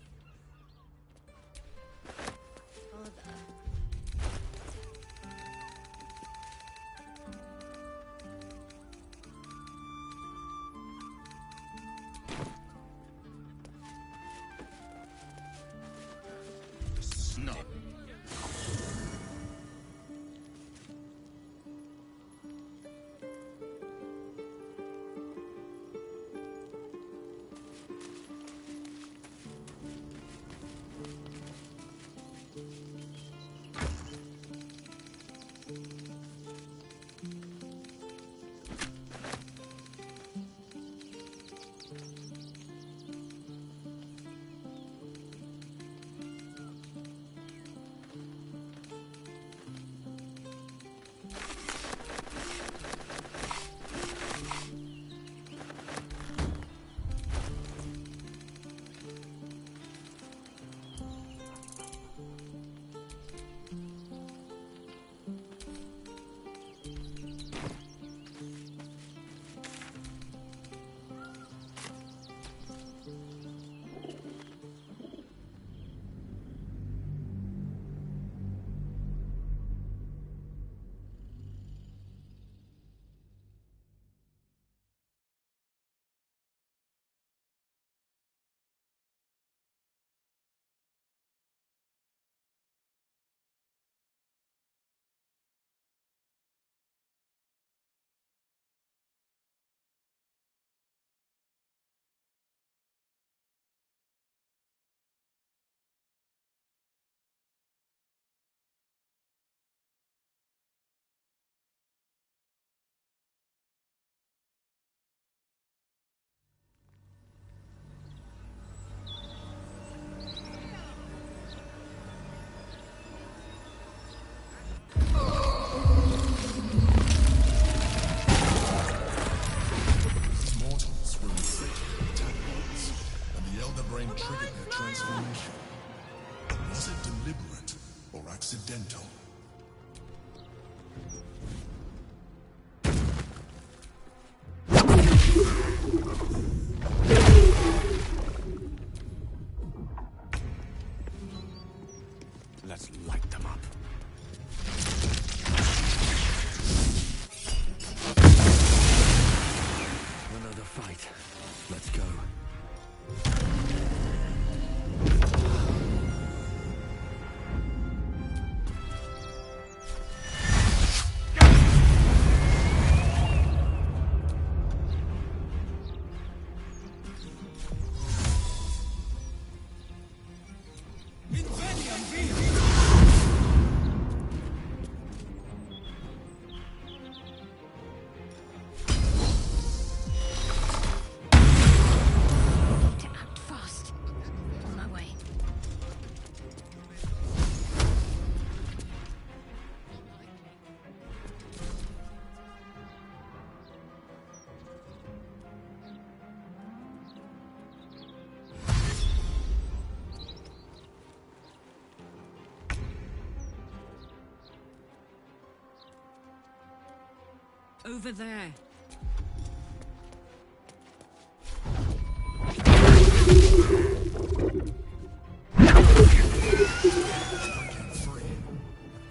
M: Over there.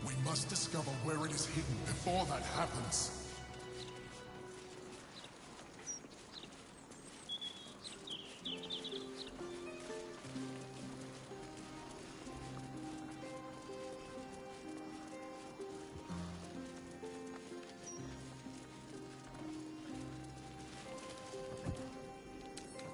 N: We must discover where it is hidden before that happens.